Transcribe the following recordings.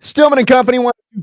Stillman and Company,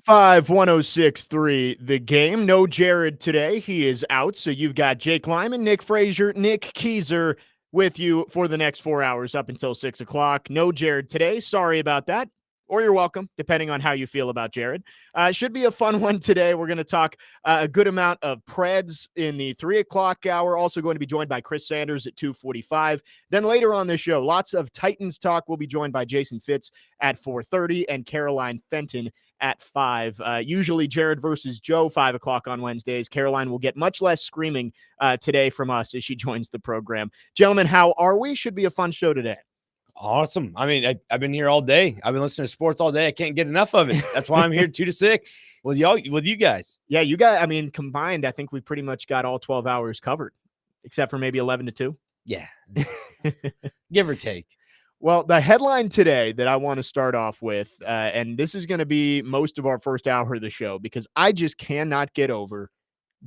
125-1063, the game. No Jared today. He is out. So you've got Jake Lyman, Nick Frazier, Nick Keyser with you for the next 4 hours up until 6 o'clock. No Jared today. Sorry about that. Or you're welcome, depending on how you feel about Jared. Should be a fun one today. We're going to talk a good amount of Preds in the 3 o'clock hour. Also going to be joined by Chris Sanders at 2:45. Then later on this show, lots of Titans talk. We'll be joined by Jason Fitz at 4:30 and Caroline Fenton at 5. Usually Jared versus Joe, 5 o'clock on Wednesdays. Caroline will get much less screaming today from us as she joins the program. Gentlemen, how are we? Should be a fun show today. Awesome. I mean, I've been here all day. I've been listening to sports all day. I can't get enough of it. That's why I'm here 2 to 6 with you guys. Yeah, you guys, I mean, combined, I think we pretty much got all 12 hours covered, except for maybe 11 to 2. Yeah. Give or take. Well, the headline today that I want to start off with, and this is going to be most of our first hour of the show, because I just cannot get over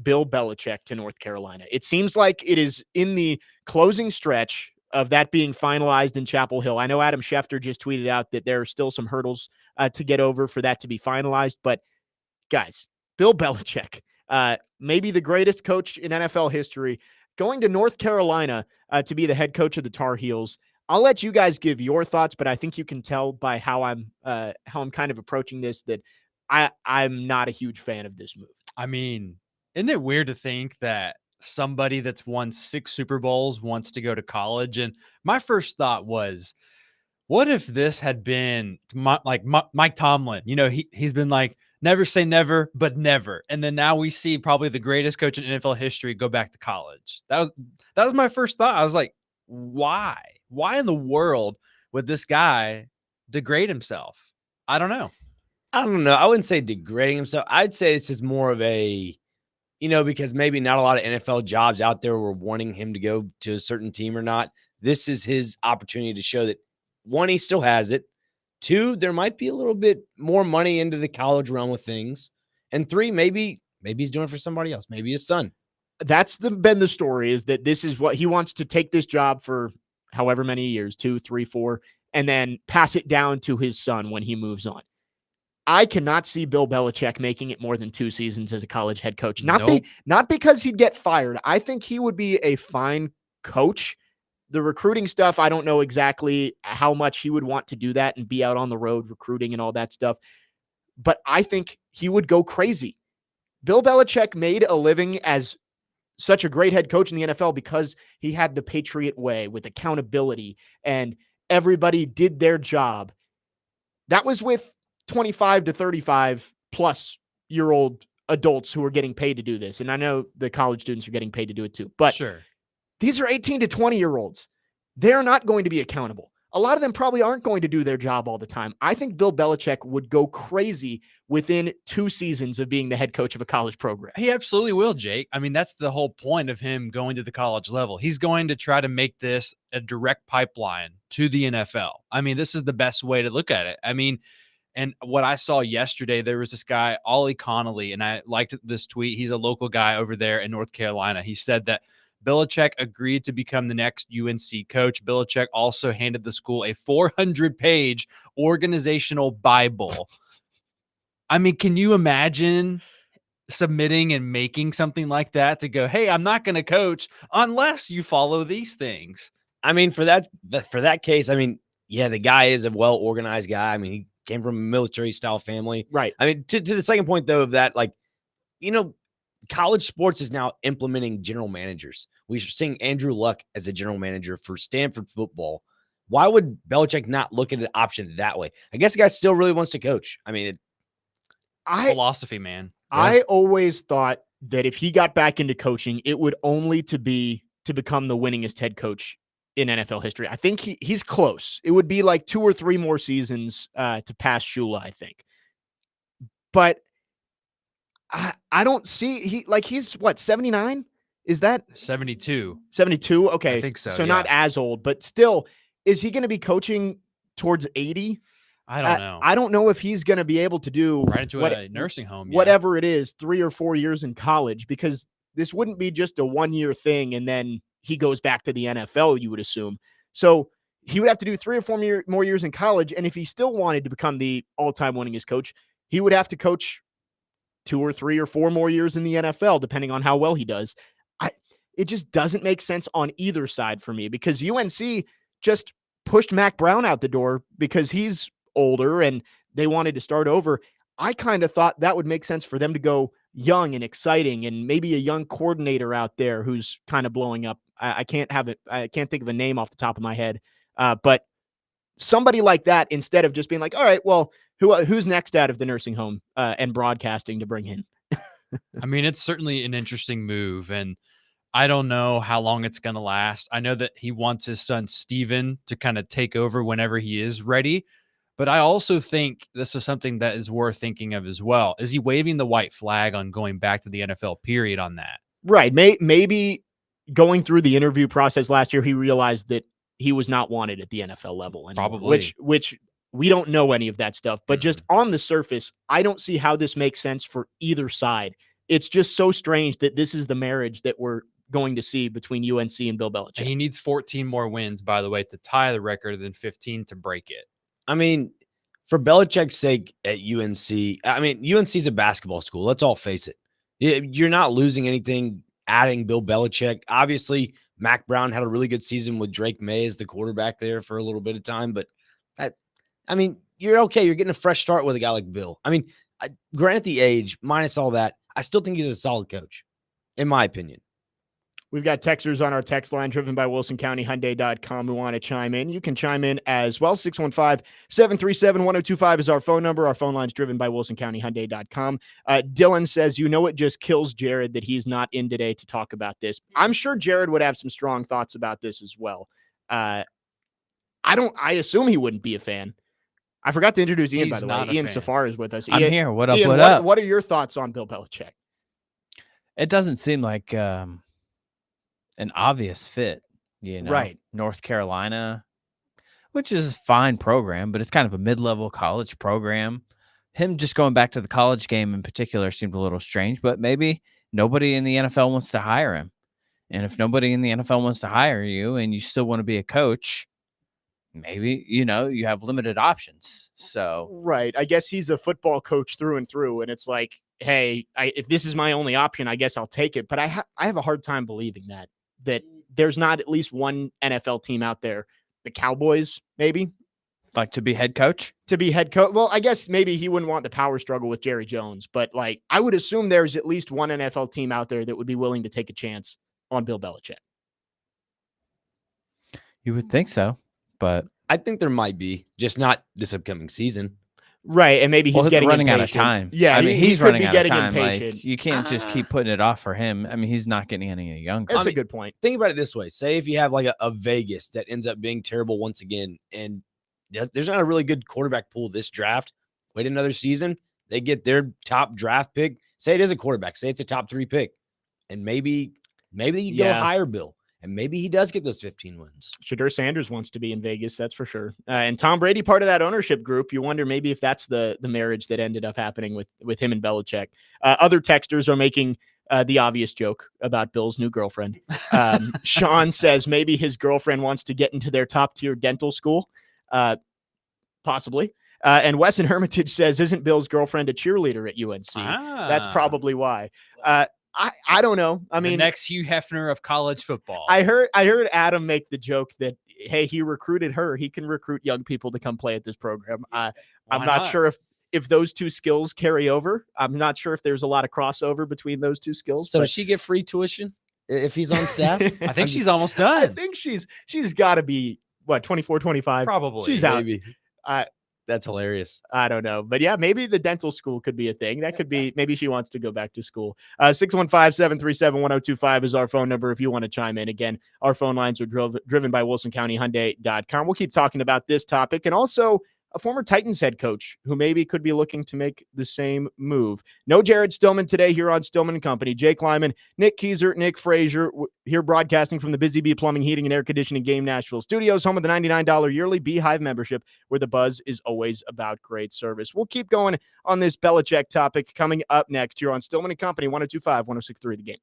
Bill Belichick to North Carolina. It seems like it is in the closing stretch of that being finalized in Chapel Hill. I know Adam Schefter just tweeted out that there are still some hurdles to get over for that to be finalized. But guys, Bill Belichick, maybe the greatest coach in NFL history, going to North Carolina to be the head coach of the Tar Heels. I'll let you guys give your thoughts, but I think you can tell by how I'm kind of approaching this that I'm not a huge fan of this move. I mean, isn't it weird to think that somebody that's won 6 Super Bowls wants to go to college? And my first thought was, what if this had been Mike Tomlin? You know, he's been like, never say never, but never. And then now we see probably the greatest coach in NFL history go back to college. That was my first thought. I was like, why? Why in the world would this guy degrade himself? I don't know. I don't know. I wouldn't say degrading himself. I'd say this is more of a, because maybe not a lot of NFL jobs out there were wanting him to go to a certain team or not. This is his opportunity to show that, 1, he still has it. 2, there might be a little bit more money into the college realm of things. And 3, maybe he's doing it for somebody else. Maybe his son. That's been the story, is that this is what he wants to take this job for however many years, 2, 3, 4, and then pass it down to his son when he moves on. I cannot see Bill Belichick making it more than 2 seasons as a college head coach. Not because he'd get fired. I think he would be a fine coach. The recruiting stuff, I don't know exactly how much he would want to do that and be out on the road recruiting and all that stuff. But I think he would go crazy. Bill Belichick made a living as such a great head coach in the NFL because he had the Patriot way with accountability and everybody did their job. That was with 25 to 35 plus year old adults who are getting paid to do this. And I know the college students are getting paid to do it too, but sure, these are 18 to 20 year olds. They're not going to be accountable. A lot of them probably aren't going to do their job all the time. I think Bill Belichick would go crazy within 2 seasons of being the head coach of a college program. He absolutely will, Jake. I mean, that's the whole point of him going to the college level. He's going to try to make this a direct pipeline to the NFL. I mean, this is the best way to look at it. I mean, and what I saw yesterday, there was this guy, Ollie Connolly, and I liked this tweet. He's a local guy over there in North Carolina. He said that Belichick agreed to become the next UNC coach. Belichick also handed the school a 400-page organizational Bible. I mean, can you imagine submitting and making something like that to go, hey, I'm not going to coach unless you follow these things? I mean, for that case, I mean, yeah, the guy is a well-organized guy. I mean, he came from a military-style family. Right. I mean, to the second point, though, of that, like, college sports is now implementing general managers. We're seeing Andrew Luck as a general manager for Stanford football. Why would Belichick not look at the option that way? I guess the guy still really wants to coach. I mean, philosophy, man. Yeah. I always thought that if he got back into coaching, it would only to become the winningest head coach in NFL history. I think he's close. It would be like 2 or 3 more seasons to pass Shula, I think. But I don't see he's what, 79? Is that 72? 72? Okay. I think so. So not as old, but still, is he going to be coaching towards 80? I don't know. I don't know if he's going to be able to do right into a nursing home, whatever it is, 3 or 4 years in college, because this wouldn't be just a 1-year thing and then he goes back to the NFL, you would assume. So he would have to do 3 or 4 more years in college. And if he still wanted to become the all-time winningest coach, he would have to coach 2 or 3 or 4 more years in the NFL, depending on how well he does. It just doesn't make sense on either side for me, because UNC just pushed Mac Brown out the door because he's older and they wanted to start over. I kind of thought that would make sense for them to go young and exciting, and maybe a young coordinator out there who's kind of blowing up. I can't think of a name off the top of my head, but somebody like that, instead of just being like, all right, well, who's next out of the nursing home and broadcasting to bring in? I mean, it's certainly an interesting move, and I don't know how long it's going to last. I know that he wants his son Steven to kind of take over whenever he is ready. But I also think this is something that is worth thinking of as well. Is he waving the white flag on going back to the NFL period on that? Right. Maybe going through the interview process last year, he realized that he was not wanted at the NFL level anymore, Probably. which we don't know any of that stuff. But just on the surface, I don't see how this makes sense for either side. It's just so strange that this is the marriage that we're going to see between UNC and Bill Belichick. And he needs 14 more wins, by the way, to tie the record, than 15 to break it. I mean, for Belichick's sake at UNC, I mean, UNC's a basketball school. Let's all face it. You're not losing anything adding Bill Belichick. Obviously, Mac Brown had a really good season with Drake May as the quarterback there for a little bit of time. But, I mean, you're okay. You're getting a fresh start with a guy like Bill. I mean, granted the age, minus all that, I still think he's a solid coach, in my opinion. We've got texters on our text line driven by WilsonCountyHyundai.com who want to chime in. You can chime in as well. 615-737-1025 is our phone number. Our phone line is driven by WilsonCountyHyundai.com. Dylan says, it just kills Jared that he's not in today to talk about this. I'm sure Jared would have some strong thoughts about this as well. I assume he wouldn't be a fan. I forgot to introduce Ian, by the way. Ian Safar is with us. I'm Ian, here. What up? Ian, what up? What are your thoughts on Bill Belichick? It doesn't seem like an obvious fit, Right. North Carolina, which is a fine program, but it's kind of a mid-level college program. Him just going back to the college game in particular seemed a little strange, but maybe nobody in the NFL wants to hire him. And if nobody in the NFL wants to hire you and you still want to be a coach, maybe, you have limited options. So, right. I guess he's a football coach through and through. And it's like, hey, if this is my only option, I guess I'll take it. But I have a hard time believing that there's not at least one NFL team out there, the Cowboys, maybe, like to be head coach. Well, I guess maybe he wouldn't want the power struggle with Jerry Jones, but like, I would assume there's at least one NFL team out there that would be willing to take a chance on Bill Belichick. You would think so, but I think there might be, just not this upcoming season. Right, and maybe he's getting running impatient. out of time. Yeah, I mean, he's running out of time. Impatient. Like, you can't just keep putting it off for him. I mean, he's not getting any younger. That's a good point. Think about it this way: say if you have like a Vegas that ends up being terrible once again, and there's not a really good quarterback pool this draft. Wait another season, they get their top draft pick. Say it is a quarterback. Say it's a top 3 pick, and maybe you go hire Bill. And maybe he does get those 15 wins. Shadur Sanders wants to be in Vegas, that's for sure. And Tom Brady, part of that ownership group. You wonder maybe if that's the marriage that ended up happening with him and Belichick. Other texters are making the obvious joke about Bill's new girlfriend. Sean says maybe his girlfriend wants to get into their top-tier dental school. Possibly. And Wes in Hermitage says, isn't Bill's girlfriend a cheerleader at UNC? That's probably why. I don't know. I mean, the next Hugh Hefner of college football. I heard Adam make the joke that, hey, he recruited her. He can recruit young people to come play at this program. I'm not sure if those two skills carry over. I'm not sure if there's a lot of crossover between those two skills. So does she get free tuition if he's on staff? I think she's almost done. I think she's got to be, 24, 25? Probably. She's maybe. out. That's hilarious. I don't know. But yeah, maybe the dental school could be a thing. That could be, maybe she wants to go back to school. 615-737-1025 is our phone number if you want to chime in. Again, our phone lines are driven by WilsonCountyHyundai.com. We'll keep talking about this topic and also a former Titans head coach who maybe could be looking to make the same move. No Jared Stillman today here on Stillman & Company. Jake Lyman, Nick Keyser, Nick Frazier here broadcasting from the Busy Bee Plumbing, Heating, and Air Conditioning Game Nashville Studios, home of the $99 yearly Beehive membership, where the buzz is always about great service. We'll keep going on this Belichick topic coming up next here on Stillman & Company, 102.5, 106.3 The Game.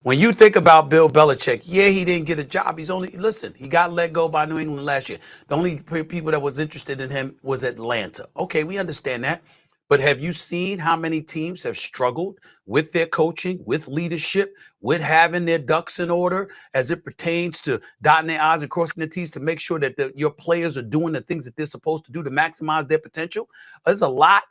When you think about Bill Belichick, yeah, he didn't get a job. He got let go by New England last year. The only people that was interested in him was Atlanta. Okay, we understand that. But have you seen how many teams have struggled with their coaching, with leadership, with having their ducks in order as it pertains to dotting their I's and crossing their T's to make sure that your players are doing the things that they're supposed to do to maximize their potential? There's a lot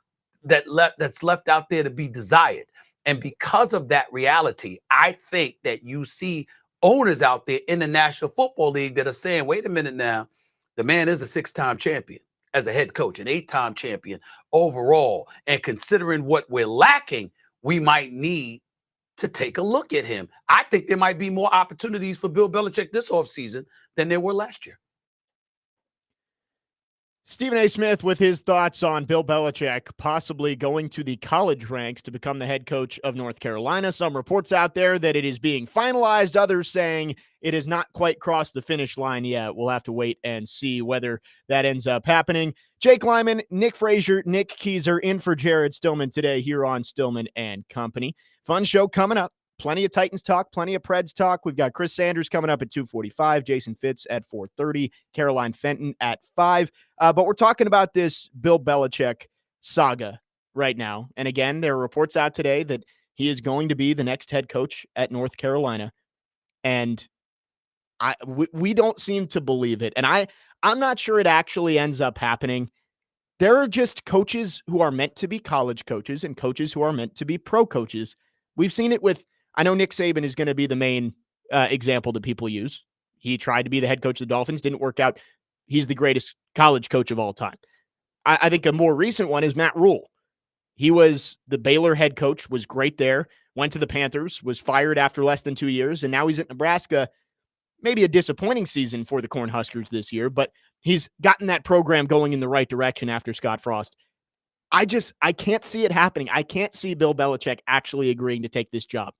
that's left out there to be desired. And because of that reality, I think that you see owners out there in the National Football League that are saying, wait a minute now, the man is a 6-time champion as a head coach, an 8-time champion overall. And considering what we're lacking, we might need to take a look at him. I think there might be more opportunities for Bill Belichick this offseason than there were last year. Stephen A. Smith with his thoughts on Bill Belichick possibly going to the college ranks to become the head coach of North Carolina. Some reports out there that it is being finalized, others saying it has not quite crossed the finish line yet. We'll have to wait and see whether that ends up happening. Jake Lyman, Nick Frazier, Nick Keyser in for Jared Stillman today here on Stillman and Company. Fun show coming up. Plenty of Titans talk, plenty of Preds talk. We've got Chris Sanders coming up at 2:45, Jason Fitz at 4:30, Caroline Fenton at 5. But we're talking about this Bill Belichick saga right now. And again, there are reports out today that he is going to be the next head coach at North Carolina. And we don't seem to believe it. And I'm not sure it actually ends up happening. There are just coaches who are meant to be college coaches and coaches who are meant to be pro coaches. We've seen it with, I know Nick Saban is going to be the main example that people use. He tried to be the head coach of the Dolphins, didn't work out. He's the greatest college coach of all time. I think a more recent one is Matt Rule. He was the Baylor head coach, was great there, went to the Panthers, was fired after less than 2 years, and now he's at Nebraska. Maybe a disappointing season for the Cornhuskers this year, but he's gotten that program going in the right direction after Scott Frost. I can't see it happening. I can't see Bill Belichick actually agreeing to take this job.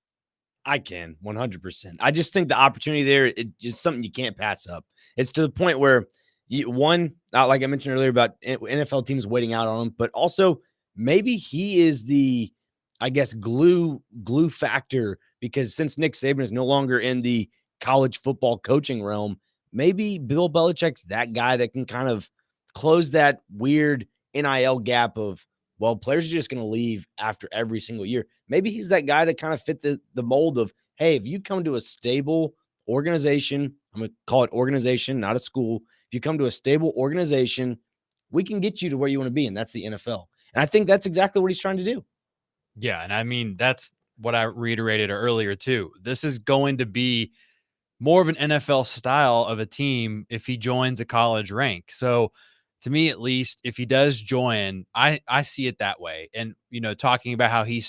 I can 100%. I just think the opportunity there is just something you can't pass up. It's to the point where like I mentioned earlier about NFL teams waiting out on him, but also maybe he is the, I guess, glue factor, because since Nick Saban is no longer in the college football coaching realm, maybe Bill Belichick's that guy that can kind of close that weird NIL gap of, well, players are just going to leave after every single year. Maybe he's that guy to kind of fit the mold of, hey, if you come to a stable organization, I'm going to call it organization, not a school. If you come to a stable organization, we can get you to where you want to be, and that's the NFL. And I think that's exactly what he's trying to do. Yeah, and I mean, that's what I reiterated earlier too. This is going to be more of an NFL style of a team if he joins a college rank. So to me, at least, if he does join, I see it that way. And, talking about how he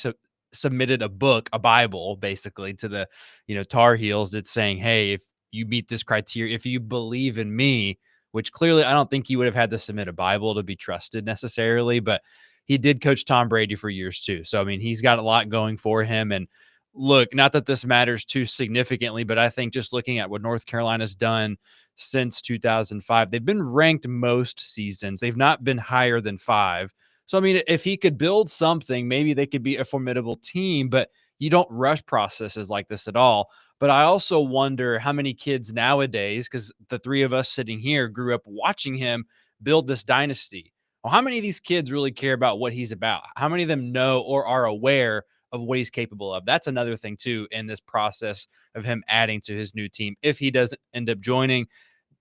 submitted a book, a Bible, basically to the, Tar Heels, it's saying, hey, if you meet this criteria, if you believe in me, which clearly I don't think he would have had to submit a Bible to be trusted necessarily, but he did coach Tom Brady for years too. So, I mean, he's got a lot going for him. And look, not that this matters too significantly, but I think just looking at what North Carolina's done since 2005, they've been ranked most seasons. They've not been higher than 5. So, I mean, if he could build something, maybe they could be a formidable team, but you don't rush processes like this at all. But I also wonder how many kids nowadays, because the three of us sitting here grew up watching him build this dynasty. Well, how many of these kids really care about what he's about? How many of them know or are aware of what he's capable of? That's another thing too in this process of him adding to his new team. If he doesn't end up joining,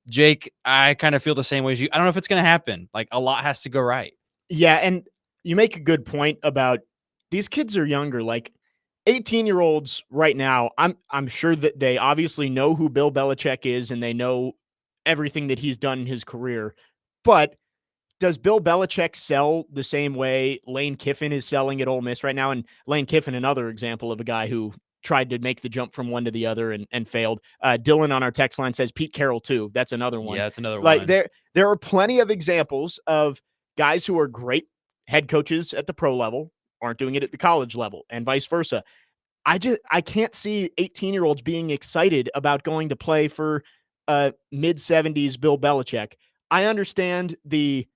Jake, I kind of feel the same way as you. I don't know if it's going to happen. Like, a lot has to go right. Yeah, and you make a good point about these kids are younger. Like 18-year-olds right now, I'm sure that they obviously know who Bill Belichick is and they know everything that he's done in his career. But does Bill Belichick sell the same way Lane Kiffin is selling at Ole Miss right now? And Lane Kiffin, another example of a guy who tried to make the jump from one to the other and failed. Dylan on our text line says Pete Carroll too. That's another one. Yeah, that's another like, one. There are plenty of examples of guys who are great head coaches at the pro level, aren't doing it at the college level, and vice versa. I can't see 18-year-olds being excited about going to play for mid-70s Bill Belichick. I understand the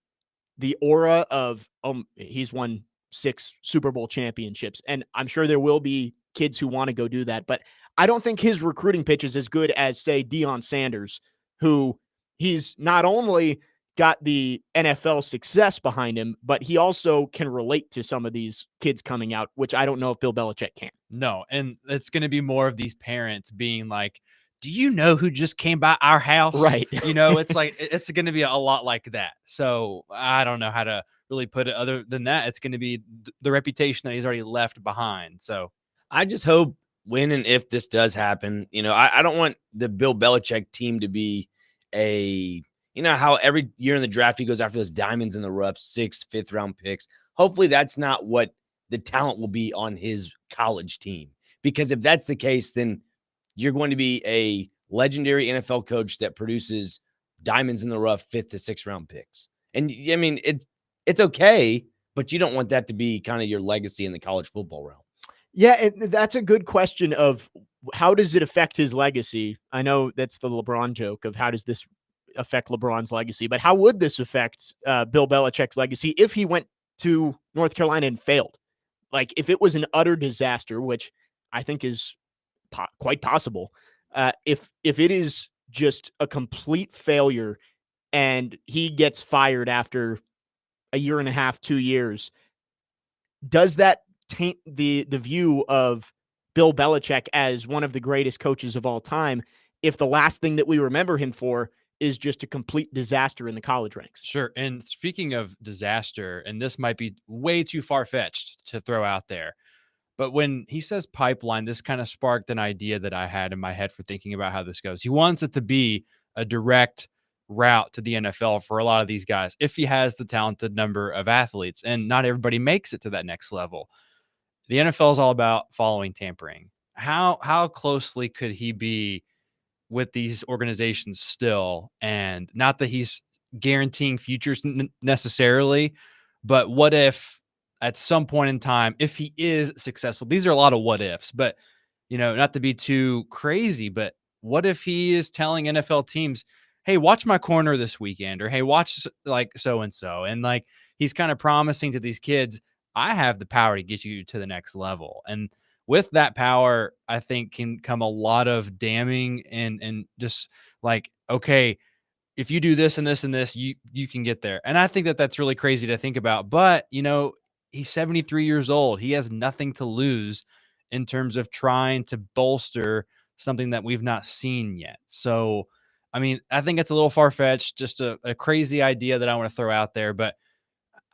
aura of he's won 6 Super Bowl championships, and I'm sure there will be kids who want to go do that, but I don't think his recruiting pitch is as good as, say, Deion Sanders, who he's not only got the NFL success behind him, but he also can relate to some of these kids coming out, which I don't know if Bill Belichick can. No, and it's going to be more of these parents being like, "Do you know who just came by our house?" Right. It's like it's going to be a lot like that. So I don't know how to really put it other than that. It's going to be the reputation that he's already left behind. So I just hope when and if this does happen, I don't want the Bill Belichick team to be how every year in the draft he goes after those diamonds in the rough, 6th, 5th round picks. Hopefully that's not what the talent will be on his college team. Because if that's the case, then you're going to be a legendary NFL coach that produces diamonds in the rough, 5th to 6th round picks. And I mean, it's okay, but you don't want that to be kind of your legacy in the college football realm. Yeah, and that's a good question of how does it affect his legacy? I know that's the LeBron joke of how does this affect LeBron's legacy, but how would this affect Bill Belichick's legacy if he went to North Carolina and failed? Like if it was an utter disaster, which I think is quite possible, if it is just a complete failure and he gets fired after a year and a half, 2 years, does that taint the view of Bill Belichick as one of the greatest coaches of all time if the last thing that we remember him for is just a complete disaster in the college ranks? sure. And speaking of disaster, and this might be way too far fetched to throw out there, but when he says pipeline, this kind of sparked an idea that I had in my head for thinking about how this goes. He wants it to be a direct route to the NFL for a lot of these guys if he has the talented number of athletes, and not everybody makes it to that next level. The NFL is all about following tampering. How closely could he be with these organizations still? And not that he's guaranteeing futures necessarily, but what if at some point in time, if he is successful, these are a lot of what ifs, but not to be too crazy, but what if he is telling NFL teams, "Hey, watch my corner this weekend," or "Hey, watch like so and so," and like he's kind of promising to these kids, "I have the power to get you to the next level." And with that power, I think can come a lot of damning and just like, okay, if you do this and this and this, you can get there. And I think that that's really crazy to think about. But he's 73 years old. He has nothing to lose in terms of trying to bolster something that we've not seen yet. So, I mean, I think it's a little far fetched, just a crazy idea that I want to throw out there. But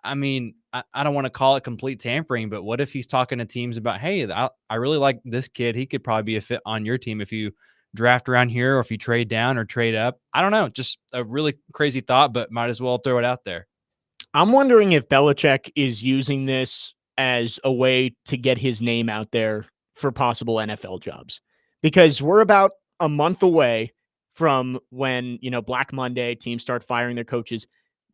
I mean, I don't want to call it complete tampering, but what if he's talking to teams about, "Hey, I really like this kid. He could probably be a fit on your team if you draft around here or if you trade down or trade up." I don't know. Just a really crazy thought, but might as well throw it out there. I'm wondering if Belichick is using this as a way to get his name out there for possible NFL jobs, because we're about a month away from when, Black Monday teams start firing their coaches.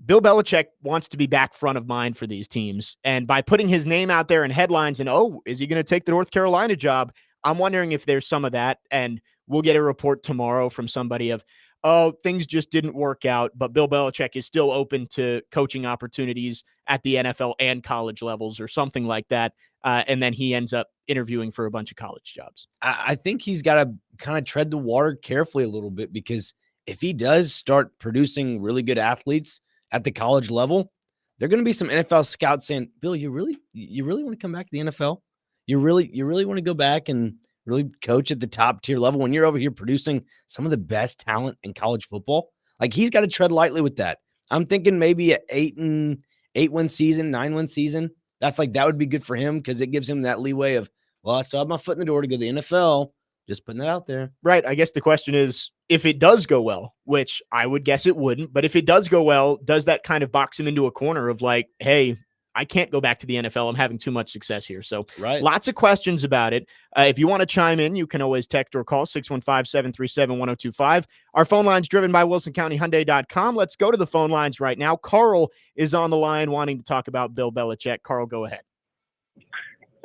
Bill Belichick wants to be back front of mind for these teams. And by putting his name out there in headlines and, oh, is he going to take the North Carolina job? I'm wondering if there's some of that. And we'll get a report tomorrow from somebody of, oh, things just didn't work out, but Bill Belichick is still open to coaching opportunities at the NFL and college levels or something like that. And then he ends up interviewing for a bunch of college jobs. I think he's got to kind of tread the water carefully a little bit, because if he does start producing really good athletes at the college level, there are going to be some NFL scouts saying, "Bill, you really want to come back to the NFL? You really want to go back and really coach at the top tier level when you're over here producing some of the best talent in college football?" Like, he's got to tread lightly with that. I'm thinking maybe an 8-win season, 9-win season. That would be good for him, because it gives him that leeway of, well, I still have my foot in the door to go to the NFL. Just putting that out there. Right. I guess the question is, if it does go well, which I would guess it wouldn't, but if it does go well, does that kind of box him into a corner of like, hey, I can't go back to the NFL. I'm having too much success here. So lots of questions about it. If you want to chime in, you can always text or call 615-737-1025. Our phone line's driven by WilsonCountyHyundai.com. Let's go to the phone lines right now. Carl is on the line wanting to talk about Bill Belichick. Carl, go ahead.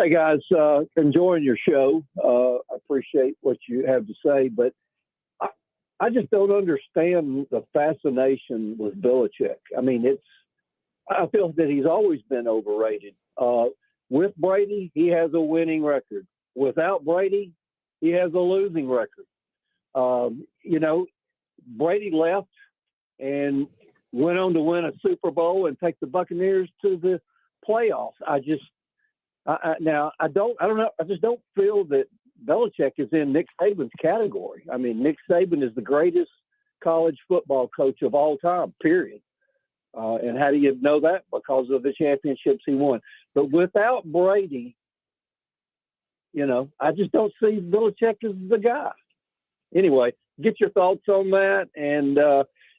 Hey, guys, enjoying your show. I appreciate what you have to say, but I just don't understand the fascination with Belichick. I mean, I feel that he's always been overrated. With Brady, he has a winning record. Without Brady, he has a losing record. You know, Brady left and went on to win a Super Bowl and take the Buccaneers to the playoffs. Now I don't know. I just don't feel that Belichick is in Nick Saban's category. I mean, Nick Saban is the greatest college football coach of all time, period. And how do you know that? Because of the championships he won. But without Brady, you know, I just don't see Belichick as the guy. Anyway, get your thoughts on that. And,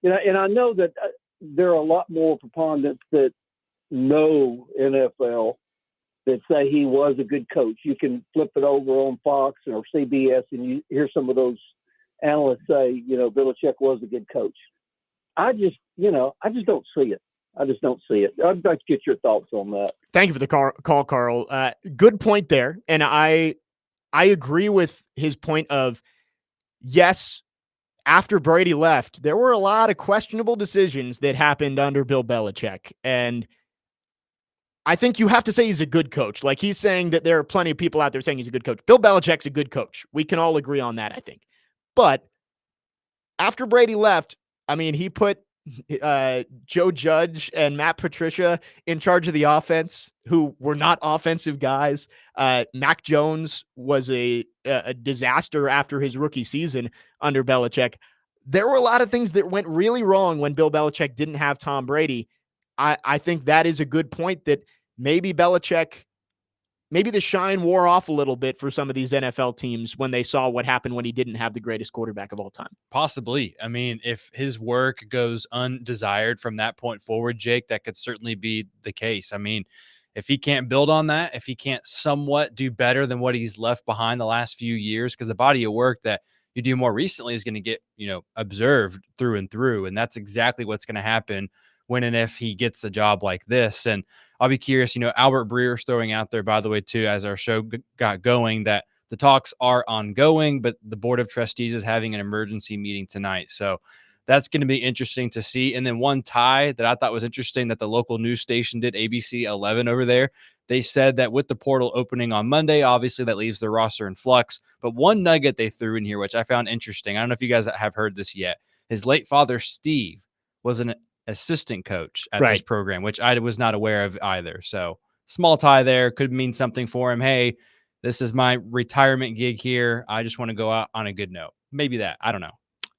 you know, and I know that there are a lot more proponents that know NFL that say he was a good coach. You can flip it over on Fox or CBS and you hear some of those analysts say, you know, Belichick was a good coach. I just don't see it. I just don't see it. I'd like to get your thoughts on that. Thank you for the call, Carl. Good point there. And I agree with his point of, yes, after Brady left, there were a lot of questionable decisions that happened under Bill Belichick. And I think you have to say he's a good coach. Like, he's saying that there are plenty of people out there saying he's a good coach. Bill Belichick's a good coach. We can all agree on that, I think. But after Brady left, I mean, he put Joe Judge and Matt Patricia in charge of the offense, who were not offensive guys. Mac Jones was a disaster after his rookie season under Belichick. There were a lot of things that went really wrong when Bill Belichick didn't have Tom Brady. I think that is a good point, that maybe Belichick, maybe the shine wore off a little bit for some of these NFL teams when they saw what happened when he didn't have the greatest quarterback of all time. Possibly. I mean, if his work goes undesired from that point forward, Jake, that could certainly be the case. I mean, if he can't build on that, if he can't somewhat do better than what he's left behind the last few years, because the body of work that you do more recently is going to get, you know, observed through and through. And that's exactly what's going to happen when and if he gets a job like this. And I'll be curious, you know, Albert Breer's throwing out there, by the way, too, as our show got going, that the talks are ongoing, but the Board of Trustees is having an emergency meeting tonight. So that's going to be interesting to see. And then one tie that I thought was interesting that the local news station did, ABC 11 over there, they said that with the portal opening on Monday, obviously that leaves the roster in flux. But one nugget they threw in here, which I found interesting, I don't know if you guys have heard this yet. His late father, Steve, was an assistant coach at this program, which I was not aware of either. So small tie there could mean something for him. Hey, this is my retirement gig here. I just want to go out on a good note. Maybe that. I don't know.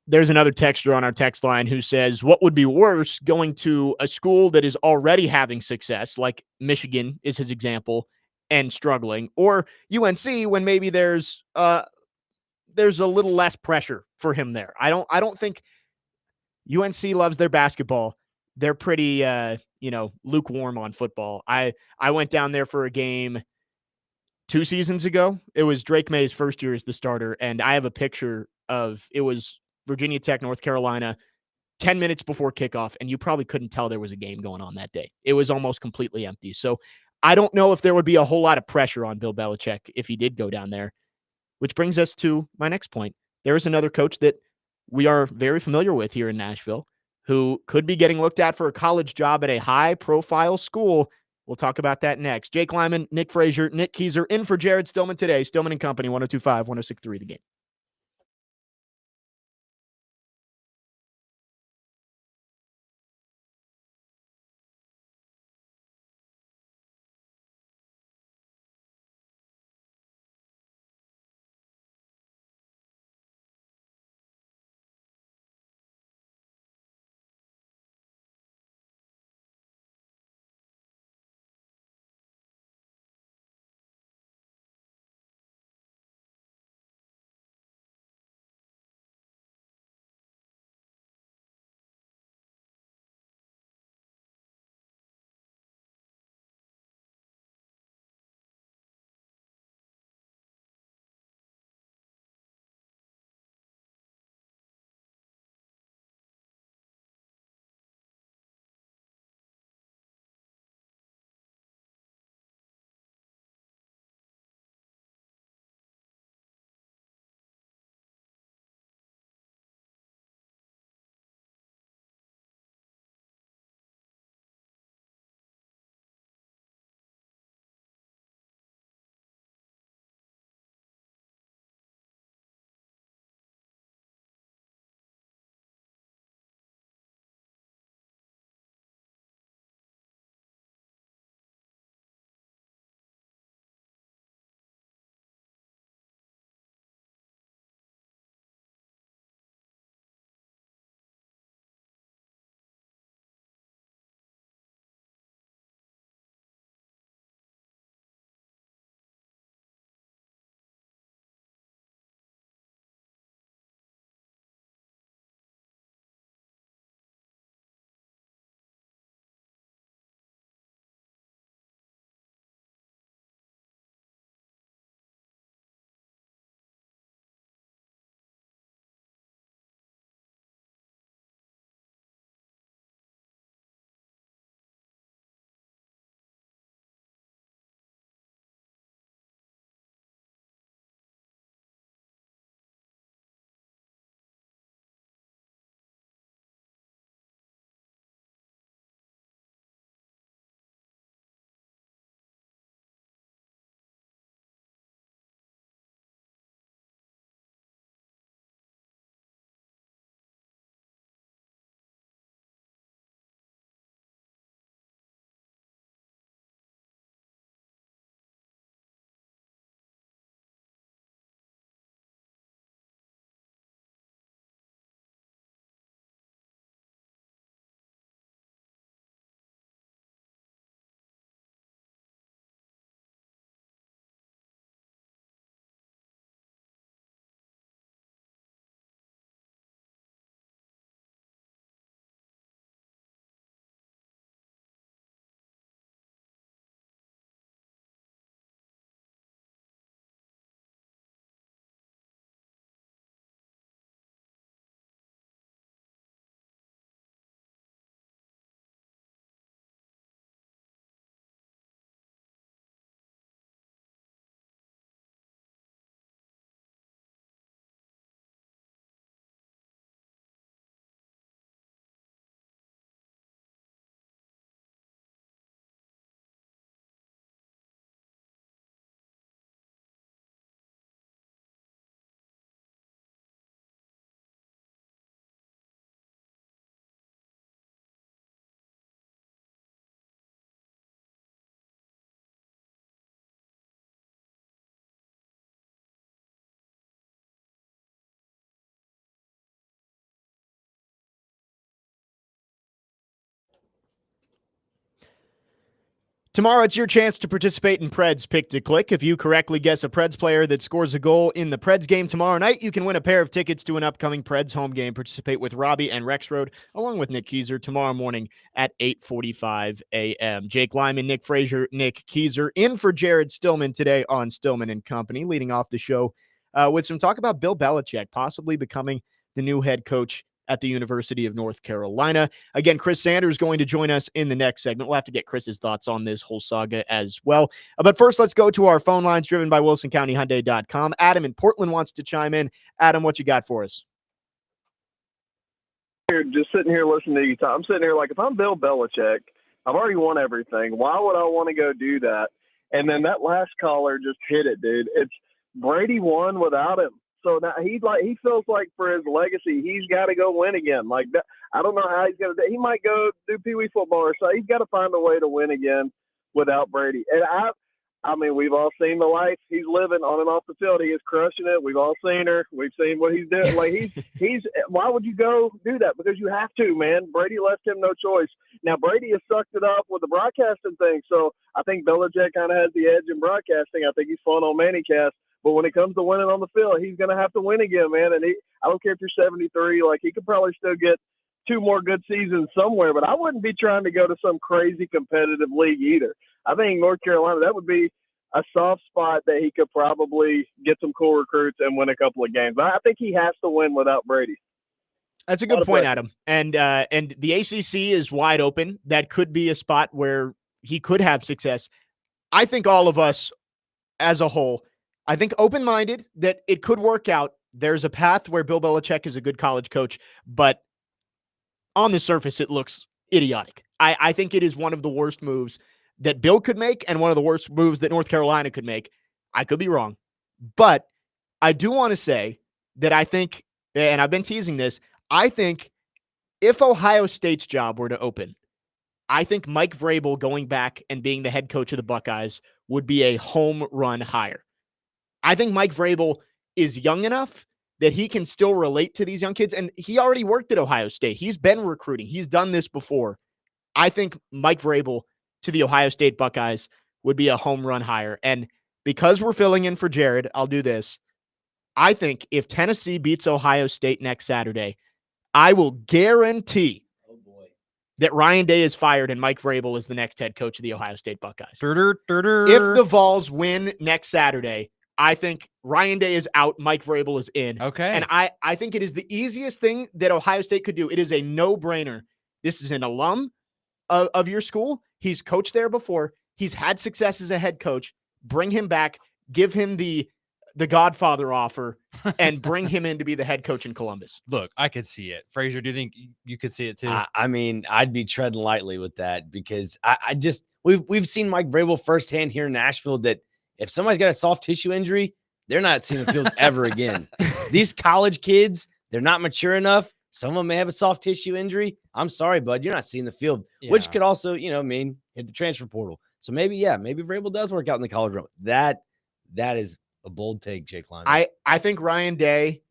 There's another texter on our text line who says, what would be worse, going to a school that is already having success, like Michigan is his example, and struggling, or UNC when maybe there's a little less pressure for him there. I don't think UNC loves their basketball. They're pretty lukewarm on football. I went down there for a game 2 seasons ago. It was Drake May's first year as the starter, and I have a picture of, it was Virginia Tech, North Carolina, 10 minutes before kickoff, and you probably couldn't tell there was a game going on that day. It was almost completely empty. So I don't know if there would be a whole lot of pressure on Bill Belichick if he did go down there, which brings us to my next point. There is another coach that we are very familiar with here in Nashville who could be getting looked at for a college job at a high-profile school. We'll talk about that next. Jake Lyman, Nick Frazier, Nick Keyser in for Jared Stillman today. Stillman and Company, 102.5, 106.3 The Game. Tomorrow, it's your chance to participate in Preds Pick to Click. If you correctly guess a Preds player that scores a goal in the Preds game tomorrow night, you can win a pair of tickets to an upcoming Preds home game. Participate with Robbie and Rexroad, along with Nick Keyser, tomorrow morning at 8:45 a.m. Jake Lyman, Nick Frazier, Nick Keyser, in for Jared Stillman today on Stillman and Company, leading off the show with some talk about Bill Belichick possibly becoming the new head coach at the University of North Carolina. Again, Chris Sanders going to join us in the next segment. We'll have to get Chris's thoughts on this whole saga as well. But first, let's go to our phone lines driven by WilsonCountyHyundai.com. Adam in Portland wants to chime in. Adam, what you got for us? Just sitting here listening to you talk. I'm sitting here like, if I'm Bill Belichick, I've already won everything. Why would I want to go do that? And then that last caller just hit it, dude. It's Brady won without him. So now he feels like for his legacy, he's got to go win again. Like that, I don't know how he's going to do. He might go do Pee Wee football or so. He's got to find a way to win again without Brady. And I mean, we've all seen the life he's living on and off the field. He is crushing it. We've all seen her. We've seen what he's doing. Like he's. Why would you go do that? Because you have to, man. Brady left him no choice. Now Brady has sucked it up with the broadcasting thing. So I think Belichick kind of has the edge in broadcasting. I think he's fun on Manicast. But when it comes to winning on the field, he's going to have to win again, man. And I don't care if you're 73. Like, he could probably still get 2 more good seasons somewhere. But I wouldn't be trying to go to some crazy competitive league either. I think North Carolina, that would be a soft spot that he could probably get some cool recruits and win a couple of games. I think he has to win without Brady. That's a good point, Adam. And the ACC is wide open. That could be a spot where he could have success. I think all of us as a whole, I think open-minded that it could work out. There's a path where Bill Belichick is a good college coach, but on the surface, it looks idiotic. I think it is one of the worst moves that Bill could make and one of the worst moves that North Carolina could make. I could be wrong, but I do want to say that I think, and I've been teasing this, I think if Ohio State's job were to open, I think Mike Vrabel going back and being the head coach of the Buckeyes would be a home run hire. I think Mike Vrabel is young enough that he can still relate to these young kids. And he already worked at Ohio State. He's been recruiting. He's done this before. I think Mike Vrabel to the Ohio State Buckeyes would be a home run hire. And because we're filling in for Jared, I'll do this. I think if Tennessee beats Ohio State next Saturday, I will guarantee that Ryan Day is fired and Mike Vrabel is the next head coach of the Ohio State Buckeyes. If the Vols win next Saturday, I think Ryan Day is out, Mike Vrabel is in. Okay. And I think it is the easiest thing that Ohio State could do. It is a no-brainer. This is an alum of your school. He's coached there before. He's had success as a head coach. Bring him back. Give him the Godfather offer and bring him in to be the head coach in Columbus. Look, I could see it. Frazier, do you think you could see it too? I mean, I'd be treading lightly with that because I just we've seen Mike Vrabel firsthand here in Nashville that if somebody's got a soft tissue injury, they're not seeing the field ever again. These college kids, they're not mature enough. Some of them may have a soft tissue injury. I'm sorry, bud, you're not seeing the field, which could also, mean hit the transfer portal. So maybe Vrabel does work out in the college realm. That is a bold take, Jake Lyman. I think Ryan Day,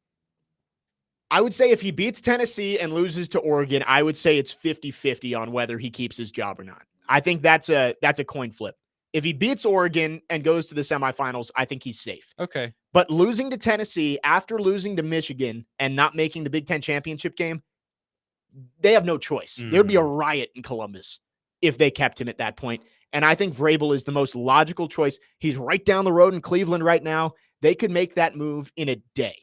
I would say if he beats Tennessee and loses to Oregon, I would say it's 50-50 on whether he keeps his job or not. I think that's a coin flip. If he beats Oregon and goes to the semifinals, I think he's safe. Okay. But losing to Tennessee after losing to Michigan and not making the Big Ten championship game, they have no choice. There would be a riot in Columbus if they kept him at that point. And I think Vrabel is the most logical choice. He's right down the road in Cleveland right now. They could make that move in a day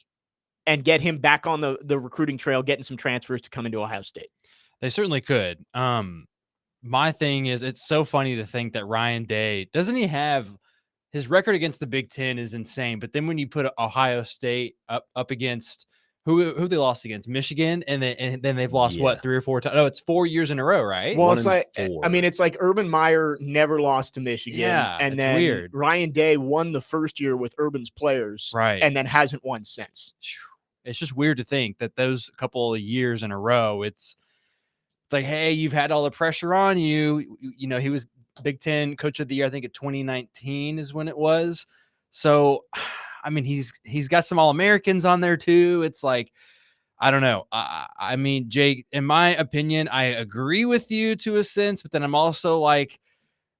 and get him back on the recruiting trail, getting some transfers to come into Ohio State. They certainly could. My thing is, it's so funny to think that Ryan Day, doesn't he have his record against the Big Ten is insane. But then when you put Ohio State up against who they lost against, Michigan, and then they've lost what, 3 or 4 times? Oh, it's 4 years in a row, right? Well, it's like 4. I mean, it's like Urban Meyer never lost to Michigan. Yeah, and then weird. Ryan Day won the first year with Urban's players, right, and then hasn't won since. It's just weird to think that those couple of years in a row, it's like, hey, you've had all the pressure on you. You know, he was Big Ten Coach of the Year, I think, in 2019 is when it was. So, I mean, he's got some All-Americans on there too. It's like, I don't know. I mean, Jake, in my opinion, I agree with you to a sense, but then I'm also like,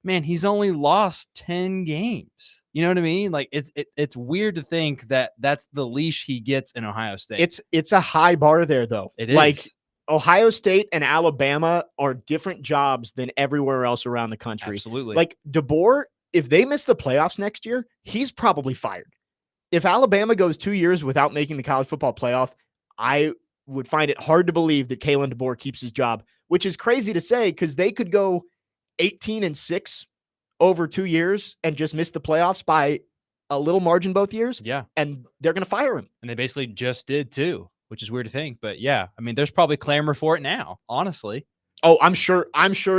man, he's only lost 10 games. You know what I mean? Like it's weird to think that that's the leash he gets in Ohio State. It's a high bar there, though. It Like is. Ohio State and Alabama are different jobs than everywhere else around the country. Absolutely. Like DeBoer, if they miss the playoffs next year, he's probably fired. If Alabama goes 2 years without making the college football playoff, I would find it hard to believe that Kalen DeBoer keeps his job, which is crazy to say because they could go 18-6 over 2 years and just miss the playoffs by a little margin both years. Yeah. And they're going to fire him. And they basically just did too, which is weird to think. But yeah, I mean, there's probably clamor for it now, honestly. Oh, I'm sure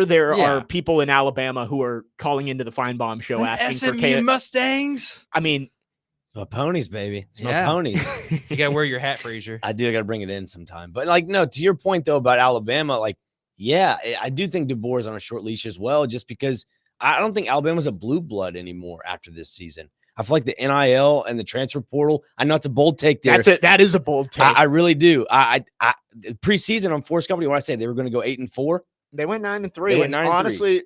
there Yeah. are people in Alabama who are calling into the Feinbaum show asking for SMU Mustangs. I mean, My ponies, baby. It's my Yeah. ponies. You gotta wear your hat, Frazier. I do. I got to bring it in sometime. But like, no, to your point though about Alabama, like, yeah, I do think DeBoer is on a short leash as well, just because I don't think Alabama's a blue blood anymore after this season. I feel like the NIL and the transfer portal. I know it's a bold take there. that is a bold take. I really do. I preseason on Force Company, what I say they were going to go 8-4. They went 9-3. They went And 9-3. honestly,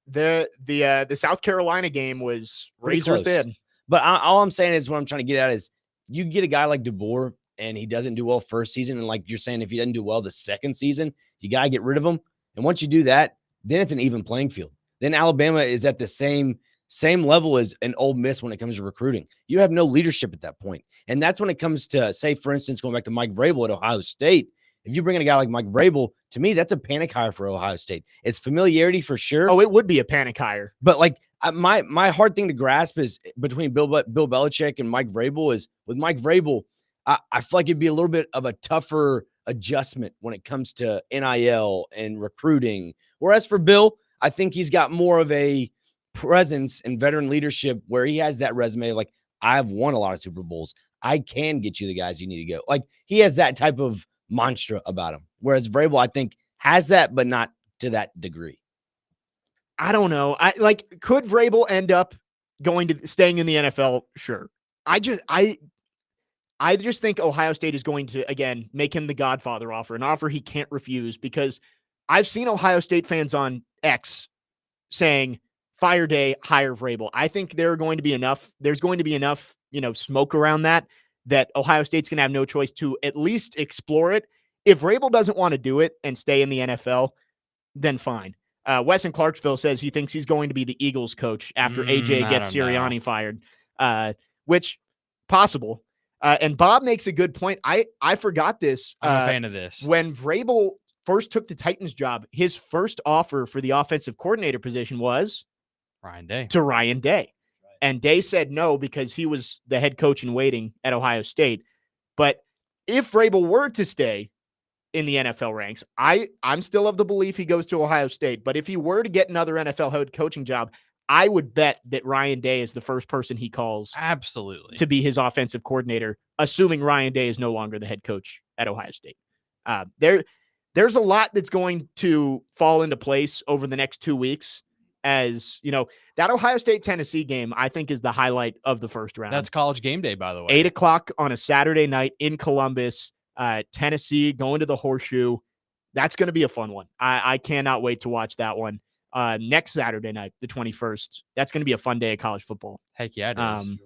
the South Carolina game was Pretty razor close. thin. But all I'm saying is what I'm trying to get at is you get a guy like DeBoer and he doesn't do well first season. And like you're saying, if he doesn't do well the second season, you got to get rid of him. And once you do that, then it's an even playing field. Then Alabama is at the same level as an Ole Miss when it comes to recruiting. You have no leadership at that point. And that's when it comes to, say, for instance, going back to Mike Vrabel at Ohio State. If you bring in a guy like Mike Vrabel, to me, that's a panic hire for Ohio State. It's familiarity for sure. Oh, it would be a panic hire. But like my hard thing to grasp is between Bill Belichick and Mike Vrabel is with Mike Vrabel, I feel like it'd be a little bit of a tougher adjustment when it comes to NIL and recruiting. Whereas for Bill, I think he's got more of a presence and veteran leadership where he has that resume. Like, I've won a lot of Super Bowls. I can get you the guys you need to go. Like, he has that type of mantra about him. Whereas Vrabel, I think, has that, but not to that degree. I don't know. Could Vrabel end up staying in the NFL? Sure. I just think Ohio State is going to, again, make him the Godfather offer, an offer he can't refuse, because I've seen Ohio State fans on X saying, fire day, hire Vrabel. I think there's going to be enough, smoke around that Ohio State's going to have no choice to at least explore it. If Vrabel doesn't want to do it and stay in the NFL, then fine. Wes in Clarksville says he thinks he's going to be the Eagles coach after AJ gets Sirianni fired, which possible. And Bob makes a good point. I forgot this. I'm a fan of this. When Vrabel first took the Titans job, his first offer for the offensive coordinator position was to Ryan Day. And Day said no because he was the head coach in waiting at Ohio State. But if Vrabel were to stay in the NFL ranks, I'm still of the belief he goes to Ohio State. But if he were to get another NFL head coaching job, I would bet that Ryan Day is the first person he calls absolutely to be his offensive coordinator, assuming Ryan Day is no longer the head coach at Ohio State. There's a lot that's going to fall into place over the next 2 weeks. As you know, that Ohio State-Tennessee game, I think, is the highlight of the first round. That's College Game Day, by the way. 8:00 on a Saturday night in Columbus, Tennessee, going to the Horseshoe. That's going to be a fun one. I cannot wait to watch that one. Next Saturday night, the 21st. That's going to be a fun day of college football. Heck yeah, it is.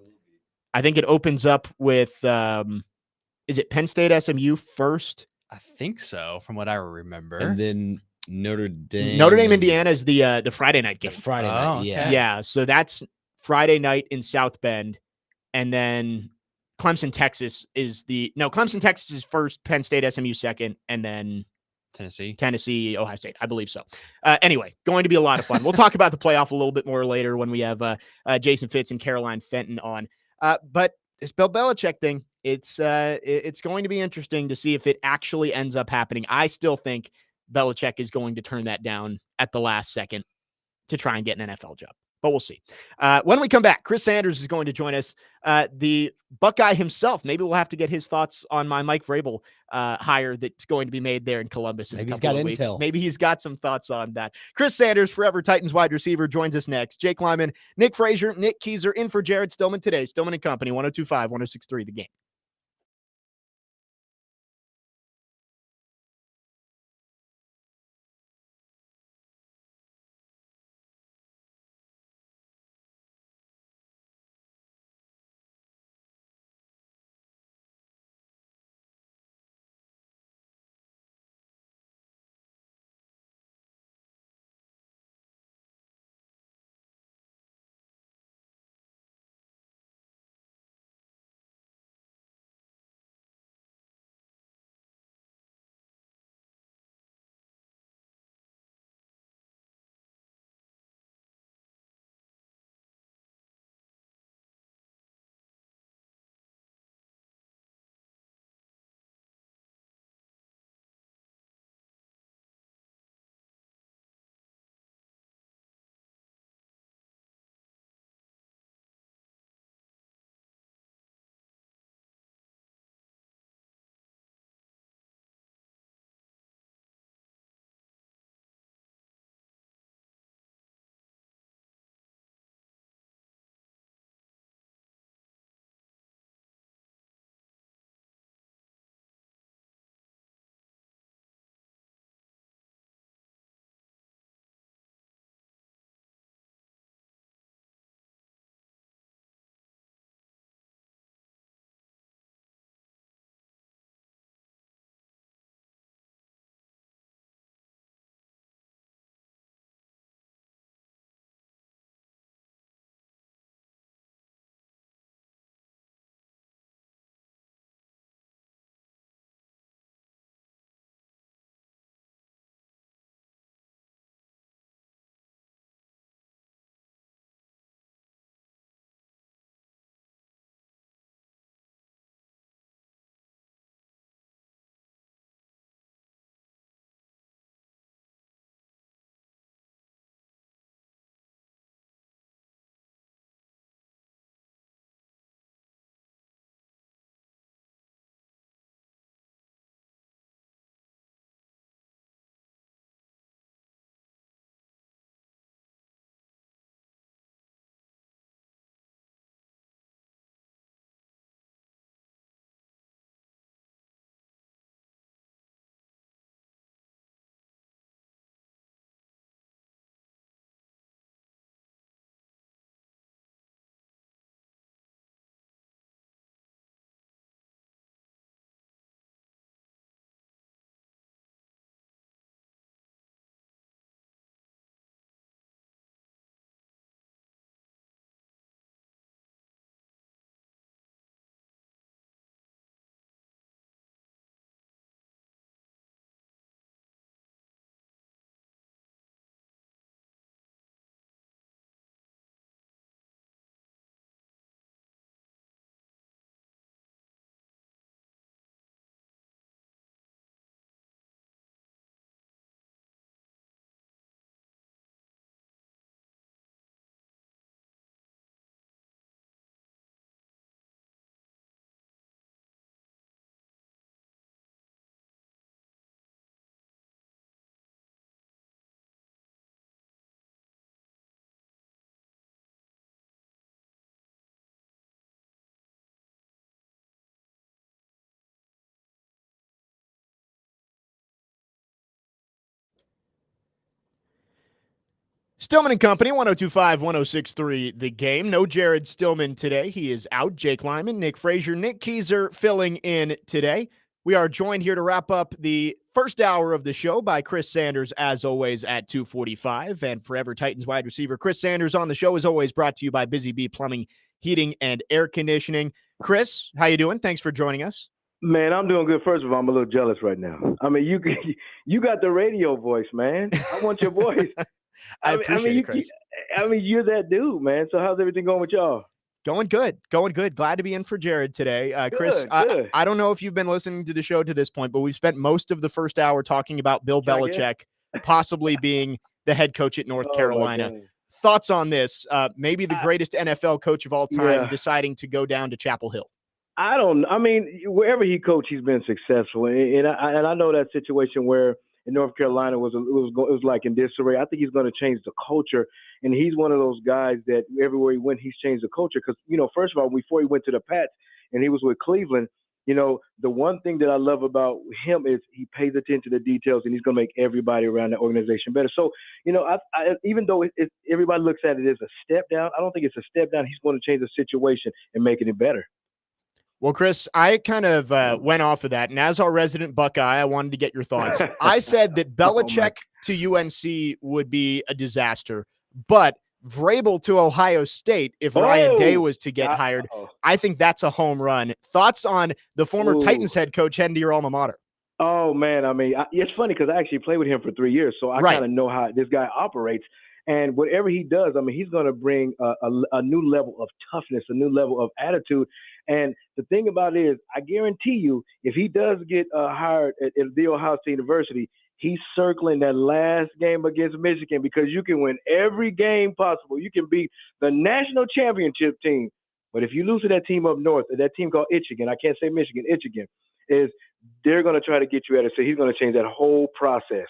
I think it opens up with, is it Penn State SMU first? I think so, from what I remember. And then Notre Dame, Indiana is the Friday night game. The Friday night, okay. yeah. Yeah, so that's Friday night in South Bend. And then Clemson, Texas is first, Penn State, SMU second, and then Tennessee, Ohio State. I believe so. Anyway, going to be a lot of fun. We'll talk about the playoff a little bit more later when we have Jason Fitz and Caroline Fenton on. But this Bill Belichick thing, it's going to be interesting to see if it actually ends up happening. I still think Belichick is going to turn that down at the last second to try and get an NFL job. But we'll see. When we come back, Chris Sanders is going to join us, the Buckeye himself. Maybe we'll have to get his thoughts on my Mike Vrabel hire that's going to be made there in Columbus. Maybe he's got intel. Maybe he's got some thoughts on that. Chris Sanders, forever Titans wide receiver, joins us next. Jake Lyman, Nick Frazier, Nick Keyser in for Jared Stillman today. Stillman and Company, 102.5, 106.3 The Game. Stillman and Company, 1025, 1063, The Game. No Jared Stillman today. He is out. Jake Lyman, Nick Frazier, Nick Keyser filling in today. We are joined here to wrap up the first hour of the show by Chris Sanders, as always, at 2:45. And Forever Titans wide receiver Chris Sanders on the show, as always, brought to you by Busy Bee Plumbing, Heating, and Air Conditioning. Chris, how you doing? Thanks for joining us. Man, I'm doing good. First of all, I'm a little jealous right now. I mean, you got the radio voice, man. I want your voice. I appreciate it, Chris. You're that dude, man. So how's everything going with y'all? Going good. Glad to be in for Jared today. Chris, Good. I don't know if you've been listening to the show to this point, but we've spent most of the first hour talking about Bill Belichick possibly being the head coach at North Carolina. Thoughts on this? Maybe the greatest NFL coach of all time deciding to go down to Chapel Hill. I mean, wherever he coached, he's been successful. And I know that situation where in North Carolina it was like in disarray. I think he's going to change the culture. And he's one of those guys that everywhere he went, he's changed the culture. Because, first of all, before he went to the Pats and he was with Cleveland, the one thing that I love about him is he pays attention to the details and he's going to make everybody around the organization better. So, even though everybody looks at it as a step down, I don't think it's a step down. He's going to change the situation and making it better. Well, Chris, I kind of went off of that. And as our resident Buckeye, I wanted to get your thoughts. I said that Belichick to UNC would be a disaster, but Vrabel to Ohio State, if Ryan Day was to get hired, I think that's a home run. Thoughts on the former Titans head coach heading to your alma mater? Oh, man. I mean, it's funny because I actually played with him for 3 years, so I kind of know how this guy operates. And whatever he does, I mean, he's going to bring a new level of toughness, a new level of attitude. And the thing about it is, I guarantee you, if he does get hired at The Ohio State University, he's circling that last game against Michigan because you can win every game possible. You can beat the national championship team. But if you lose to that team up north, that team called Michigan, I can't say Michigan, Michigan, they're going to try to get you at it. So he's going to change that whole process.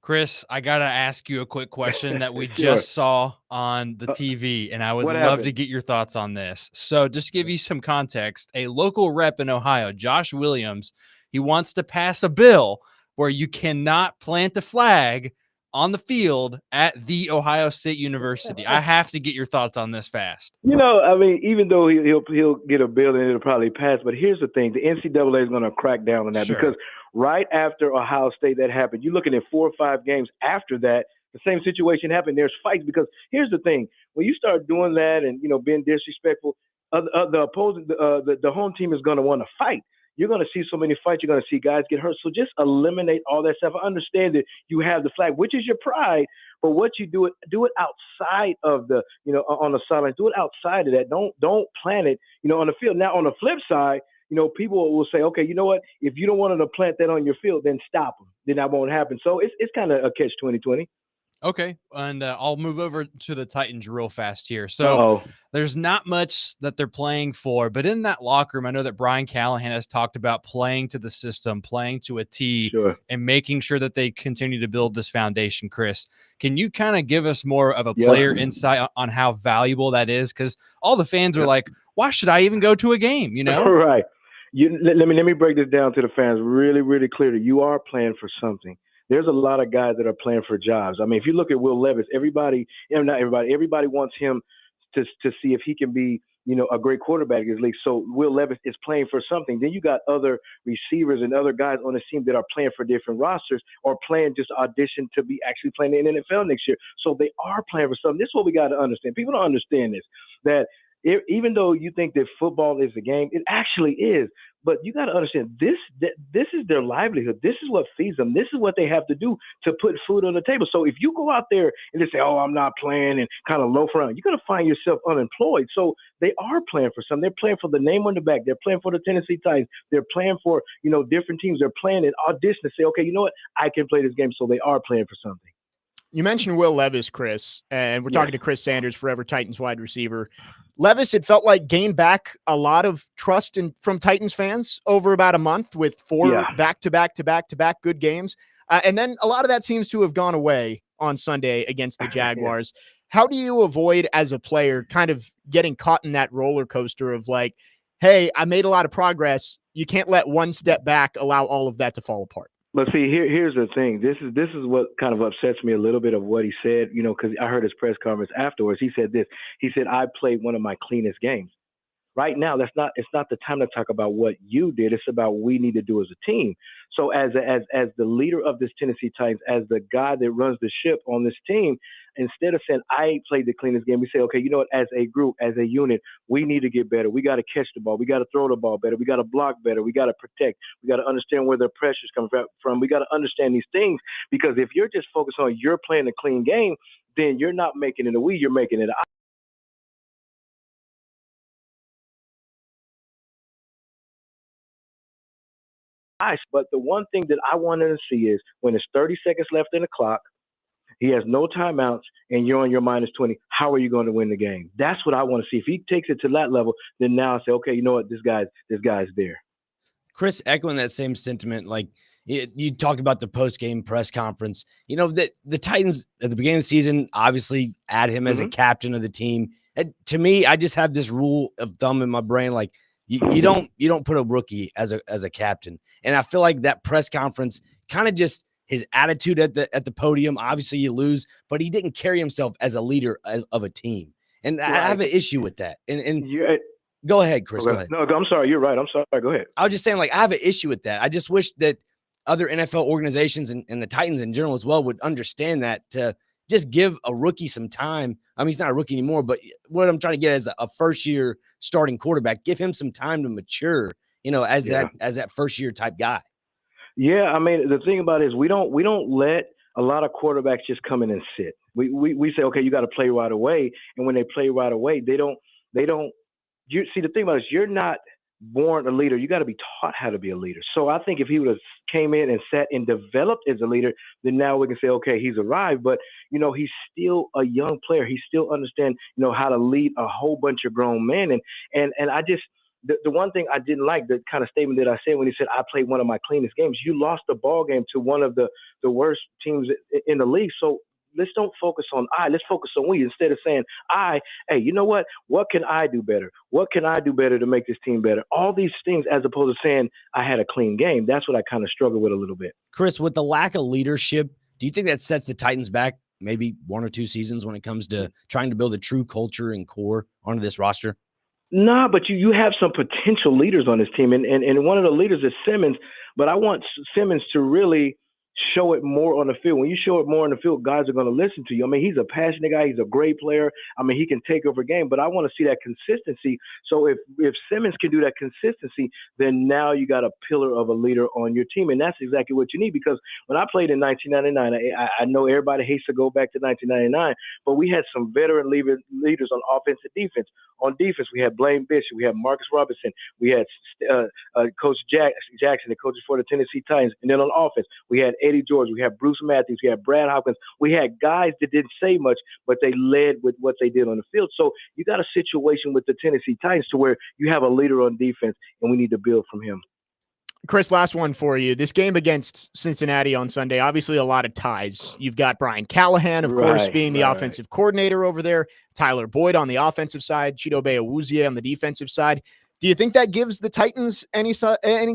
Chris, I got to ask you a quick question that we just saw on the TV, and I would love to get your thoughts on this. So just to give you some context, a local rep in Ohio, Josh Williams, he wants to pass a bill where you cannot plant a flag on the field at The Ohio State University. I have to get your thoughts on this fast. I mean, even though he'll get a bill and it'll probably pass, but here's the thing. The NCAA is going to crack down on that because right after Ohio State that happened, you're looking at 4 or 5 games after that, the same situation happened. There's fights because here's the thing. When you start doing that and, being disrespectful, the opposing, the home team is going to want to fight. You're going to see so many fights. You're going to see guys get hurt. So just eliminate all that stuff. I understand that you have the flag, which is your pride, but what you do it outside of the, on the sideline. Do it outside of that. Don't plant it, on the field. Now, on the flip side, people will say, okay, you know what? If you don't want them to plant that on your field, then stop them. Then that won't happen. So it's kind of a catch 2020. Okay, and I'll move over to the Titans real fast here. So there's not much that they're playing for, but in that locker room, I know that Brian Callahan has talked about playing to the system, playing to a T, and making sure that they continue to build this foundation. Chris, can you kind of give us more of a player insight on how valuable that is? Because all the fans are like, why should I even go to a game, Right. Let me break this down to the fans really, really clearly. You are playing for something. There's a lot of guys that are playing for jobs. I mean, if you look at Will Levis, everybody wants him to see if he can be, a great quarterback in his league. So Will Levis is playing for something. Then you got other receivers and other guys on the team that are playing for different rosters or playing just audition to be actually playing in the NFL next year. So they are playing for something. This is what we got to understand. People don't understand this, that even though you think that football is a game, it actually is. But you got to understand this is their livelihood. This is what feeds them. This is what they have to do to put food on the table. So if you go out there and just say, oh, I'm not playing and kind of loaf around, you're going to find yourself unemployed. So they are playing for something. They're playing for the name on the back. They're playing for the Tennessee Titans. They're playing for, different teams. They're playing an audition to say, okay, you know what? I can play this game. So they are playing for something. You mentioned Will Levis, Chris, and we're talking to Chris Sanders, Forever Titans wide receiver. Levis, it felt like, gained back a lot of trust from Titans fans over about a month with 4 back-to-back good games. And then a lot of that seems to have gone away on Sunday against the Jaguars. How do you avoid, as a player, kind of getting caught in that roller coaster of like, hey, I made a lot of progress. You can't let one step back allow all of that to fall apart? But see, here's the thing. This is what kind of upsets me a little bit of what he said. Because I heard his press conference afterwards. He said this. He said, "I played one of my cleanest games." Right now, it's not the time to talk about what you did. It's about what we need to do as a team. So as the leader of this Tennessee Titans, as the guy that runs the ship on this team, instead of saying I played the cleanest game, we say, okay, you know what? As a group, as a unit, we need to get better. We got to catch the ball. We got to throw the ball better. We got to block better. We got to protect. We got to understand where the pressure's coming from. We got to understand these things, because if you're just focused on you're playing a clean game, then you're not making it a we. You're making it a I. But the one thing that I wanted to see is when it's 30 seconds left in the clock, he has no timeouts, and you're on your minus 20. How are you going to win the game? That's what I want to see. If he takes it to that level, then now I say, okay, you know what? This guy's there. Chris, echoing that same sentiment, like you talked about the post-game press conference, that the Titans at the beginning of the season obviously add him as a captain of the team. And to me, I just have this rule of thumb in my brain, like you don't put a rookie as a captain. And I feel like that press conference kind of just his attitude at the podium. Obviously, you lose, but he didn't carry himself as a leader of a team, and right. I have an issue with that. And go ahead, Chris. Okay. Go ahead. No, I'm sorry. You're right. I'm sorry. Go ahead. I was just saying, like, I have an issue with that. I just wish that other NFL organizations and the Titans in general as well would understand that, to just give a rookie some time. I mean, he's not a rookie anymore, but what I'm trying to get is a first-year starting quarterback. Give him some time to mature, as that first-year type guy. Yeah, I mean, the thing about it is we don't let a lot of quarterbacks just come in and sit. We say, okay, you got to play right away, and when they play right away, they don't. You see, the thing about it is you're not born a leader. You got to be taught how to be a leader. So I think if he would have came in and sat and developed as a leader, then now we can say, okay, he's arrived. But he's still a young player. He still understands how to lead a whole bunch of grown men. And I just. The one thing I didn't like, the kind of statement that I said when he said, I played one of my cleanest games. You lost the ball game to one of the worst teams in the league. So let's don't focus on let's focus on we, instead of saying hey, you know what? What can I do better? What can I do better to make this team better? All these things, as opposed to saying I had a clean game. That's what I kind of struggle with a little bit. Chris, with the lack of leadership, do you think that sets the Titans back maybe 1 or 2 seasons when it comes to trying to build a true culture and core onto this roster? Nah, but you have some potential leaders on this team, and one of the leaders is Simmons. But I want Simmons to really show it more on the field. When you show it more on the field, guys are going to listen to you. I mean, he's a passionate guy. He's a great player. I mean, he can take over a game, but I want to see that consistency. So if Simmons can do that consistency, then now you got a pillar of a leader on your team, and that's exactly what you need. Because when I played in 1999, I know everybody hates to go back to 1999, but we had some veteran leaders on offense and defense. On defense, we had Blaine Bishop, we had Marcus Robinson, we had Coach Jackson, the coaches for the Tennessee Titans, and then on offense, we had Eddie George, we had Bruce Matthews, we had Brad Hopkins. We had guys that didn't say much, but they led with what they did on the field. So you got a situation with the Tennessee Titans to where you have a leader on defense, and we need to build from him. Chris, last one for you. This game against Cincinnati on Sunday, obviously a lot of ties. You've got Brian Callahan, of course, being the offensive coordinator over there, Tyler Boyd on the offensive side, Chidobe Awuzie on the defensive side. Do you think that gives the Titans any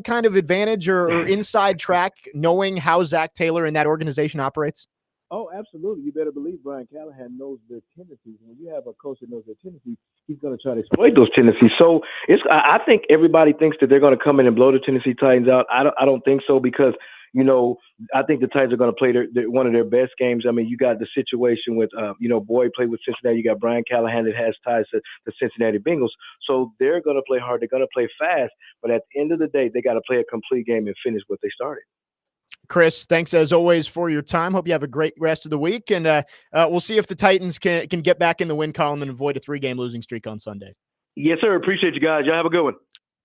kind of advantage or inside track knowing how Zach Taylor and that organization operates? Oh, absolutely. You better believe Brian Callahan knows their tendencies. When you have a coach that knows their tendencies, he's going to try to exploit those tendencies. So I think everybody thinks that they're going to come in and blow the Tennessee Titans out. I don't think so, because I think the Titans are going to play one of their best games. I mean, you got the situation with, Boyd played with Cincinnati. You got Brian Callahan that has ties to the Cincinnati Bengals. So they're going to play hard. They're going to play fast. But at the end of the day, they got to play a complete game and finish what they started. Chris, thanks as always for your time. Hope you have a great rest of the week. And we'll see if the Titans can get back in the win column and avoid a 3-game losing streak on Sunday. Yes, sir. Appreciate you guys. Y'all have a good one.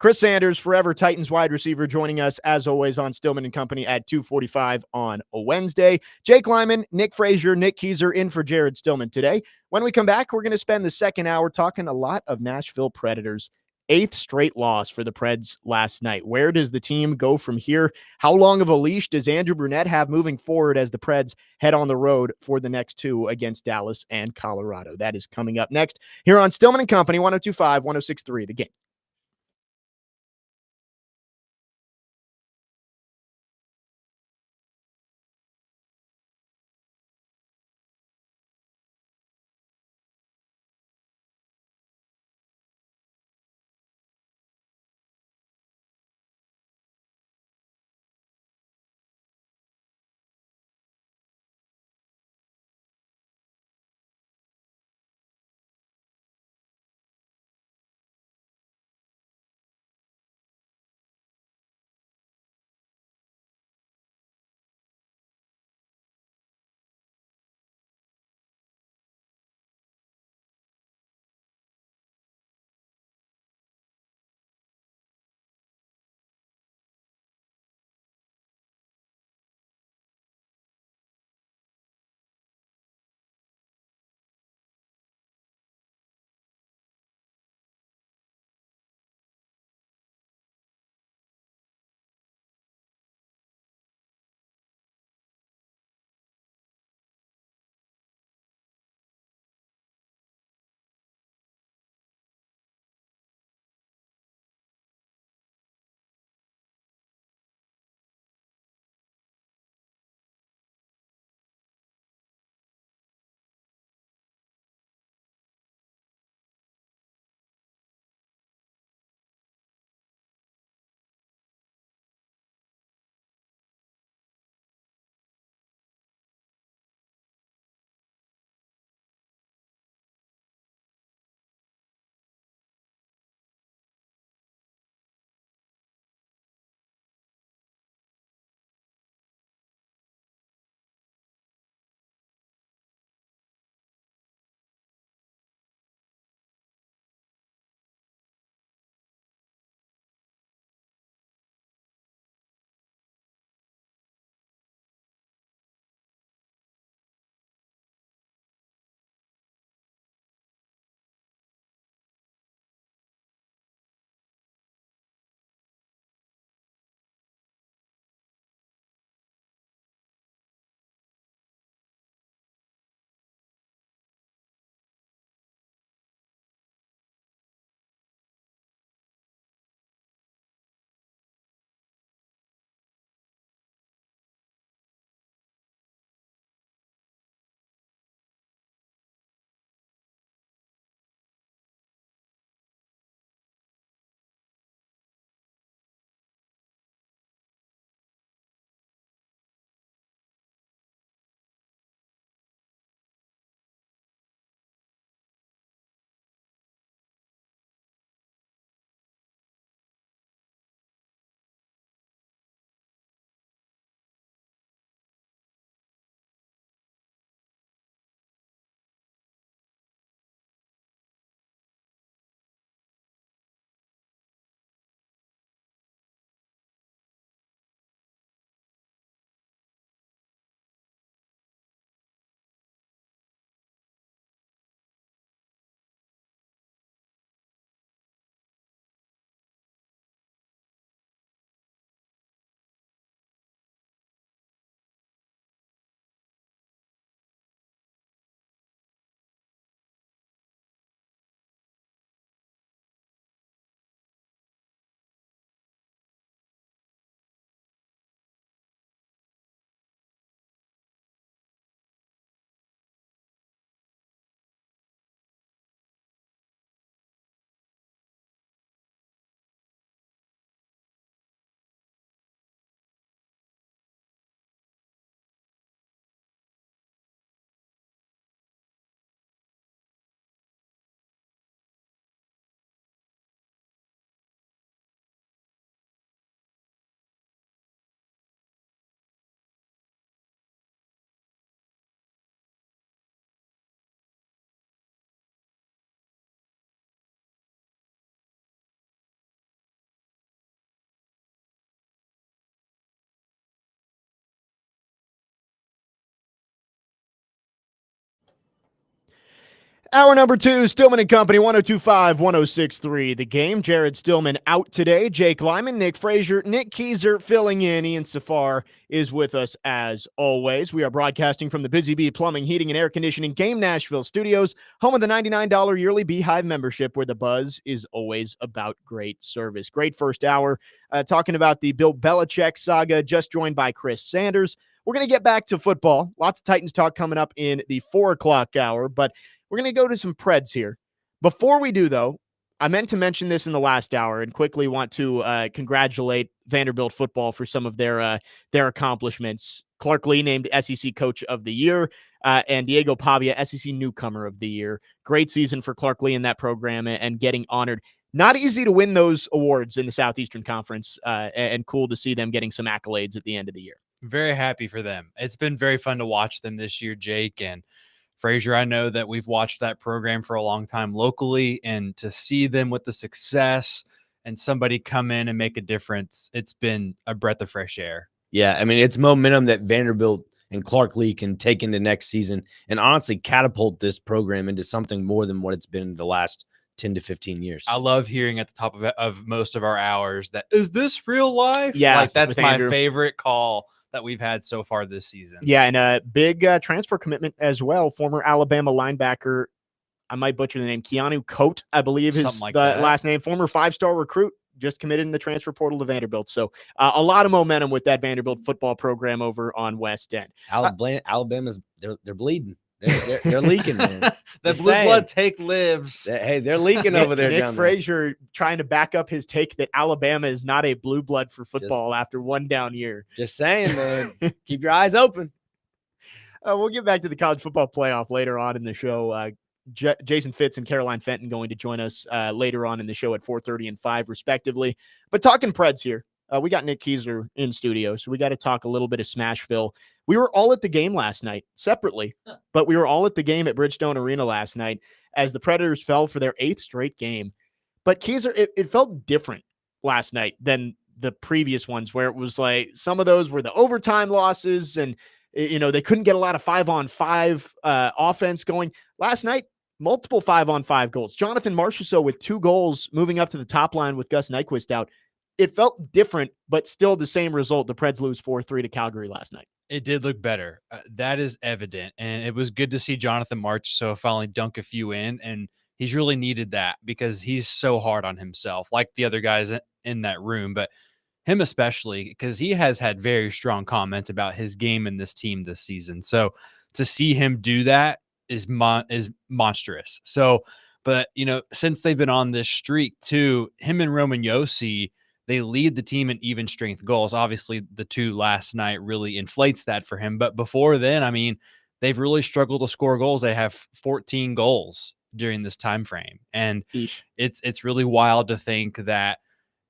Chris Sanders, forever Titans wide receiver, joining us as always on Stillman & Company at 2:45 on a Wednesday. Jake Lyman, Nick Frazier, Nick Keyser in for Jared Stillman today. When we come back, we're going to spend the second hour talking a lot of Nashville Predators. 8th straight loss for the Preds last night. Where does the team go from here? How long of a leash does Andrew Brunette have moving forward as the Preds head on the road for the next 2 against Dallas and Colorado? That is coming up next here on Stillman & Company, 102.5, 106.3, The Game. Hour number 2, Stillman and Company, 102.5, 106.3. The Game. Jared Stillman out today. Jake Lyman, Nick Frazier, Nick Keyser filling in. Ian Safar is with us as always. We are broadcasting from the Busy Bee Plumbing, Heating, and Air Conditioning Game Nashville studios, home of the $99 yearly Beehive membership, where the buzz is always about great service. Great first hour, talking about the Bill Belichick saga, just joined by Chris Sanders. We're going to get back to football. Lots of Titans talk coming up in the 4 o'clock hour, but we're going to go to some Preds here. Before we do, though, I meant to mention this in the last hour and quickly want to congratulate Vanderbilt football for some of their accomplishments. Clark Lee named SEC Coach of the Year, and Diego Pavia SEC Newcomer of the Year. Great season for Clark Lee in that program and getting honored. Not easy to win those awards in the Southeastern Conference, and cool to see them getting some accolades at the end of the year. Very happy for them. It's been very fun to watch them this year, Jake. And Frazier, I know that we've watched that program for a long time locally, and to see them with the success and somebody come in and make a difference, it's been a breath of fresh air. Yeah, I mean, it's momentum that Vanderbilt and Clark Lee can take into next season and honestly catapult this program into something more than what it's been the last 10 to 15 years. I love hearing at the top of most of our hours that, is this real life? Yeah, like that's with my Andrew. favorite call that we've had so far this season. Yeah, and a big transfer commitment as well. Former Alabama linebacker, I might butcher the name, Keanu Coate, I believe is Like the that. last name. Former 5-star recruit, just committed in the transfer portal to Vanderbilt. So a lot of momentum with that Vanderbilt football program over on West End. Alabama's they're bleeding. They're leaking, man. The Just blue saying. blood take lives. Hey, they're leaking over there. Nick down there. Frazier trying to back up his take that Alabama is not a blue blood for football after one down year. Just saying, man. Keep your eyes open. We'll get back to the college football playoff later on in the show. Jason Fitz and Caroline Fenton going to join us later on in the show at 4:30 and 5 respectively. But talking Preds here, we got Nick Keyser in studio, so we got to talk a little bit of Smashville. We were all at the game last night, separately, but we were all at the game at Bridgestone Arena last night as the Predators fell for their 8th straight game. But Keyser, it felt different last night than the previous ones, where it was like some of those were the overtime losses and, you know, they couldn't get a lot of 5-on-5 offense going. Last night, multiple 5-on-5 goals. Jonathan Marchessault with 2 goals moving up to the top line with Gus Nyquist out. It felt different, but still the same result. The Preds lose 4-3 to Calgary last night. It did look better. That is evident. And it was good to see Jonathan Marchessault finally dunk a few in. And he's really needed that because he's so hard on himself, like the other guys in that room. But him especially, because he has had very strong comments about his game and this team this season. So to see him do that is monstrous. So, but, you know, since they've been on this streak too, him and Roman Josi, they lead the team in even strength goals. Obviously, the 2 last night really inflates that for him. But before then, I mean, they've really struggled to score goals. They have 14 goals during this time frame. And it's really wild to think that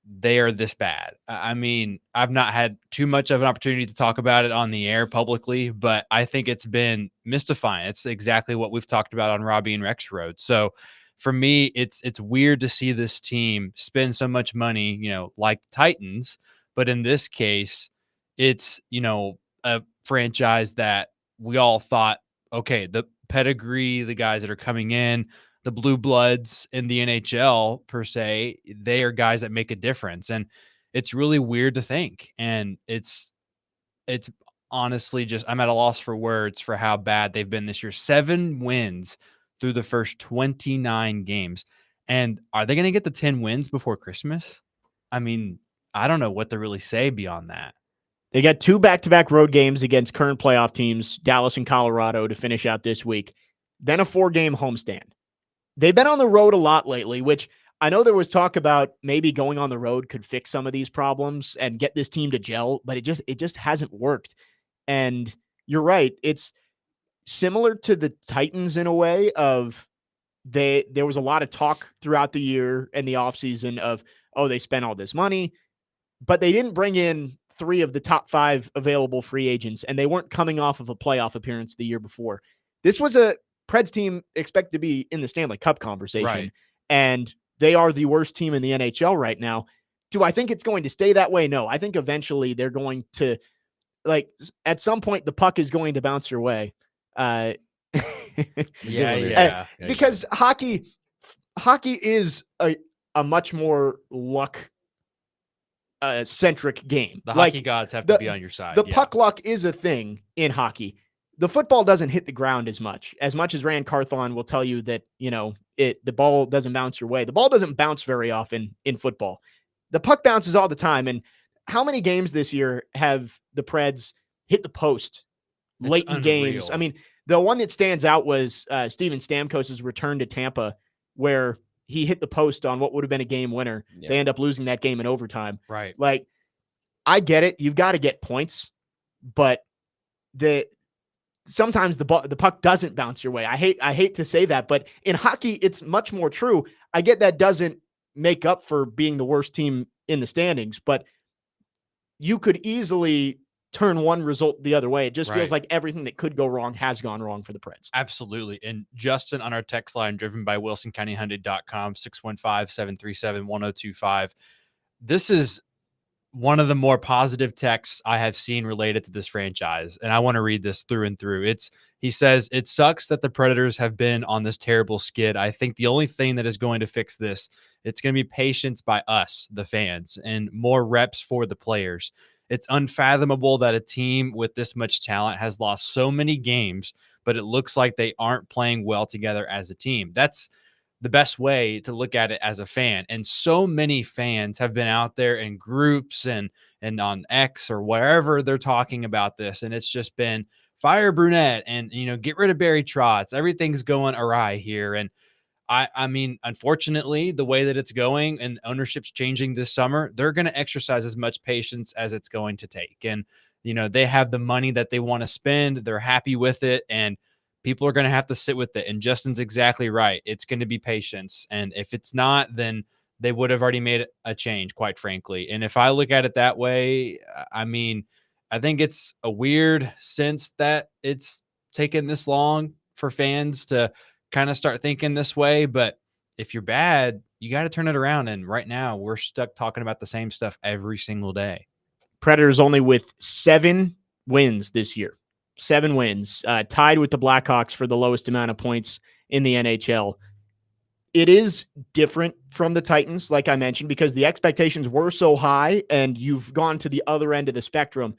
they are this bad. I mean, I've not had too much of an opportunity to talk about it on the air publicly, but I think it's been mystifying. It's exactly what we've talked about on Robbie and Rex Road. So for me, it's weird to see this team spend so much money, you know, like the Titans. But in this case, it's, you know, a franchise that we all thought, okay, the pedigree, the guys that are coming in, the blue bloods in the NHL per se, they are guys that make a difference. And it's really weird to think. And it's honestly just, I'm at a loss for words for how bad they've been this year. 7 wins through the first 29 games. And are they going to get the 10 wins before Christmas? I mean, I don't know what to really say beyond that. They got 2 back-to-back road games against current playoff teams, Dallas and Colorado, to finish out this week. Then a 4-game homestand. They've been on the road a lot lately, which I know there was talk about maybe going on the road could fix some of these problems and get this team to gel, but it just hasn't worked. And you're right. It's similar to the Titans in a way of there was a lot of talk throughout the year and the offseason of, oh, they spent all this money, but they didn't bring in 3 of the top 5 available free agents, and they weren't coming off of a playoff appearance the year before. This was a Preds team expected to be in the Stanley Cup conversation, Right. and they are the worst team in the NHL right now. Do I think it's going to stay that way? No. I think eventually they're going to, like, at some point the puck is going to bounce your way. Yeah. Because hockey is a much more luck centric game. The Like hockey gods have the to be on your side. the yeah. puck luck is a thing in hockey. The football doesn't hit the ground as much as Rand Carthon will tell you that, the ball doesn't bounce your way. The ball doesn't bounce very often in football. The puck bounces all the time. And how many games this year have the Preds hit the post late in games? I unreal. mean, the one that stands out was Steven Stamkos' return to Tampa, where he hit the post on what would have been a game winner. Yeah. They end up losing that game in overtime. Right. Like, I get it. You've got to get points, but sometimes the puck doesn't bounce your way. I hate to say that, but in hockey, it's much more true. I get that doesn't make up for being the worst team in the standings, but you could easily turn one result the other way. It just feels Right. like everything that could go wrong has gone wrong for the Preds. Absolutely. And Justin on our text line, driven by WilsonCountyHyundai.com, 615-737-1025. This is one of the more positive texts I have seen related to this franchise. And I want to read this through and through. He says, "It sucks that the Predators have been on this terrible skid. I think the only thing that is going to fix this, it's going to be patience by us, the fans, and more reps for the players. It's unfathomable that a team with this much talent has lost so many games, but it looks like they aren't playing well together as a team." That's the best way to look at it as a fan. And so many fans have been out there in groups and on X or wherever they're talking about this. And it's just been fire Brunette and, get rid of Barry Trotz. Everything's going awry here. And I mean, unfortunately, the way that it's going and ownership's changing this summer, they're going to exercise as much patience as it's going to take. And, they have the money that they want to spend. They're happy with it. And people are going to have to sit with it. And Justin's exactly right. It's going to be patience. And if it's not, then they would have already made a change, quite frankly. And if I look at it that way, I mean, I think it's a weird sense that it's taken this long for fans to kind of start thinking this way. But if you're bad, you got to turn it around. And right now we're stuck talking about the same stuff every single day. Predators only with 7 wins this year. 7 wins, tied with the Blackhawks for the lowest amount of points in the NHL. It is different from the Titans, like I mentioned, because the expectations were so high and you've gone to the other end of the spectrum.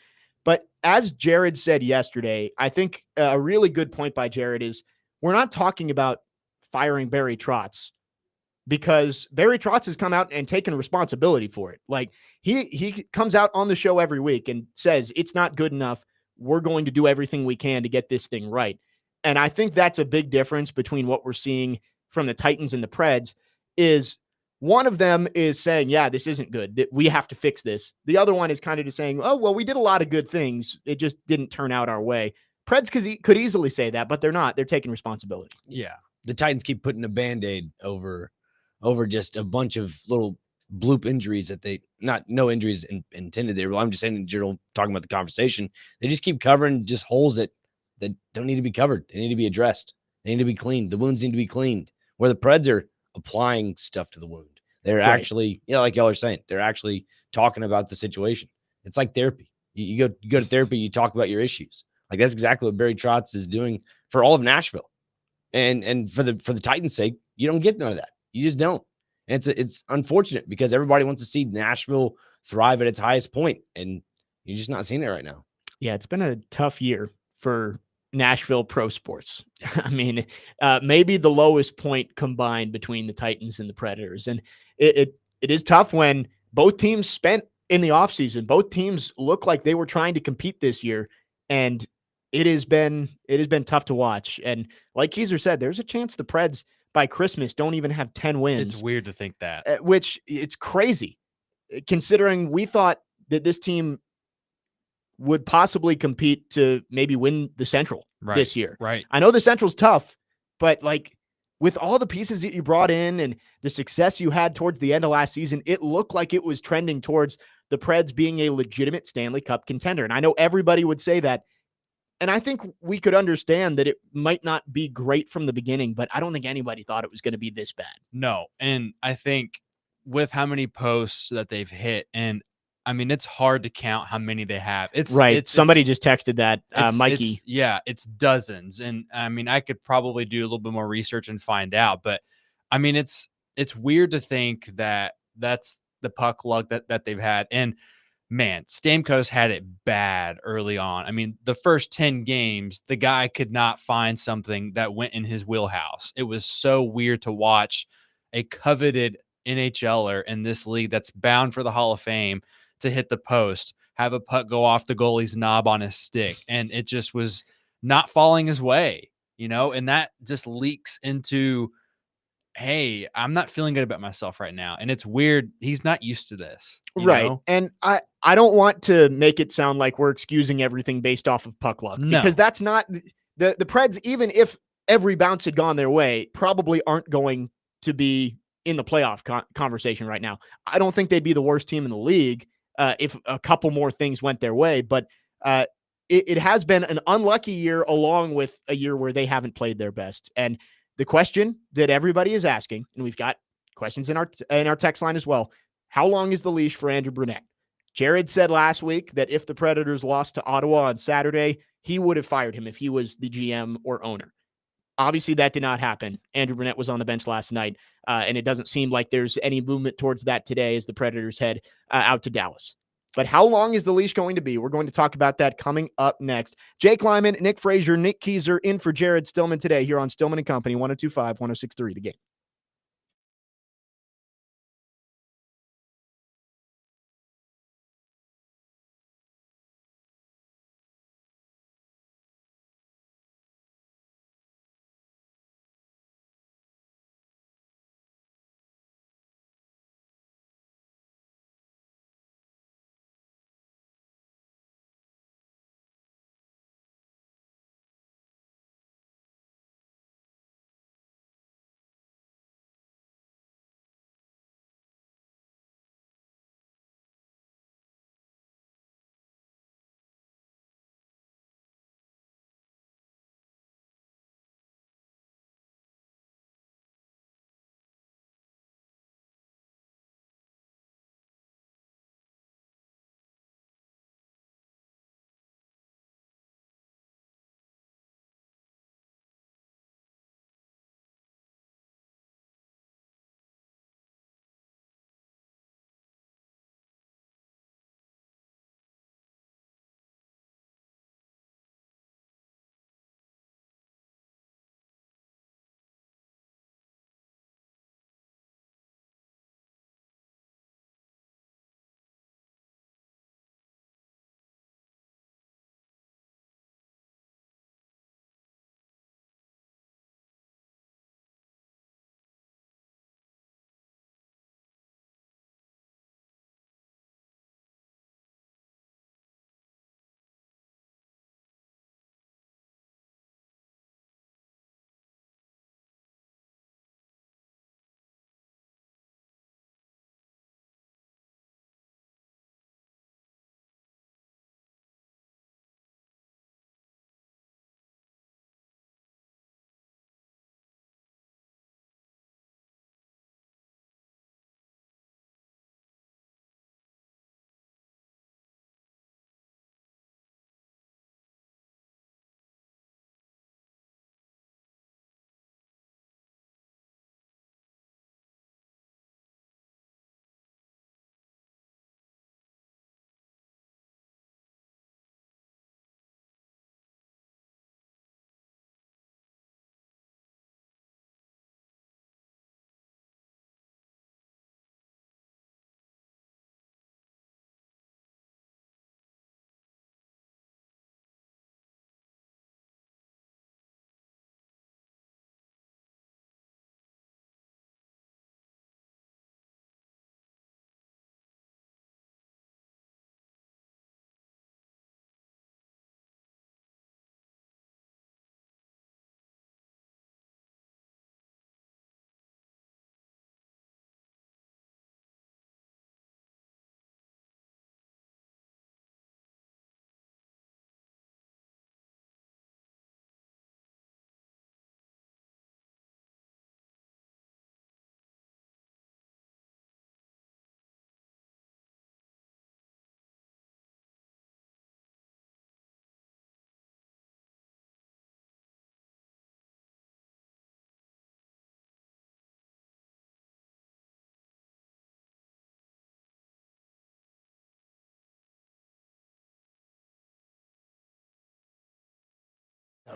But as Jared said yesterday, I think a really good point by Jared is we're not talking about firing Barry Trotz, because Barry Trotz has come out and taken responsibility for it. Like he comes out on the show every week and says, it's not good enough. We're going to do everything we can to get this thing right. And I think that's a big difference between what we're seeing from the Titans and the Preds. Is one of them is saying, yeah, this isn't good, that we have to fix this. The other one is kind of just saying, oh, well, we did a lot of good things. It just didn't turn out our way. Preds could easily say that, but they're not. They're taking responsibility. Yeah. The Titans keep putting a Band-Aid over just a bunch of little bloop injuries that no injuries intended there. Well, I'm just saying in general, talking about the conversation, they just keep covering just holes that don't need to be covered. They need to be addressed. They need to be cleaned. The wounds need to be cleaned. Where the Preds are applying stuff to the wound. They're actually, like y'all are saying, they're actually talking about the situation. It's like therapy. You go to therapy, you talk about your issues. Like that's exactly what Barry Trotz is doing for all of Nashville. And for the Titans' sake, you don't get none of that. You just don't. And it's unfortunate because everybody wants to see Nashville thrive at its highest point, and you're just not seeing it right now. Yeah, it's been a tough year for Nashville pro sports. I mean, maybe the lowest point combined between the Titans and the Predators. And it is tough when both teams spent in the offseason. Both teams look like they were trying to compete this year, and it has been tough to watch. And like Keezer said, there's a chance the Preds by Christmas don't even have 10 wins. It's weird to think that. Which it's crazy, considering we thought that this team would possibly compete to maybe win the Central this year. Right. I know the Central's tough, but like with all the pieces that you brought in and the success you had towards the end of last season, it looked like it was trending towards the Preds being a legitimate Stanley Cup contender. And I know everybody would say that. And I think we could understand that it might not be great from the beginning, but I don't think anybody thought it was going to be this bad. No. And I think with how many posts that they've hit, and I mean, it's hard to count how many they have. Right. Somebody just texted that, Mikey. It's dozens. And I mean, I could probably do a little bit more research and find out, but I mean, it's weird to think that that's the puck luck that they've had. And man, Stamkos had it bad early on. I mean, the first 10 games, the guy could not find something that went in his wheelhouse. It was so weird to watch a coveted NHLer in this league that's bound for the Hall of Fame to hit the post, have a puck go off the goalie's knob on his stick, and it just was not falling his way, and that just leaks into, hey, I'm not feeling good about myself right now. And it's weird. He's not used to this. Right. And I don't want to make it sound like we're excusing everything based off of puck luck, No. because that's not the Preds, even if every bounce had gone their way, probably aren't going to be in the playoff conversation right now. I don't think they'd be the worst team in the league if a couple more things went their way, but it has been an unlucky year along with a year where they haven't played their best. And the question that everybody is asking, and we've got questions in our text line as well, how long is the leash for Andrew Brunette? Jared said last week that if the Predators lost to Ottawa on Saturday, he would have fired him if he was the GM or owner. Obviously, that did not happen. Andrew Brunette was on the bench last night, and it doesn't seem like there's any movement towards that today as the Predators head out to Dallas. But how long is the leash going to be? We're going to talk about that coming up next. Jake Lyman, Nick Frazier, Nick Keyser in for Jared Stillman today here on Stillman & Company, 102.5, 106.3 The Game.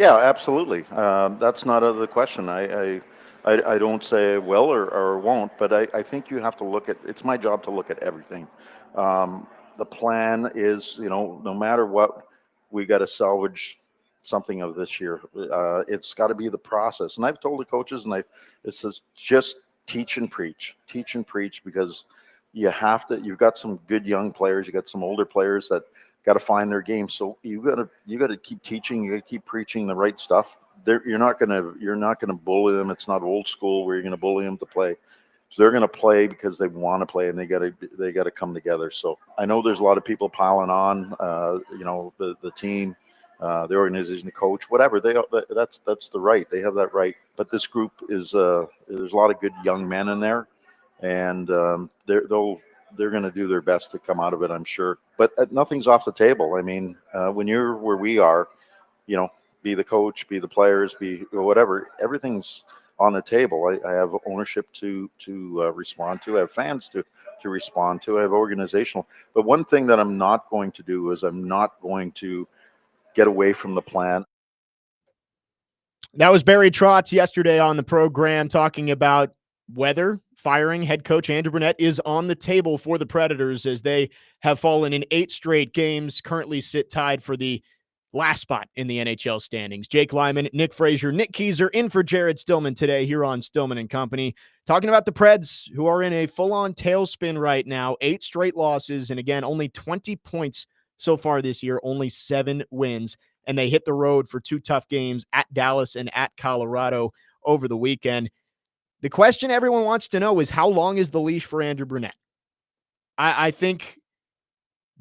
Yeah, absolutely. That's not out of the question. I don't say I will or won't, but I think you have to look at. It's my job to look at everything. Um, the plan is, no matter what, we got to salvage something of this year. It's got to be the process. And I've told the coaches, and it says just teach and preach, because you have to. You've got some good young players. You got some older players that got to find their game. So you got to keep teaching. You got to keep preaching the right stuff. You're not gonna bully them. It's not old school where you're gonna bully them to play. So they're gonna play because they want to play, and they gotta come together. So I know there's a lot of people piling on. The team, the organization, the coach, whatever. That's the right. They have that right. But this group is there's a lot of good young men in there, and they're going to do their best to come out of it, I'm sure. But nothing's off the table. I mean, when you're where we are, you know, be the coach, be the players, be whatever. Everything's on the table. I have ownership to respond to. I have fans to respond to. I have organizational. But one thing that I'm not going to do is I'm not going to get away from the plan. That was Barry Trotz yesterday on the program talking about whether firing head coach Andrew Brunette is on the table for the Predators, as they have fallen in 8 straight games, currently sit tied for the last spot in the NHL standings. Jake Lyman, Nick Frazier, Nick Keyser in for Jared Stillman today here on Stillman and Company, talking about the Preds, who are in a full-on tailspin right now, 8 straight losses, and again, only 20 points so far this year, only 7 wins. And they hit the road for 2 tough games at Dallas and at Colorado over the weekend. The question everyone wants to know is, how long is the leash for Andrew Brunette? I think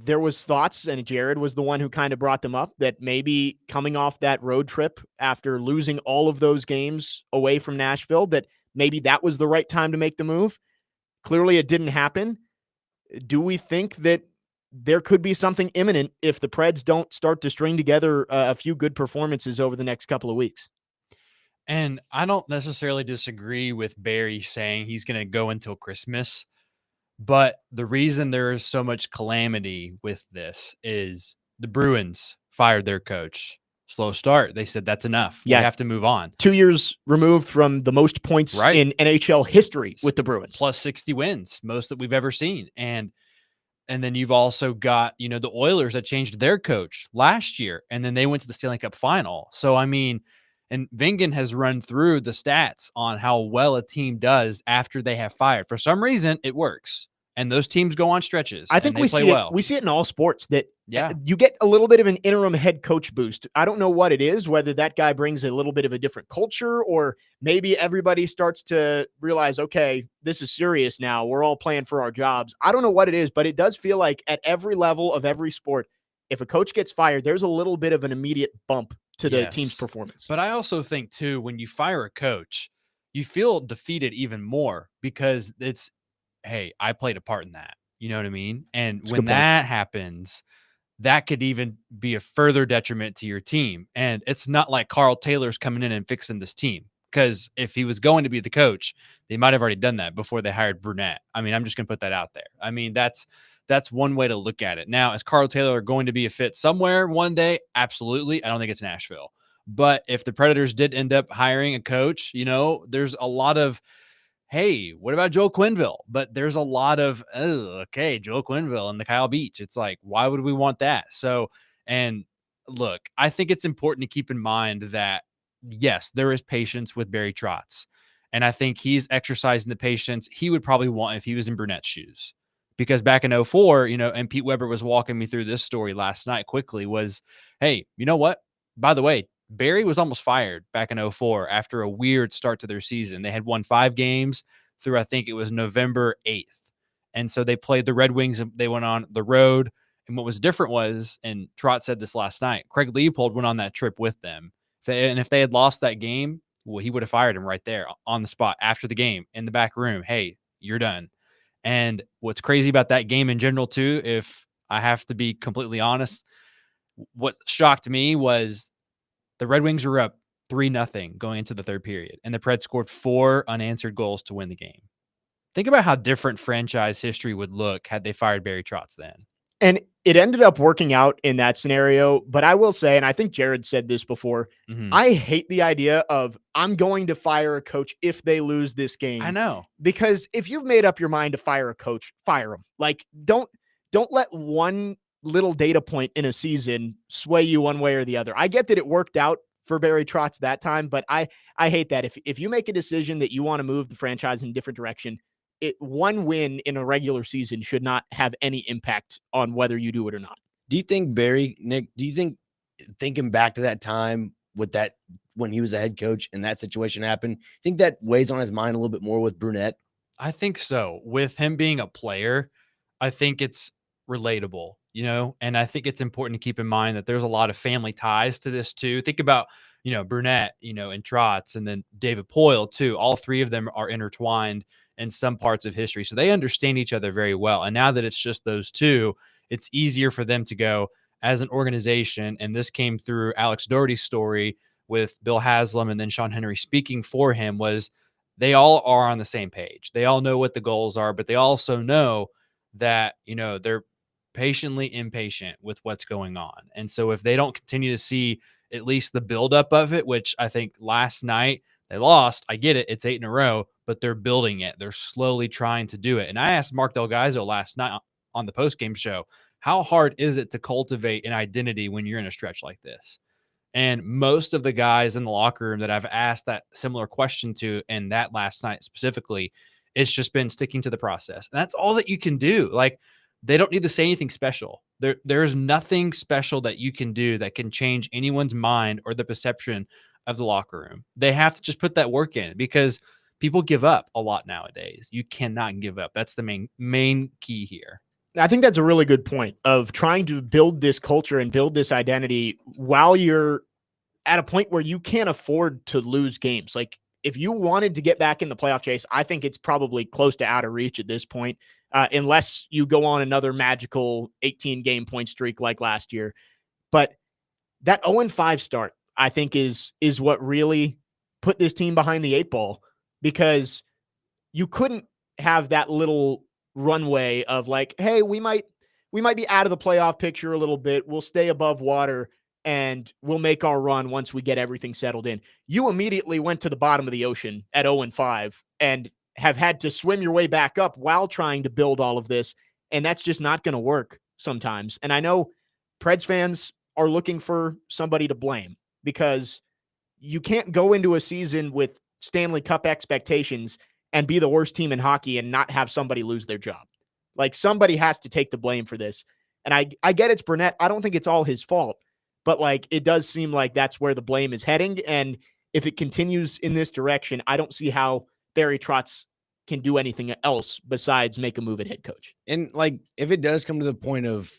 there was thoughts, and Jared was the one who kind of brought them up, that maybe coming off that road trip after losing all of those games away from Nashville, that maybe that was the right time to make the move. Clearly it didn't happen. Do we think that there could be something imminent if the Preds don't start to string together a few good performances over the next couple of weeks? And I don't necessarily disagree with Barry saying he's going to go until Christmas. But the reason there is so much calamity with this is the Bruins fired their coach. Slow start. They said that's enough. Yeah. We have to move on. 2 years removed from the most points Right. in NHL history with the Bruins. Plus 60 wins, most that we've ever seen. And then you've also got, the Oilers that changed their coach last year, and then they went to the Stanley Cup final. So, I mean, and Vingan has run through the stats on how well a team does after they have fired. For some reason, it works. And those teams go on stretches. I think we see it. We see it in all sports that you get a little bit of an interim head coach boost. I don't know what it is, whether that guy brings a little bit of a different culture, or maybe everybody starts to realize, okay, this is serious now. We're all playing for our jobs. I don't know what it is, but it does feel like at every level of every sport, if a coach gets fired, there's a little bit of an immediate bump to the team's performance. But I also think, too, when you fire a coach, you feel defeated even more, because it's, hey, I played a part in that. You know what I mean? And when that happens, that could even be a further detriment to your team. And it's not like Carl Taylor's coming in and fixing this team, because if he was going to be the coach, they might have already done that before they hired Brunette. I mean, I'm just going to put that out there. I mean, that's one way to look at it. Now, is Carl Taylor going to be a fit somewhere one day? Absolutely. I don't think it's Nashville. But if the Predators did end up hiring a coach, there's a lot of, hey, what about Joel Quenneville? But there's a lot of, okay, Joel Quenneville and the Kyle Beach. It's like, why would we want that? So, and look, I think it's important to keep in mind that, yes, there is patience with Barry Trotz. And I think he's exercising the patience he would probably want if he was in Brunette's shoes. Because back in 2004, and Pete Weber was walking me through this story last night quickly, was, hey, you know what? By the way, Barry was almost fired back in 2004 after a weird start to their season. They had won 5 games through, I think it was November 8th. And so they played the Red Wings and they went on the road. And what was different was, and Trot said this last night, Craig Leopold went on that trip with them. And if they had lost that game, well, he would have fired him right there on the spot after the game in the back room. Hey, you're done. And what's crazy about that game in general, too, if I have to be completely honest, what shocked me was the Red Wings were up 3-0 going into the third period, and the Preds scored 4 unanswered goals to win the game. Think about how different franchise history would look had they fired Barry Trotz then. And it ended up working out in that scenario. But I will say, and I think Jared said this before, Mhm. I hate the idea of I'm going to fire a coach if they lose this game. I know. Because if you've made up your mind to fire a coach, fire him. Like, don't let one little data point in a season sway you one way or the other. I get that it worked out for Barry Trotz that time, but I hate that. If you make a decision that you want to move the franchise in a different direction, one win in a regular season should not have any impact on whether you do it or not. Do you think Nick, do you think thinking back to that time with that when he was a head coach and that situation happened, think that weighs on his mind a little bit more with Brunette? I think so. With him being a player, I think it's relatable, and I think it's important to keep in mind that there's a lot of family ties to this too. Think about, Burnett, and Trotz, and then David Poyle too. All three of them are intertwined in some parts of history. So they understand each other very well. And now that it's just those two, it's easier for them to go as an organization. And this came through Alex Doherty's story with Bill Haslam and then Sean Henry speaking for him was they all are on the same page. They all know what the goals are, but they also know that, they're patiently impatient with what's going on. And so if they don't continue to see at least the buildup of it, which I think last night they lost, I get it. It's 8 in a row, but they're building it. They're slowly trying to do it. And I asked Mark Delgado last night on the postgame show, how hard is it to cultivate an identity when you're in a stretch like this? And most of the guys in the locker room that I've asked that similar question to, and that last night specifically, it's just been sticking to the process. And that's all that you can do. Like, they don't need to say anything special. There's nothing special that you can do that can change anyone's mind or the perception of the locker room. They have to just put that work in because people give up a lot nowadays. You cannot give up. That's the main key here. I think that's a really good point of trying to build this culture and build this identity while you're at a point where you can't afford to lose games. Like, if you wanted to get back in the playoff chase, I think it's probably close to out of reach at this point, unless you go on another magical 18 game point streak like last year. But that 0-5 start, I think, is what really put this team behind the 8 ball, because you couldn't have that little runway of like, hey, we might be out of the playoff picture a little bit. We'll stay above water and we'll make our run once we get everything settled in. You immediately went to the bottom of the ocean at 0-5 and have had to swim your way back up while trying to build all of this. And that's just not going to work sometimes. And I know Preds fans are looking for somebody to blame, because you can't go into a season with Stanley Cup expectations and be the worst team in hockey and not have somebody lose their job. Like, somebody has to take the blame for this. And I get it's Burnett. I don't think it's all his fault, but like, it does seem like that's where the blame is heading. And if it continues in this direction, I don't see how Barry Trotz can do anything else besides make a move at head coach. And like, if it does come to the point of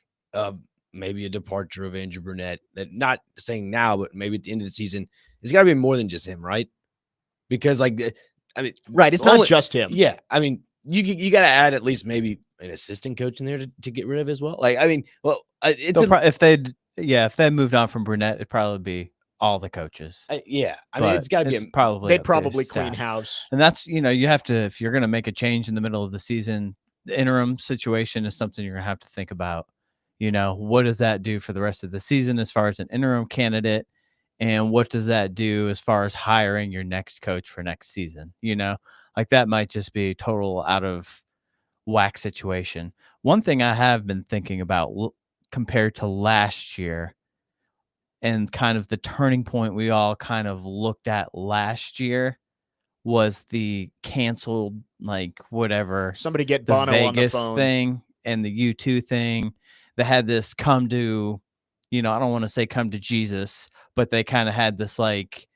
maybe a departure of Andrew Burnett, that not saying now, but maybe at the end of the season, it's got to be more than just him, right? Because like, I mean, right, it's not just him. Yeah, I mean, you got to add at least maybe an assistant coach in there to get rid of as well. Like, I mean, well, it's if they moved on from Brunette, it'd probably be all the coaches. Yeah, I mean, it's got to be probably they'd probably clean house. And that's, you have to, if you're going to make a change in the middle of the season, the interim situation is something you're going to have to think about. What does that do for the rest of the season as far as an interim candidate? And what does that do as far as hiring your next coach for next season? Like, that might just be a total out of whack situation. One thing I have been thinking about compared to last year, and kind of the turning point we all kind of looked at last year, was the canceled, like, whatever, somebody get the Bono Vegas on the phone thing and the U2 thing. They had this come to, I don't want to say come to Jesus, but they kind of had this like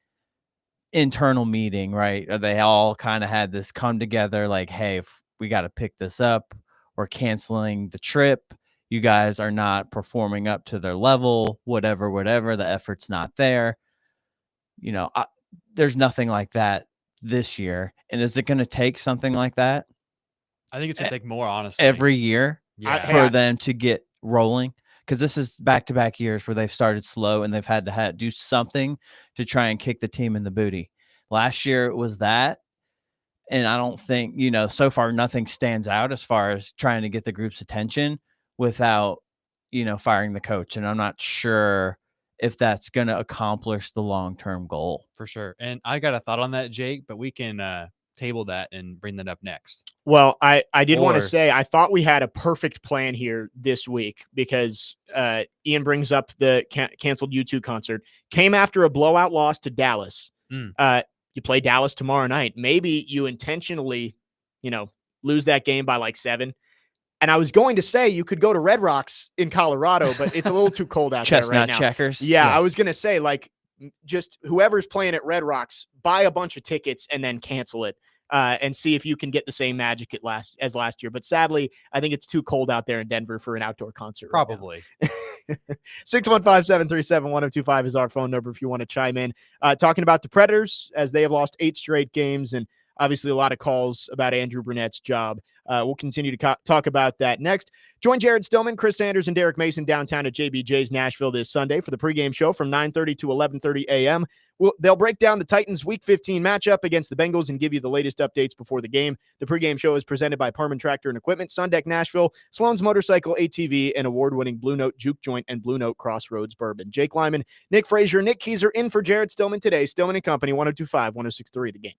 internal meeting, right? Or they all kind of had this come together like, hey, if we got to pick this up, we're canceling the trip. You guys are not performing up to their level, whatever, the effort's not there. There's nothing like that this year. And is it going to take something like that? I think it's going to take more, honestly. Every year Yeah. for them to get rolling? Because this is back-to-back years where they've started slow and they've had to do something to try and kick the team in the booty. Last year it was that. And I don't think, so far nothing stands out as far as trying to get the group's attention without firing the coach, and I'm not sure if that's going to accomplish the long-term goal. For sure. And I got a thought on that, Jake, but we can table that and bring that up next. Well, I did want to Or- say I thought we had a perfect plan here this week because Ian brings up the canceled U2 concert. Came after a blowout loss to Dallas. You play Dallas tomorrow night. Maybe you intentionally, lose that game by like 7. And I was going to say you could go to Red Rocks in Colorado, but it's a little too cold out there right Chestnut now. checkers. Yeah, I was going to say, like, just whoever's playing at Red Rocks, buy a bunch of tickets and then cancel it and see if you can get the same magic as last year. But sadly, I think it's too cold out there in Denver for an outdoor concert. Probably. 615-737-1025 is our phone number if you want to chime in. Talking about the Predators as they have lost 8 straight games, and obviously a lot of calls about Andrew Burnett's job. We'll continue to talk about that next. Join Jared Stillman, Chris Sanders, and Derek Mason downtown at JBJ's Nashville this Sunday for the pregame show from 9:30 to 11:30 a.m. They'll break down the Titans' Week 15 matchup against the Bengals and give you the latest updates before the game. The pregame show is presented by Perman Tractor and Equipment, Sundeck Nashville, Sloan's Motorcycle ATV, and award-winning Blue Note Juke Joint and Blue Note Crossroads Bourbon. Jake Lyman, Nick Frazier, Nick Keyser in for Jared Stillman today. Stillman and Company, 102.5, 106.3 The Game.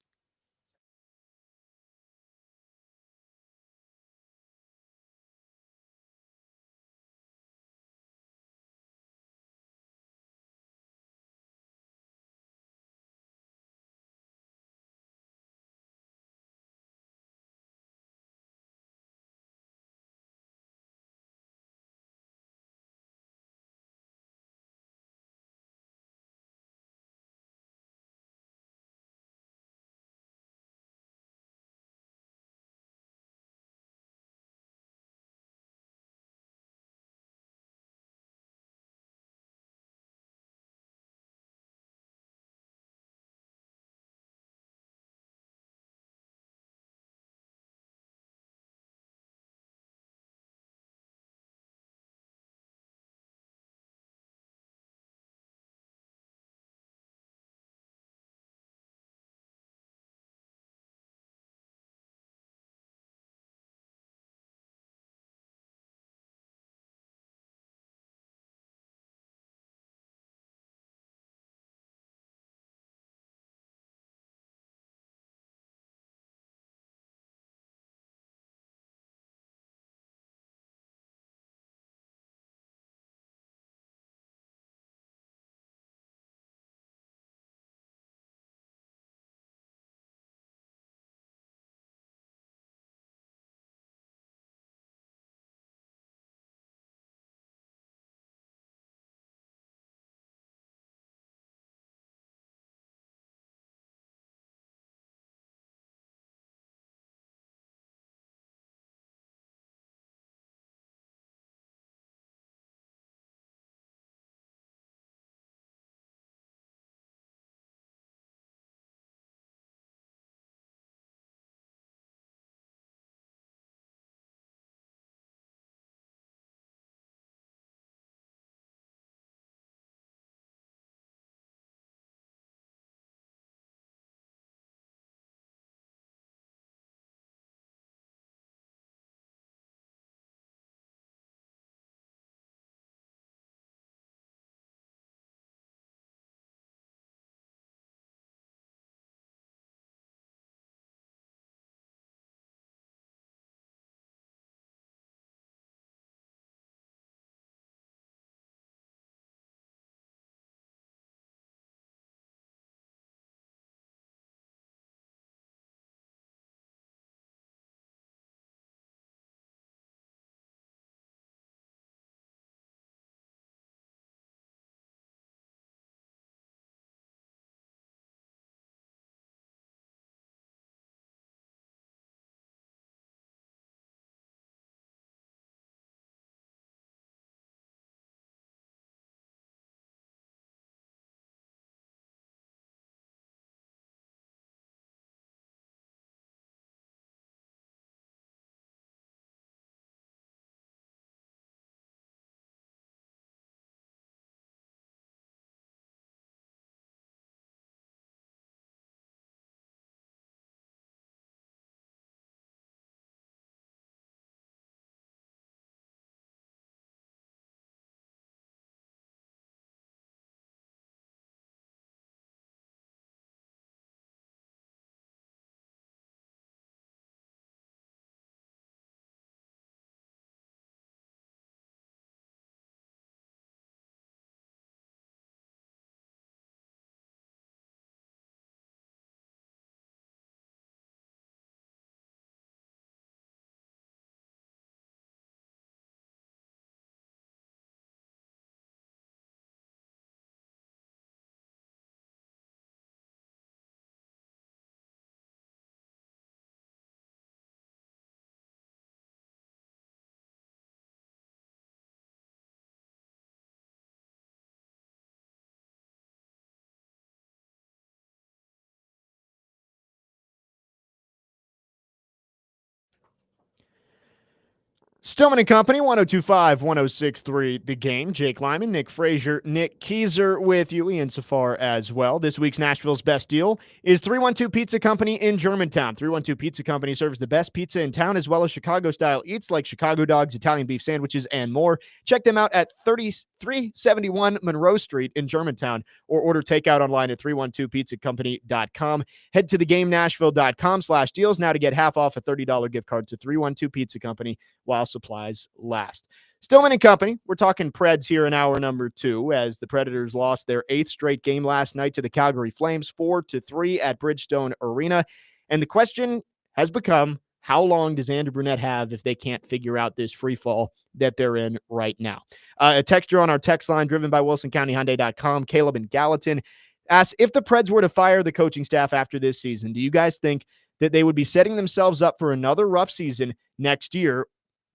Stillman and Company, 1025, 1063, The Game. Jake Lyman, Nick Frazier, Nick Keyser with you, Ian Safar as well. This week's Nashville's Best Deal is 312 Pizza Company in Germantown. 312 Pizza Company serves the best pizza in town as well as Chicago-style eats like Chicago dogs, Italian beef sandwiches, and more. Check them out at 3371 Monroe Street in Germantown or order takeout online at 312pizzacompany.com. Head to theGameNashville.com/deals now to get half off a $30 gift card to 312 Pizza Company while supplies last. Stillman and Company, we're talking Preds here in hour number 2 as the Predators lost their 8th straight game last night to the Calgary Flames 4-3 at Bridgestone Arena. And the question has become, how long does Andrew Brunette have if they can't figure out this free fall that they're in right now? A texter on our text line driven by WilsonCountyHyundai.com, Caleb and Gallatin, asks, if the Preds were to fire the coaching staff after this season, do you guys think that they would be setting themselves up for another rough season next year?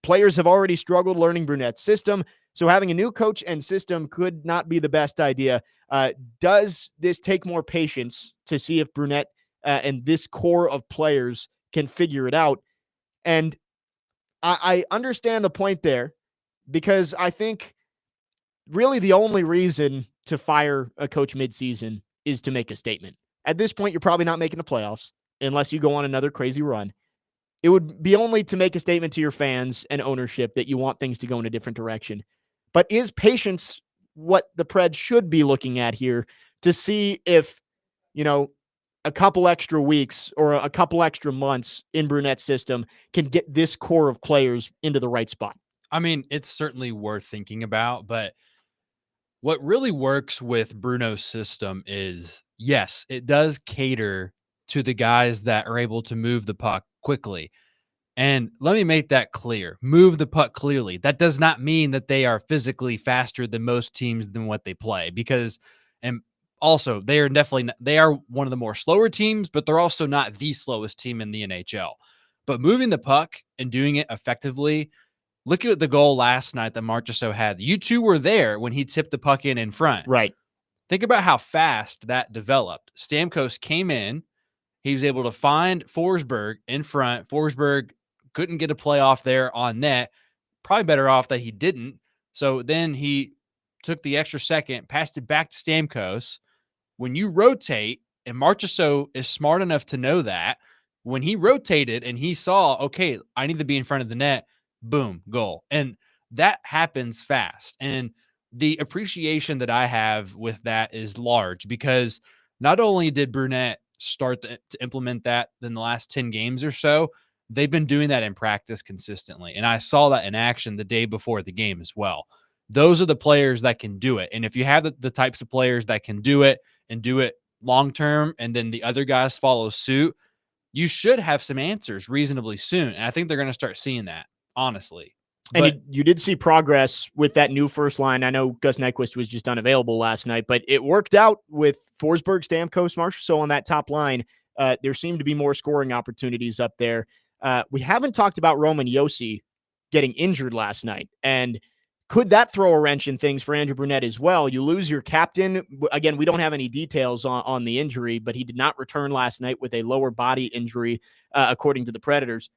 Players have already struggled learning Brunette's system, so having a new coach and system could not be the best idea. Does this take more patience to see if Brunette and this core of players can figure it out? And I understand the point there, because I think really the only reason to fire a coach midseason is to make a statement. At this point, you're probably not making the playoffs unless you go on another crazy run. It would be only to make a statement to your fans and ownership that you want things to go in a different direction. But is patience what the Preds should be looking at here to see if, a couple extra weeks or a couple extra months in Brunette's system can get this core of players into the right spot? I mean, it's certainly worth thinking about, but what really works with Bruno's system is, yes, it does cater to the guys that are able to move the puck quickly. And let me make that clear. Move the puck clearly. That does not mean that they are physically faster than most teams than what they play, because, and also they are one of the more slower teams, but they're also not the slowest team in the NHL. But moving the puck and doing it effectively, look at the goal last night that Marchessault had. You two were there when he tipped the puck in front. Right. Think about how fast that developed. Stamkos came in. He was able to find Forsberg in front. Forsberg couldn't get a play off there on net. Probably better off that he didn't. So then he took the extra second, passed it back to Stamkos. When you rotate, and Marchessault is smart enough to know that, when he rotated and he saw, okay, I need to be in front of the net, boom, goal. And that happens fast. And the appreciation that I have with that is large, because not only did Brunette start to implement that in the last 10 games or so, they've been doing that in practice consistently. And I saw that in action the day before the game as well. Those are the players that can do it. And if you have the types of players that can do it and do it long term, and then the other guys follow suit, you should have some answers reasonably soon. And I think they're going to start seeing that, honestly. And you did see progress with that new first line. I know Gus Nyquist was just unavailable last night, but it worked out with Forsberg, Stamkos, Marchessault on that top line. There seemed to be more scoring opportunities up there. We haven't talked about Roman Josi getting injured last night. And could that throw a wrench in things for Andrew Brunette as well? You lose your captain. Again, we don't have any details on the injury, but he did not return last night with a lower body injury, according to the Predators.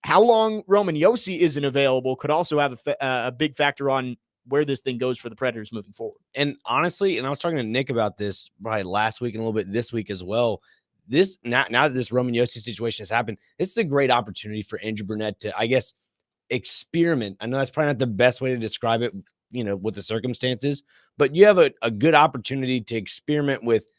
How long Roman Josi isn't available could also have a big factor on where this thing goes for the Predators moving forward. And honestly, and I was talking to Nick about this probably last week and a little bit this week as well. This now that this Roman Josi situation has happened, this is a great opportunity for Andrew Brunette to, I guess, experiment. I know that's probably not the best way to describe it, with the circumstances, but you have a good opportunity to experiment with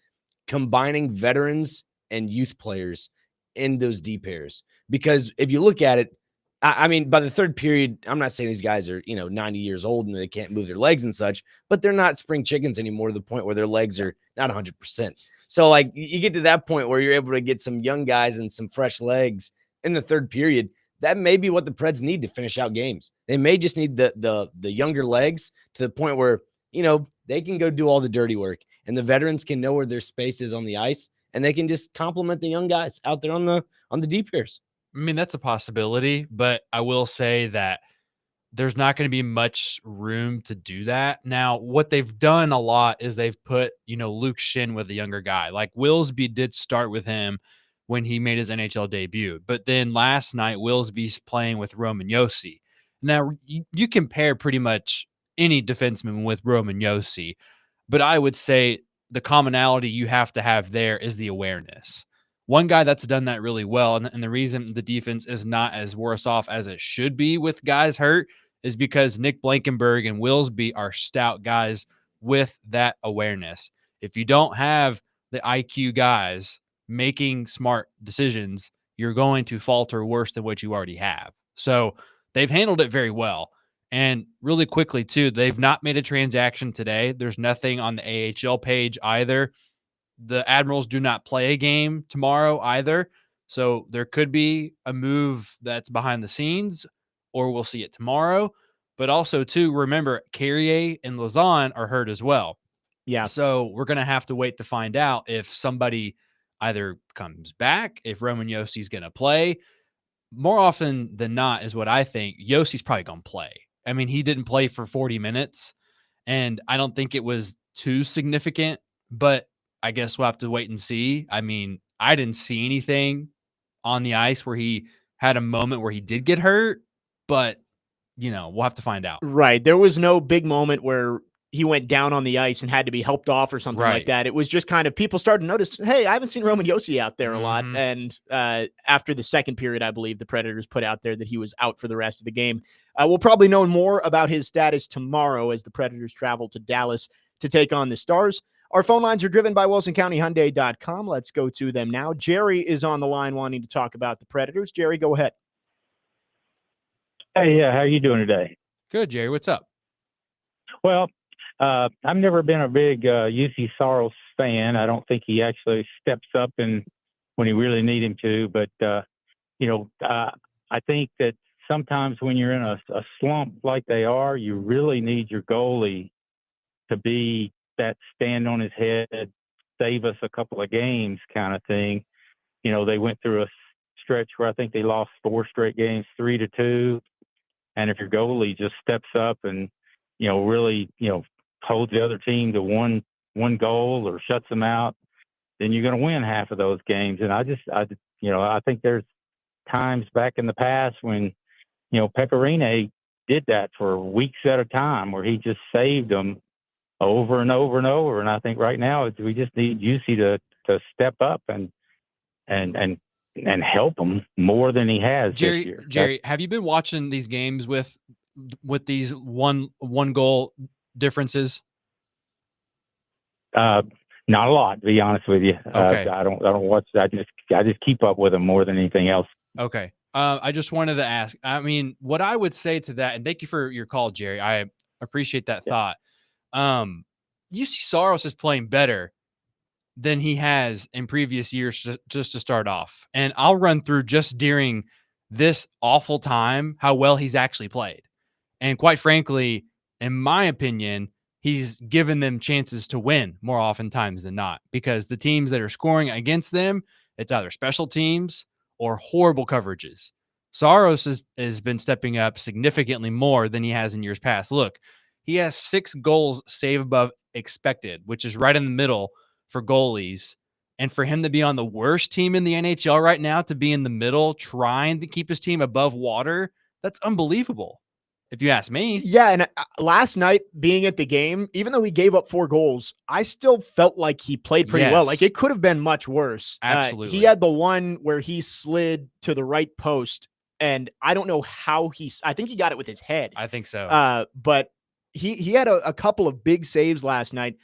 combining veterans and youth players in those D pairs. Because if you look at it, I mean, by the third period, I'm not saying these guys are, 90 years old and they can't move their legs and such, but they're not spring chickens anymore to the point where their legs are not 100%. So, like, you get to that point where you're able to get some young guys and some fresh legs in the third period. That may be what the Preds need to finish out games. They may just need the younger legs to the point where, they can go do all the dirty work, and the veterans can know where their space is on the ice, and they can just complement the young guys out there on the deep pairs. I mean, that's a possibility, but I will say that there's not going to be much room to do that. Now, what they've done a lot is they've put, Luke Shin with a younger guy. Like Wilsby did start with him when he made his NHL debut. But then last night, Wilsby's playing with Roman Josi. Now, you compare pretty much any defenseman with Roman Josi, but I would say the commonality you have to have there is the awareness. One guy that's done that really well, and the reason the defense is not as worse off as it should be with guys hurt is because Nick Blankenberg and Willsby are stout guys with that awareness. If you don't have the IQ guys making smart decisions, you're going to falter worse than what you already have. So they've handled it very well. And really quickly, too, they've not made a transaction today. There's nothing on the AHL page either. The Admirals do not play a game tomorrow either. So there could be a move that's behind the scenes, or we'll see it tomorrow. But also, too, remember, Carrier and Lazan are hurt as well. Yeah. So we're going to have to wait to find out if somebody either comes back, if Roman Yossi's going to play. More often than not is what I think. Yossi's probably going to play. I mean, he didn't play for 40 minutes, and I don't think it was too significant, but I guess we'll have to wait and see. I mean, I didn't see anything on the ice where he had a moment where he did get hurt, but, we'll have to find out. Right. There was no big moment where he went down on the ice and had to be helped off or something like Right. that. It was just kind of people started to notice, hey, I haven't seen Roman Josi out there a lot. Mhm. And after the second period, I believe the Predators put out there that he was out for the rest of the game. We'll probably know more about his status tomorrow as the Predators travel to Dallas to take on the Stars. Our phone lines are driven by WilsonCountyHyundai.com. Let's go to them now. Jerry is on the line wanting to talk about the Predators. Jerry, go ahead. Hey, how are you doing today? Good, Jerry. What's up? Well, I've never been a big UC Saros fan. I don't think he actually steps up when you really need him to. But I think that sometimes when you're in a slump like they are, you really need your goalie to be that stand on his head, save us a couple of games kind of thing. They went through a stretch where I think they lost 4 straight games, 3-2. And if your goalie just steps up and, really, holds the other team to one goal or shuts them out, then you're going to win half of those games. And I think there's times back in the past when, Pecorine did that for weeks at a time where he just saved them over and over and over. And I think right now we just need UC to step up and help him more than he has this year. Jerry, have you been watching these games with these one goal differences? Not a lot, to be honest with you. Okay. I don't watch. I just keep up with them more than anything else. Okay. I just wanted to ask. I mean, what I would say to that, and thank you for your call, Jerry. I appreciate that thought. UC Saros is playing better than he has in previous years, just to start off. And I'll run through just during this awful time how well he's actually played. And quite frankly, in my opinion, he's given them chances to win more oftentimes than not, because the teams that are scoring against them, it's either special teams or horrible coverages. Saros has been stepping up significantly more than he has in years past. Look, he has 6 goals save above expected, which is right in the middle for goalies. And for him to be on the worst team in the NHL right now, to be in the middle trying to keep his team above water, that's unbelievable, if you ask me. Yeah, and last night, being at the game, even though he gave up 4 goals, I still felt like he played pretty well. Like, it could have been much worse. Absolutely. He had the one where he slid to the right post, and I don't know how I think he got it with his head. I think so. But he had a couple of big saves last night.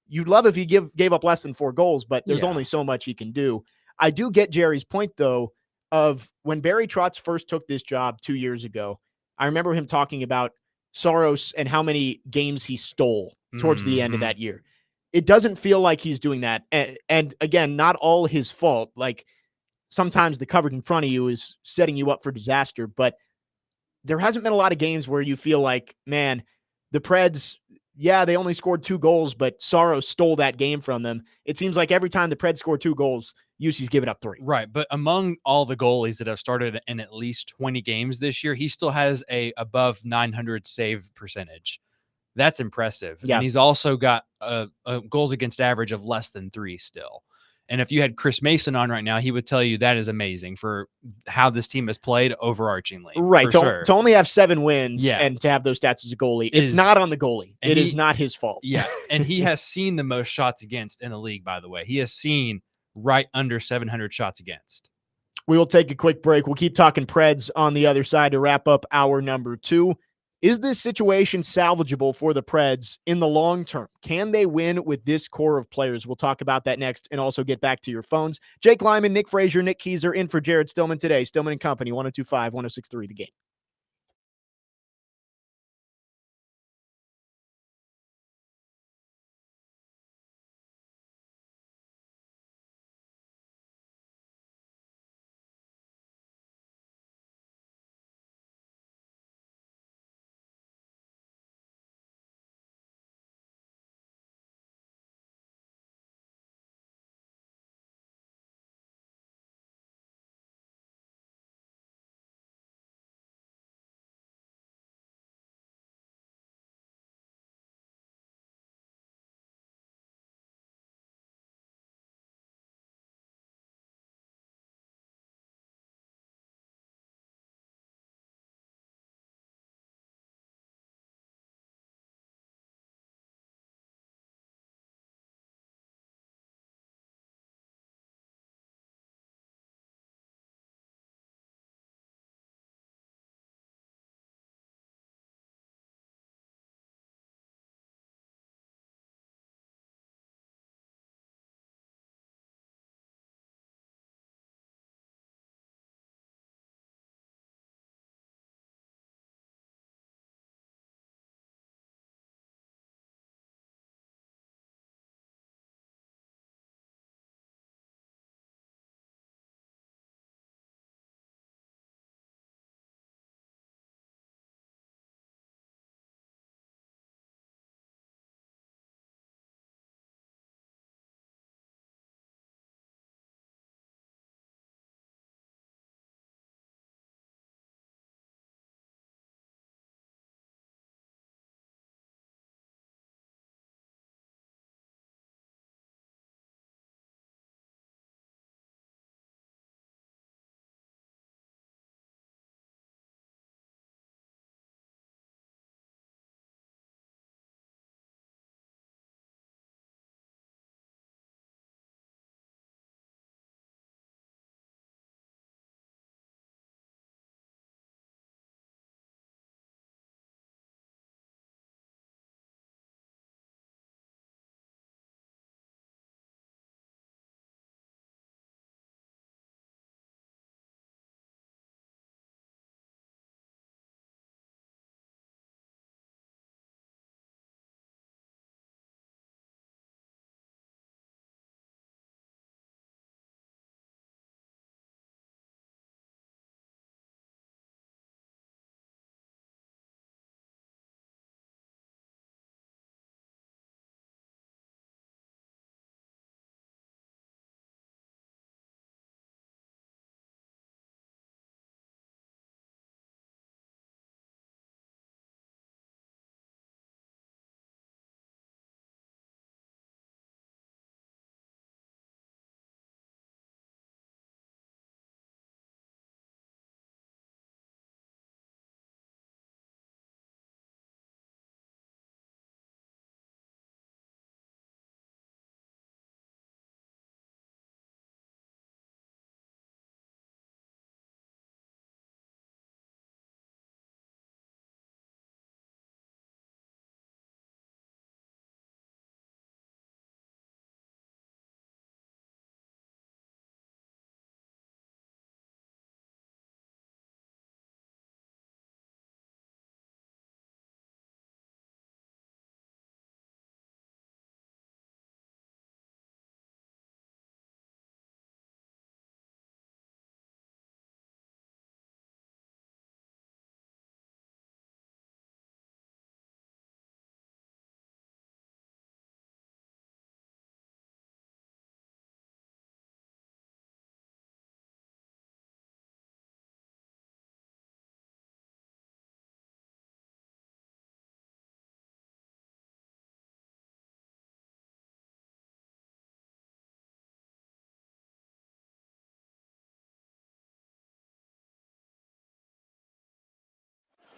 You'd love if he gave up less than 4 goals, but there's only so much he can do. I do get Jerry's point, though, of when Barry Trotz first took this job 2 years ago. I remember him talking about Saros and how many games he stole towards the end of that year. It doesn't feel like he's doing that. And again, not all his fault. Like, sometimes the coverage in front of you is setting you up for disaster, but there hasn't been a lot of games where you feel like, man, the Preds, yeah, they only scored 2 goals, but Saros stole that game from them. It seems like every time the Preds score 2 goals, UC's given up 3. Right. But among all the goalies that have started in at least 20 games this year, he still has a above 900 save percentage. That's impressive. Yeah. And he's also got a goals against average of less than 3 still. And if you had Chris Mason on right now, he would tell you that is amazing for how this team has played overarchingly. Right. For To, sure. to only have 7 wins Yeah. and to have those stats as a goalie, Is- it's not on the goalie. and It is he- not his fault. Yeah. And he has seen the most shots against in the league, by the way. He has seen right under 700 shots against. We will take a quick break. We'll keep talking Preds on the other side to wrap up hour number 2. Is this situation salvageable for the Preds in the long term? Can they win with this core of players? We'll talk about that next and also get back to your phones. Jake Lyman, Nick Frazier, Nick Keyser in for Jared Stillman today. Stillman and Company, 1025, 1063 The Game.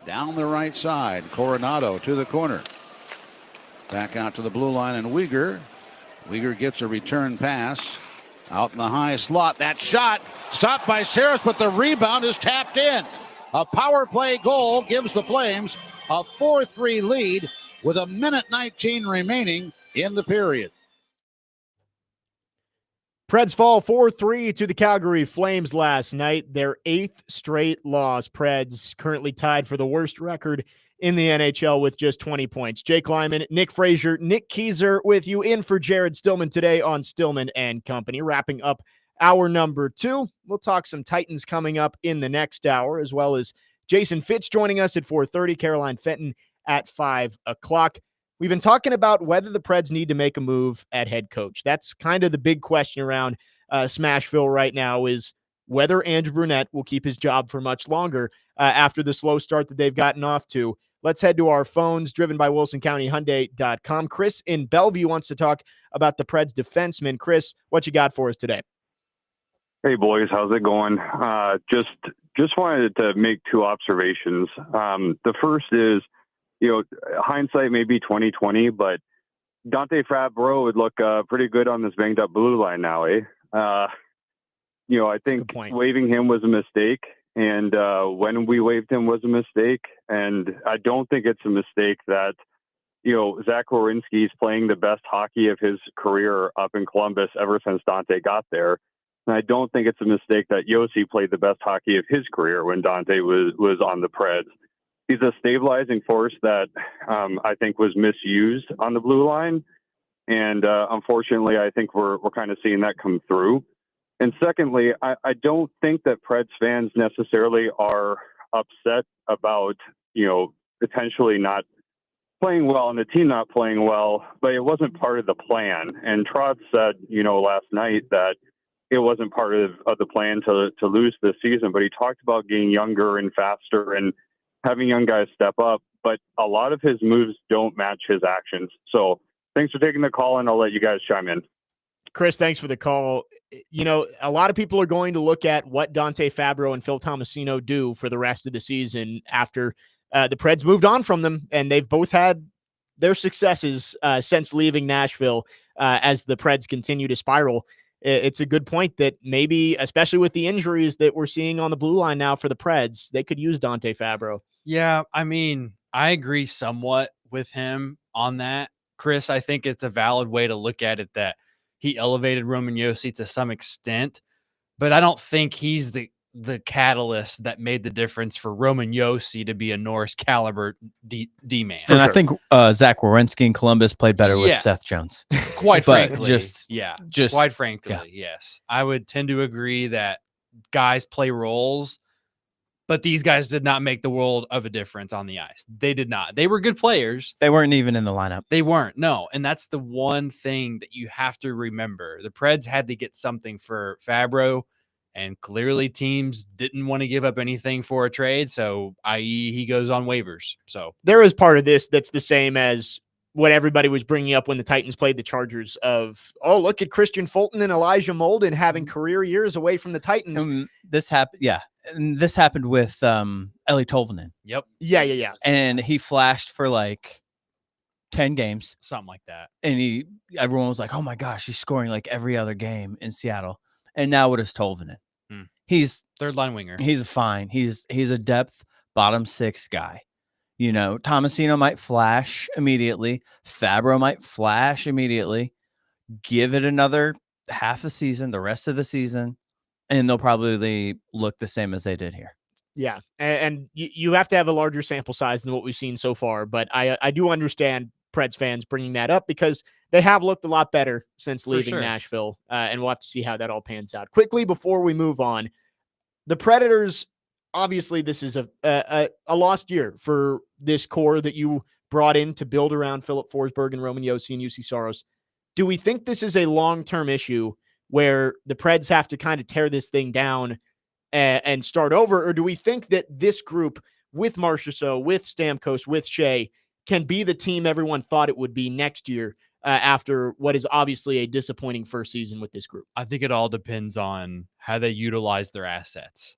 Down the right side, Coronado to the corner. Back out to the blue line, and Uyghur. Uyghur gets a return pass. Out in the high slot. That shot stopped by Saris, but the rebound is tapped in. A power play goal gives the Flames a 4-3 lead with 1:19 remaining in the period. Preds fall 4-3 to the Calgary Flames last night. Their 8th straight loss. Preds currently tied for the worst record in the NHL with just 20 points. Jake Lyman, Nick Frazier, Nick Keyser with you in for Jared Stillman today on Stillman and Company. Wrapping up hour number 2. We'll talk some Titans coming up in the next hour, as well as Jason Fitz joining us at 4:30, Caroline Fenton at 5 o'clock. We've been talking about whether the Preds need to make a move at head coach. That's kind of the big question around Smashville right now, is whether Andrew Brunette will keep his job for much longer after the slow start that they've gotten off to. Let's head to our phones, driven by WilsonCountyHyundai.com. Chris in Bellevue wants to talk about the Preds defenseman. Chris, what you got for us today? Hey boys, how's it going? Just wanted to make 2 observations. The first is, hindsight may be 20/20, but Dante Fabro would look pretty good on this banged up blue line now, eh? I think waiving him was a mistake, and when we waived him was a mistake, and I don't think it's a mistake that Zach Werenski's playing the best hockey of his career up in Columbus ever since Dante got there. And I don't think it's a mistake that Yossi played the best hockey of his career when Dante was on the Preds. He's a stabilizing force that I think was misused on the blue line. And unfortunately, I think we're kind of seeing that come through. And secondly, I don't think that Preds fans necessarily are upset about, potentially not playing well and the team not playing well, but it wasn't part of the plan. And Trotz said, last night that it wasn't part of the plan to lose this season, but he talked about getting younger and faster and having young guys step up, but a lot of his moves don't match his actions. So thanks for taking the call, and I'll let you guys chime in. Chris, thanks for the call. A lot of people are going to look at what Dante Fabro and Phil Tomasino do for the rest of the season after the Preds moved on from them, and they've both had their successes since leaving Nashville as the Preds continue to spiral. It's a good point that maybe, especially with the injuries that we're seeing on the blue line now for the Preds, they could use Dante Fabro. Yeah, I mean, I agree somewhat with him on that. Chris, I think it's a valid way to look at it that he elevated Roman Josi to some extent, but I don't think he's the catalyst that made the difference for Roman Josi to be a Norris caliber D-man. And I think Zach Werenski in Columbus played better with Seth Jones. Quite frankly, quite frankly, yes. I would tend to agree that guys play roles, but these guys did not make the world of a difference on the ice. They did not. They were good players. They weren't even in the lineup. They weren't, no. And that's the one thing that you have to remember. The Preds had to get something for Fabro, and clearly teams didn't want to give up anything for a trade, so i.e. he goes on waivers. So there is part of this that's the same as what everybody was bringing up when the Titans played the Chargers of, oh, look at Christian Fulton and Elijah Molden having career years away from the Titans. This happened, and this happened with Eli Tolvanen. Yep. Yeah. And he flashed for like 10 games. Something like that. And everyone was like, oh my gosh, he's scoring like every other game in Seattle. And now what is Tolvanen? He's third line winger. He's fine. He's a depth bottom 6 guy. Tomasino might flash immediately. Fabro might flash immediately. Give it another half a season, the rest of the season, and they'll probably look the same as they did here. Yeah, and you have to have a larger sample size than what we've seen so far. But I do understand Preds fans bringing that up because they have looked a lot better since leaving Nashville, and we'll have to see how that all pans out. Quickly, before we move on, the Predators, obviously this is a lost year for this core that you brought in to build around Philip Forsberg and Roman Josi and UC Saros. Do we think this is a long-term issue where the Preds have to kind of tear this thing down and start over, or do we think that this group with Marchessault, with Stamkos, with Shea can be the team everyone thought it would be next year after what is obviously a disappointing first season with this group? I think it all depends on how they utilize their assets.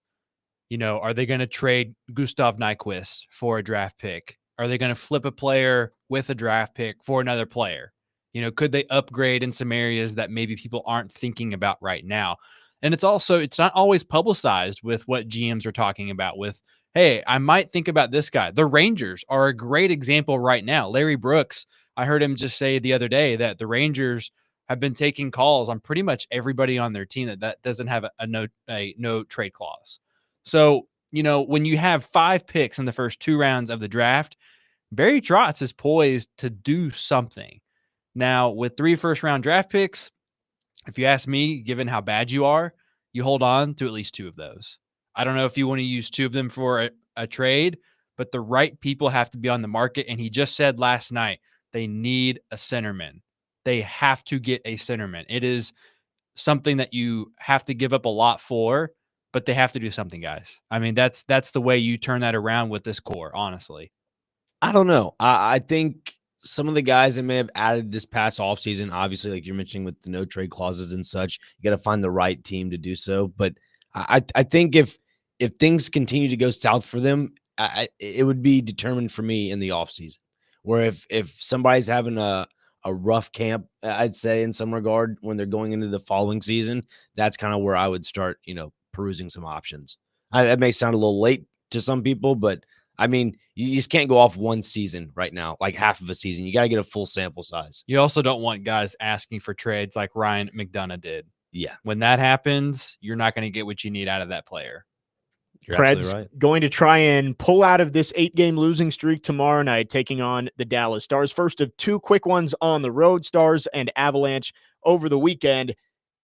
Are they going to trade Gustav Nyquist for a draft pick? Are they going to flip a player with a draft pick for another player? Could they upgrade in some areas that maybe people aren't thinking about right now? And it's not always publicized with what GMs are talking about with, hey, I might think about this guy. The Rangers are a great example right now. Larry Brooks, I heard him just say the other day that the Rangers have been taking calls on pretty much everybody on their team that doesn't have a no trade clause. So, when you have 5 picks in the first 2 rounds of the draft, Barry Trotz is poised to do something. Now, with 3 first-round draft picks, if you ask me, given how bad you are, you hold on to at least 2 of those. I don't know if you want to use 2 of them for a trade, but the right people have to be on the market. And he just said last night they need a centerman. They have to get a centerman. It is something that you have to give up a lot for, but they have to do something, guys. I mean, that's the way you turn that around with this core, honestly. I don't know. I think some of the guys that may have added this past offseason, obviously, like you're mentioning with the no trade clauses and such, you got to find the right team to do so. But I think if things continue to go south for them, it would be determined for me in the offseason. Where if somebody's having a rough camp, I'd say in some regard when they're going into the following season, that's kind of where I would start, perusing some options. That may sound a little late to some people, but I mean, you just can't go off one season right now, like half of a season. You got to get a full sample size. You also don't want guys asking for trades like Ryan McDonough did. Yeah. When that happens, you're not going to get what you need out of that player. You're Preds absolutely right. going to try and pull out of this 8-game losing streak tomorrow night, taking on the Dallas Stars. First of 2 quick ones on the road, Stars and Avalanche over the weekend.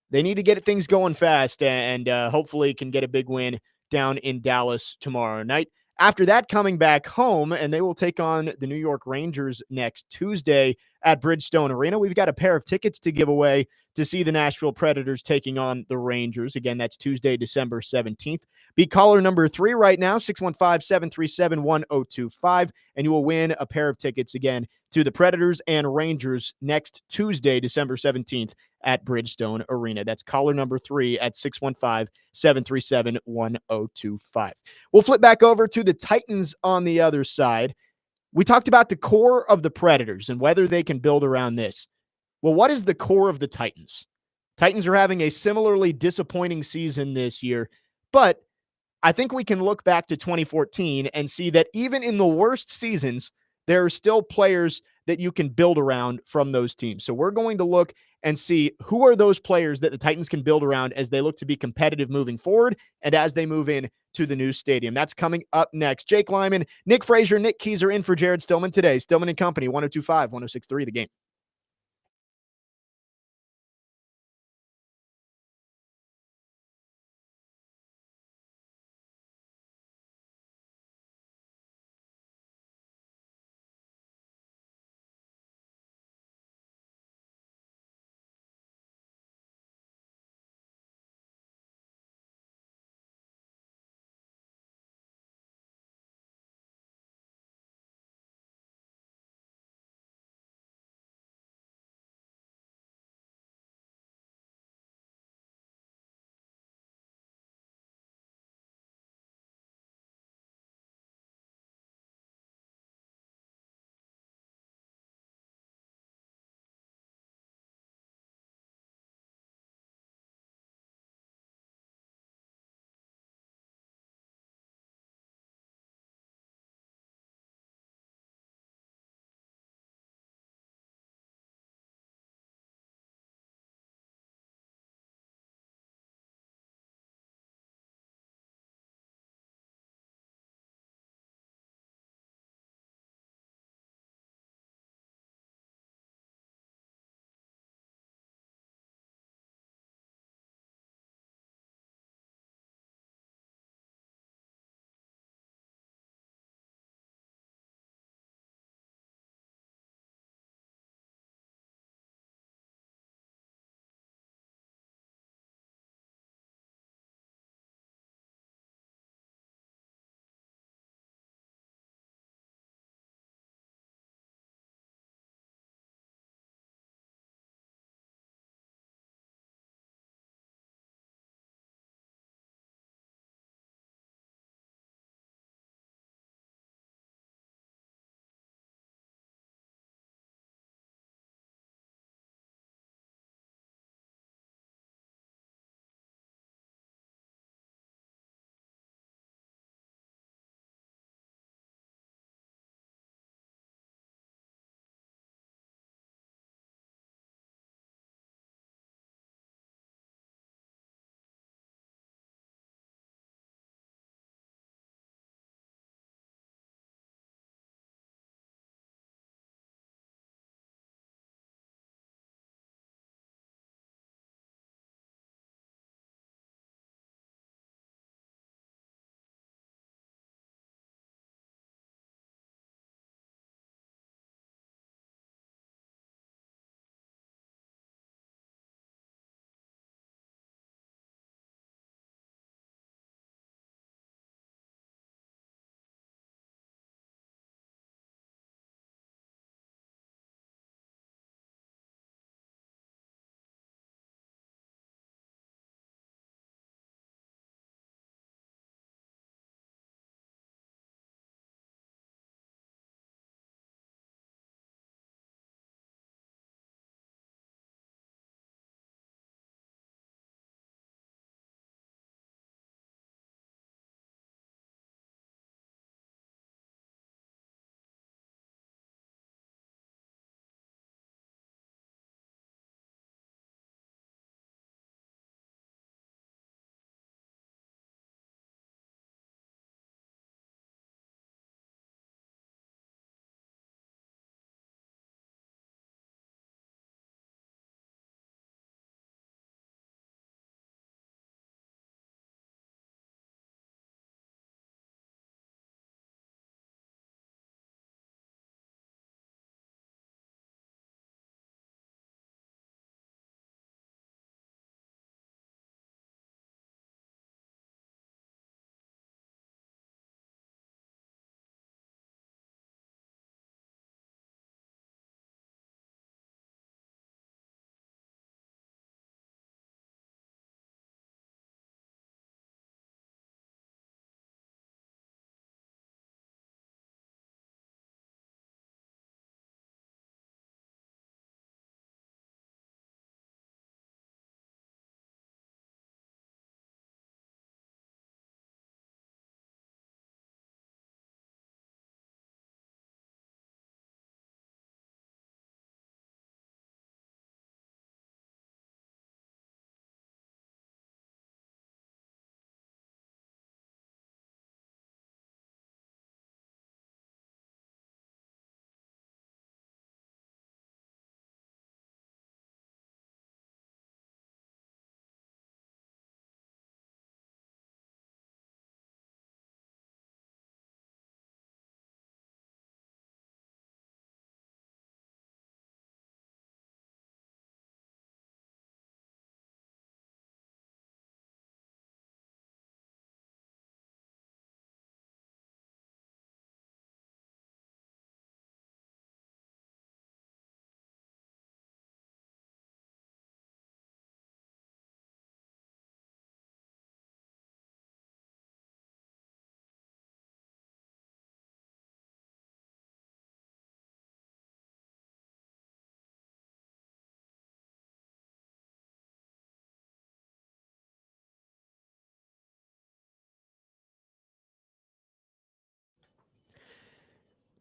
They need to get things going fast and hopefully can get a big win down in Dallas tomorrow night. After that, coming back home, and they will take on the New York Rangers next Tuesday at Bridgestone Arena. We've got a pair of tickets to give away to see the Nashville Predators taking on the Rangers. Again, that's Tuesday, December 17th. Be caller number 3 right now, 615-737-1025, and you will win a pair of tickets again to the Predators and Rangers next Tuesday, December 17th at Bridgestone Arena. That's caller number 3 at 615-737-1025. We'll flip back over to the Titans on the other side. We talked about the core of the Predators and whether they can build around this. Well, what is the core of the Titans? Titans are having a similarly disappointing season this year, but I think we can look back to 2014 and see that even in the worst seasons, there are still players that you can build around from those teams. So we're going to look and see who are those players that the Titans can build around as they look to be competitive moving forward and as they move in to the new stadium. That's coming up next. Jake Lyman, Nick Frazier, Nick Keyser in for Jared Stillman today. Stillman and Company, 102.5, 106.3 The Game.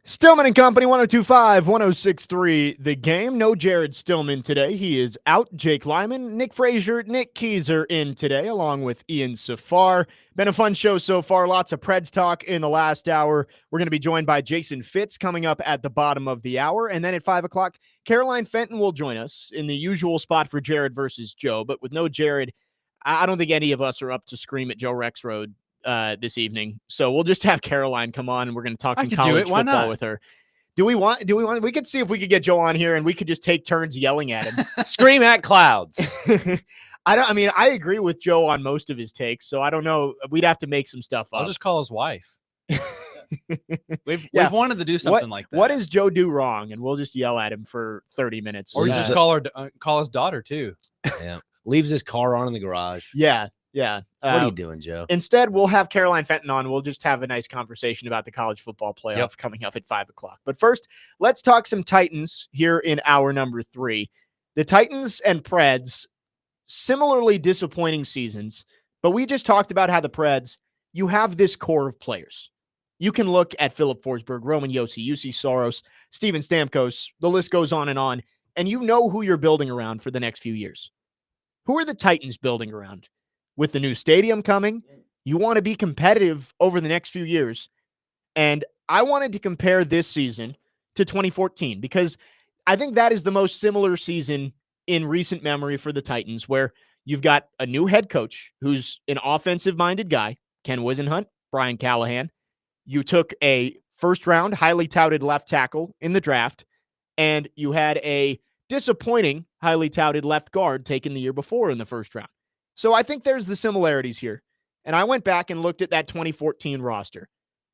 Stillman and Company, 1025, 1063, The Game. No Jared Stillman today. He is out. Jake Lyman, Nick Frazier, Nick Keyser in today, along with Ian Safar. Been a fun show so far. Lots of Preds talk in the last hour. We're going to be joined by Jason Fitz coming up at the bottom of the hour. And then at 5 o'clock, Caroline Fenton will join us in the usual spot for Jared versus Joe. But with no Jared, I don't think any of us are up to scream at Joe Rexroad this evening. So we'll just have Caroline come on and we're going to talk some college football with her. We could see if we could get Joe on here and we could just take turns yelling at him. Scream at clouds. I agree with Joe on most of his takes. So I don't know. We'd have to make some stuff up. I'll just call his wife. We've wanted to do something like that. What does Joe do wrong? And we'll just yell at him for 30 minutes. Or just call his daughter too. Yeah. Leaves his car on in the garage. Yeah. Yeah. What are you doing, Joe? Instead, we'll have Caroline Fenton on. We'll just have a nice conversation about the college football playoff coming up at 5 o'clock. But first, let's talk some Titans here in hour number 3. The Titans and Preds, similarly disappointing seasons, but we just talked about how the Preds, you have this core of players. You can look at Philip Forsberg, Roman Josi, UC Soros, Steven Stamkos, the list goes on, and you know who you're building around for the next few years. Who are the Titans building around? With the new stadium coming, you want to be competitive over the next few years. And I wanted to compare this season to 2014 because I think that is the most similar season in recent memory for the Titans, where you've got a new head coach who's an offensive-minded guy, Ken Wisenhunt, Brian Callahan. You took a first-round, highly touted left tackle in the draft, and you had a disappointing, highly touted left guard taken the year before in the first round. So I think there's the similarities here. And I went back and looked at that 2014 roster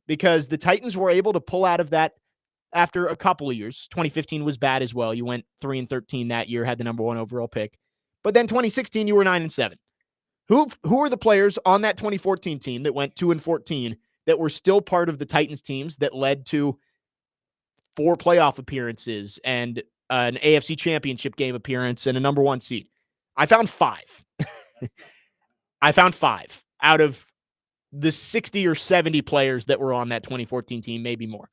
because the Titans were able to pull out of that after a couple of years. 2015 was bad as well. You went 3-13 that year, had the number 1 overall pick. But then 2016, you were 9-7. Who are the players on that 2014 team that went 2-14 that were still part of the Titans teams that led to 4 playoff appearances and an AFC championship game appearance and a number 1 seed? I found 5. I found 5 out of the 60 or 70 players that were on that 2014 team, maybe more.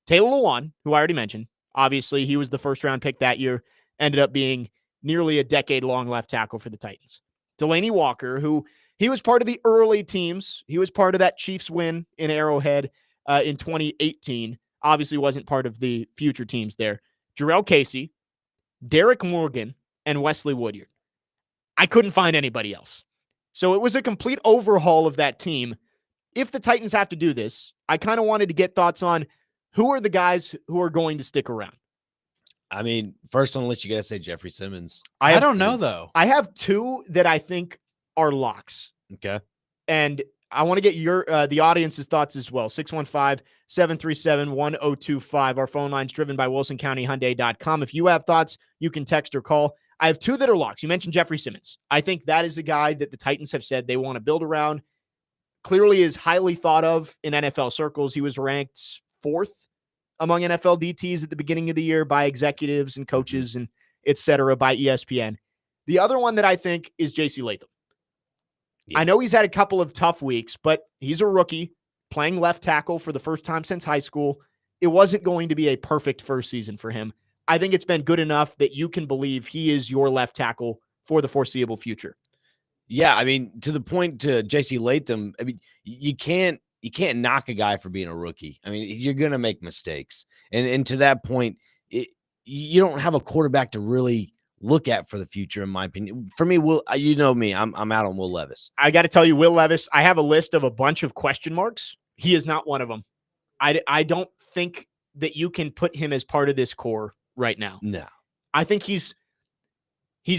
Taylor Lewan, who I already mentioned, obviously he was the first round pick that year, ended up being nearly a decade-long left tackle for the Titans. Delaney Walker, who he was part of the early teams. He was part of that Chiefs win in Arrowhead in 2018. Obviously wasn't part of the future teams there. Jarrell Casey, Derek Morgan, and Wesley Woodyard. I couldn't find anybody else. So it was a complete overhaul of that team. If the Titans have to do this, I kind of wanted to get thoughts on who are the guys who are going to stick around. I mean, first on the list, you got to say Jeffrey Simmons. I don't know, though. I have 2 that I think are locks. Okay. And I want to get your the audience's thoughts as well. 615-737-1025. Our phone line's driven by WilsonCountyHyundai.com. If you have thoughts, you can text or call. I have 2 that are locks. You mentioned Jeffrey Simmons. I think that is a guy that the Titans have said they want to build around. Clearly is highly thought of in NFL circles. He was ranked 4th among NFL DTs at the beginning of the year by executives and coaches and et cetera by ESPN. The other one that I think is J.C. Latham. Yeah. I know he's had a couple of tough weeks, but he's a rookie playing left tackle for the first time since high school. It wasn't going to be a perfect first season for him. I think it's been good enough that you can believe he is your left tackle for the foreseeable future. Yeah, I mean, to the point to J.C. Latham, I mean, you can't knock a guy for being a rookie. I mean, you're going to make mistakes. And to that point, you don't have a quarterback to really look at for the future, in my opinion. For me, you know me, I'm out on Will Levis. I got to tell you, Will Levis, I have a list of a bunch of question marks. He is not one of them. I don't think that you can put him as part of this core right now. No. I think he's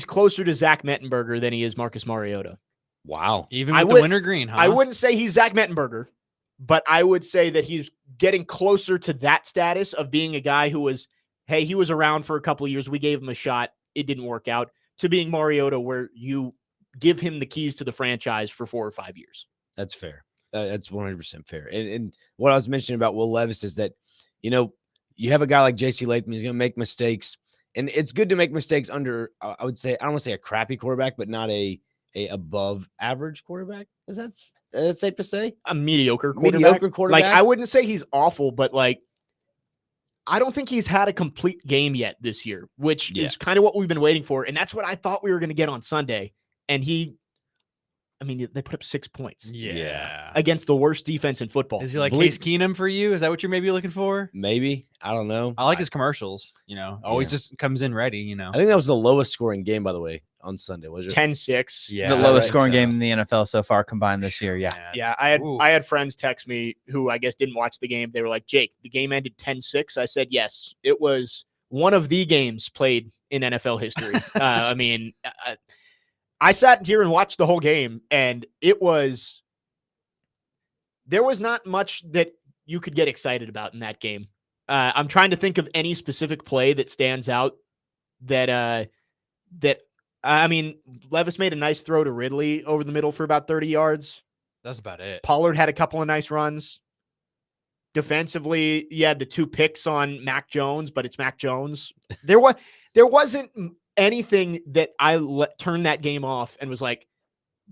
closer to Zach Mettenberger than he is Marcus Mariota. Wow. Even with the wintergreen, huh? I wouldn't say he's Zach Mettenberger, but I would say that he's getting closer to that status of being a guy who was, hey, he was around for a couple of years. We gave him a shot. It didn't work out. To being Mariota, where you give him the keys to the franchise for 4 or 5 years. That's fair. That's 100% fair. And what I was mentioning about Will Levis is that, you have a guy like J.C. Latham. He's going to make mistakes. And it's good to make mistakes under, I would say, I don't want to say a crappy quarterback, but not a above average quarterback. Is that safe to say? A mediocre quarterback. Like, I wouldn't say he's awful, but like I don't think he's had a complete game yet this year, which Yeah. is kind of what we've been waiting for. And that's what I thought we were going to get on Sunday. And they put up 6 points Yeah. against the worst defense in football. Is he like Believe- Case Keenum for you? Is that what you're maybe looking for? Maybe. I don't know. I like his commercials, always Yeah. just comes in ready, I think that was the lowest scoring game, by the way, on Sunday. Was it? 10-6. Yeah. The Is that lowest right? scoring So- game in the NFL so far combined this year. Yeah. Yeah, it's- I had friends text me who I guess didn't watch the game. They were like, Jake, the game ended 10-6. I said, yes, it was one of the games played in NFL history. I sat here and watched the whole game, and there was not much that you could get excited about in that game. I'm trying to think of any specific play that stands out Levis made a nice throw to Ridley over the middle for about 30 yards. That's about it. Pollard had a couple of nice runs. Defensively, you had the 2 picks on Mac Jones, but it's Mac Jones. There wasn't anything that I turned that game off and was like,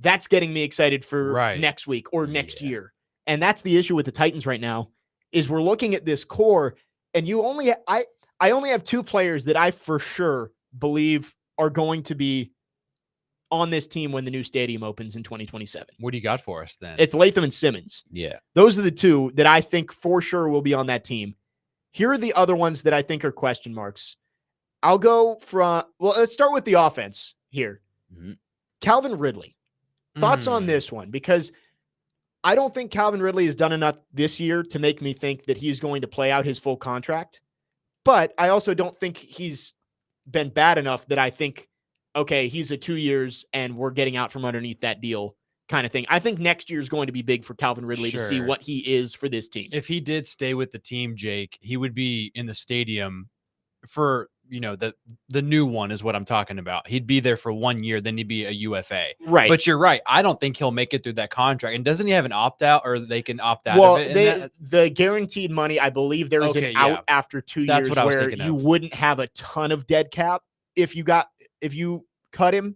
that's getting me excited for next week or next year. And that's the issue with the Titans right now is we're looking at this core, and I only have 2 players that I for sure believe are going to be on this team when the new stadium opens in 2027. What do you got for us then? It's Latham and Simmons. Yeah. Those are the 2 that I think for sure will be on that team. Here are the other ones that I think are question marks. Let's start with the offense here. Mhm. Calvin Ridley. Thoughts on this one? Because I don't think Calvin Ridley has done enough this year to make me think that he's going to play out his full contract. But I also don't think he's been bad enough that I think, okay, he's a 2 years and we're getting out from underneath that deal kind of thing. I think next year is going to be big for Calvin Ridley to see Sure. what he is for this team. If he did stay with the team, Jake, he would be in the stadium for, the new one is what I'm talking about. He'd be there for 1 year, then he'd be a UFA. Right. But you're right. I don't think he'll make it through that contract. And doesn't he have an opt out, or they can opt out Well, of it? the guaranteed money, I believe there is Okay, an out yeah. after 2 That's years what I was where thinking you of. wouldn't have a ton of dead cap if you cut him.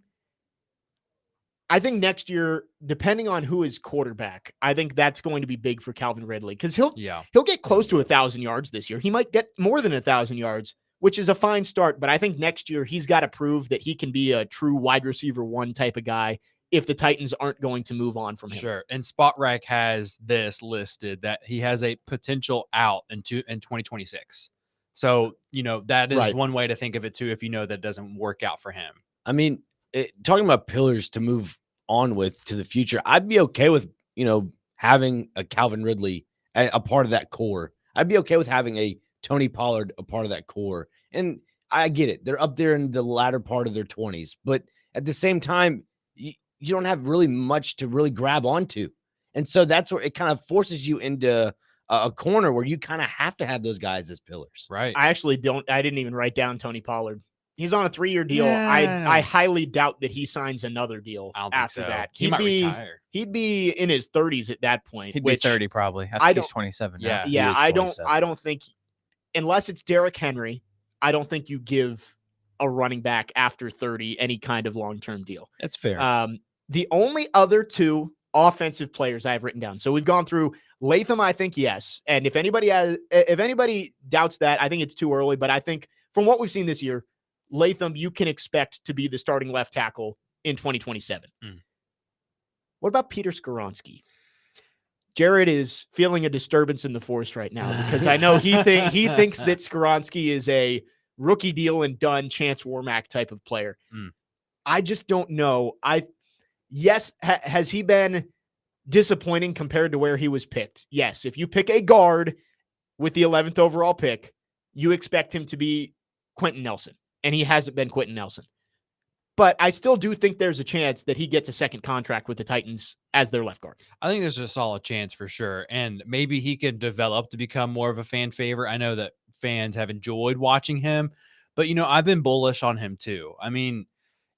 I think next year, depending on who is quarterback, I think that's going to be big for Calvin Ridley because he'll get close to 1,000 yards this year. He might get more than 1,000 yards, which is a fine start. But I think next year he's got to prove that he can be a true wide receiver 1 type of guy if the Titans aren't going to move on from him. Sure. And Spot Rack has this listed that he has a potential out in 2026. So, that is Right. one way to think of it too, if that doesn't work out for him. I mean, talking about pillars to move on with to the future, I'd be okay with, having a Calvin Ridley a part of that core. I'd be okay with having a Tony Pollard a part of that core. And I get it. They're up there in the latter part of their 20s. But at the same time, you don't have really much to really grab onto. And so that's where it kind of forces you into a corner where you kind of have to have those guys as pillars. Right. I didn't even write down Tony Pollard. He's on a 3-year deal. Yeah. I highly doubt that he signs another deal I don't think after so. that. He might retire. He'd be in his 30s at that point. He'd be which 30 probably. I I think he's don't- 27 now. Yeah. Yeah, is I 27. don't think unless it's Derrick Henry, I don't think you give a running back after 30 any kind of long-term deal. That's fair. The only other 2 offensive players I have written down. So we've gone through Latham, I think yes. And if anybody doubts that, I think it's too early, but I think from what we've seen this year, Latham you can expect to be the starting left tackle in 2027. What about Peter Skoronski? Jared is feeling a disturbance in the force right now because I know he thinks that Skoronski is a rookie deal and done Chance Warmack type of player. I just don't know. Has he been disappointing compared to where he was picked? Yes. If you pick a guard with the 11th overall pick, you expect him to be Quentin Nelson, and he hasn't been Quentin Nelson. But I still do think there's a chance that he gets a second contract with the Titans as their left guard. I think there's a solid chance for sure. And maybe he could develop to become more of a fan favorite. I know that fans have enjoyed watching him, but I've been bullish on him too. I mean,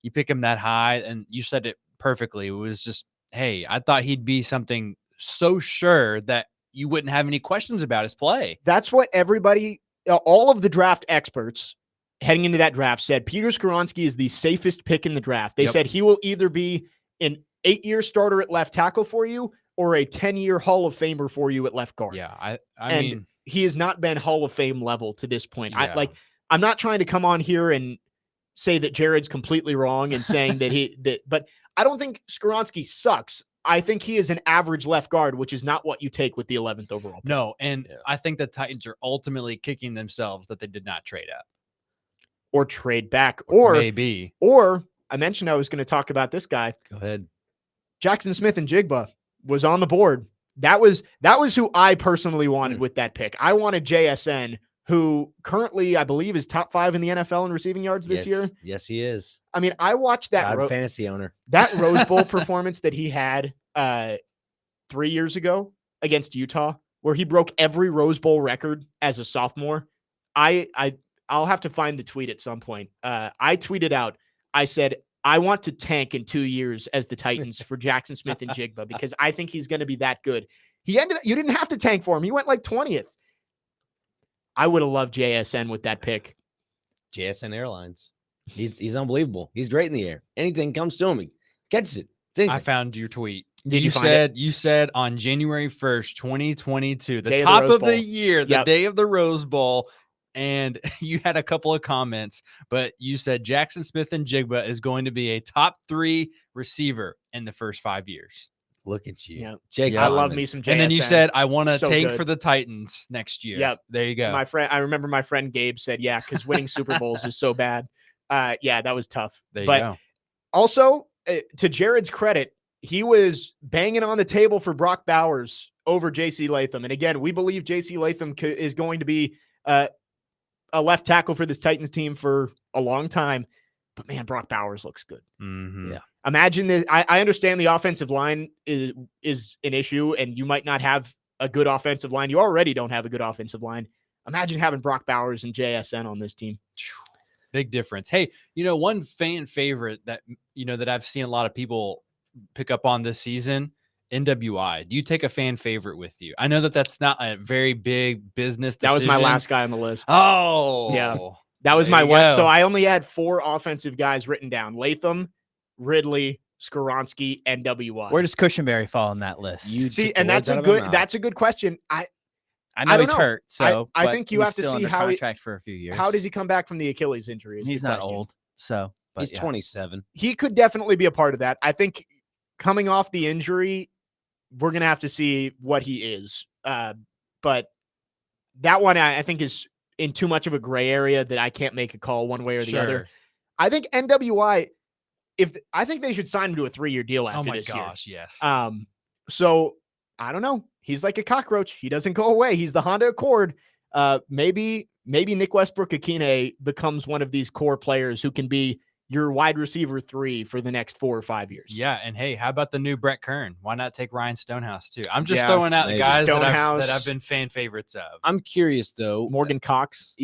you pick him that high and you said it perfectly. It was just, hey, I thought he'd be something so sure that you wouldn't have any questions about his play. That's what all of the draft experts heading into that draft said Peter Skoronski is the safest pick in the draft. They said he will either be an 8-year starter at left tackle for you, or a 10-year Hall of Famer for you at left guard. Yeah, I And mean, he has not been Hall of Fame level to this point. Yeah. I'm not trying to come on here and say that Jared's completely wrong and saying but I don't think Skoronski sucks. I think he is an average left guard, which is not what you take with the 11th overall pick. no, and I think the Titans are ultimately kicking themselves that they did not trade up. Or trade back. Maybe. Or I mentioned I was going to talk about this guy. Go ahead. Jackson Smith and Jigba was on the board. That was who I personally wanted with that pick. I wanted JSN, who currently I believe is top 5 in the NFL in receiving yards this year. Yes, he is. I mean, I watched that God, fantasy owner. that Rose Bowl performance that he had 3 years ago against Utah, where he broke every Rose Bowl record as a sophomore. I'll have to find the tweet at some point. I tweeted out, I said, I want to tank in 2 years as the Titans for Jackson Smith and Jigba because I think he's going to be that good. You didn't have to tank for him. He went like 20th. I would have loved JSN with that pick. JSN Airlines. He's unbelievable. He's great in the air. Anything comes to him, he catches it. It's anything. I found your tweet. Did you find it? You said on January 1st, 2022, the Day of the top Rose of Bowl. the year, the Yep. day of the Rose Bowl, and you had a couple of comments, but you said Jackson Smith and Jigba is going to be a top 3 receiver in the first 5 years. Look at you. Yeah. Jake I love Lyman. me some JSN. And then you said, I want to So tank good. for the Titans next year. Yep. There you go. I remember my friend Gabe said, yeah, because winning Super Bowls is so bad. Yeah, that was tough. There you but go. Also, to Jared's credit, he was banging on the table for Brock Bowers over J.C. Latham. And again, we believe J.C. Latham is going to be a left tackle for this Titans team for a long time. But man, Brock Bowers looks good. Mm-hmm. Yeah. Imagine that. I understand the offensive line is an issue, and you might not have a good offensive line. You already don't have a good offensive line. Imagine having Brock Bowers and JSN on this team. Big difference. Hey, one fan favorite that that I've seen a lot of people pick up on this season, NWI. Do you take a fan favorite with you? I know that that's not a very big business decision. That was my last guy on the list. Oh, yeah. That was my one. So I only had 4 offensive guys written down: Latham, Ridley, Skoronski, NWI. Where does Cushionberry fall on that list? See, and that's a good question. I know he's don't know. hurt, so I think you he's have to still see under how contract for a few years. How does he come back from the Achilles injury? He's not old, so but he's 27. He could definitely be a part of that. I think coming off the injury, we're gonna have to see what he is. But that one I think is in too much of a gray area that I can't make a call one way or the other. I think NWI, I think they should sign him to a 3-year deal after this year. Oh my gosh, yes. So I don't know. He's like a cockroach. He doesn't go away. He's the Honda Accord. Maybe Nick Westbrook-Akine becomes one of these core players who can be your wide receiver 3 for the next 4 or 5 years. Yeah, and hey, how about the new Brett Kern? Why not take Ryan Stonehouse too? I'm just throwing out maybe. guys that Stonehouse. I've been fan favorites of. I'm curious though. Morgan Cox.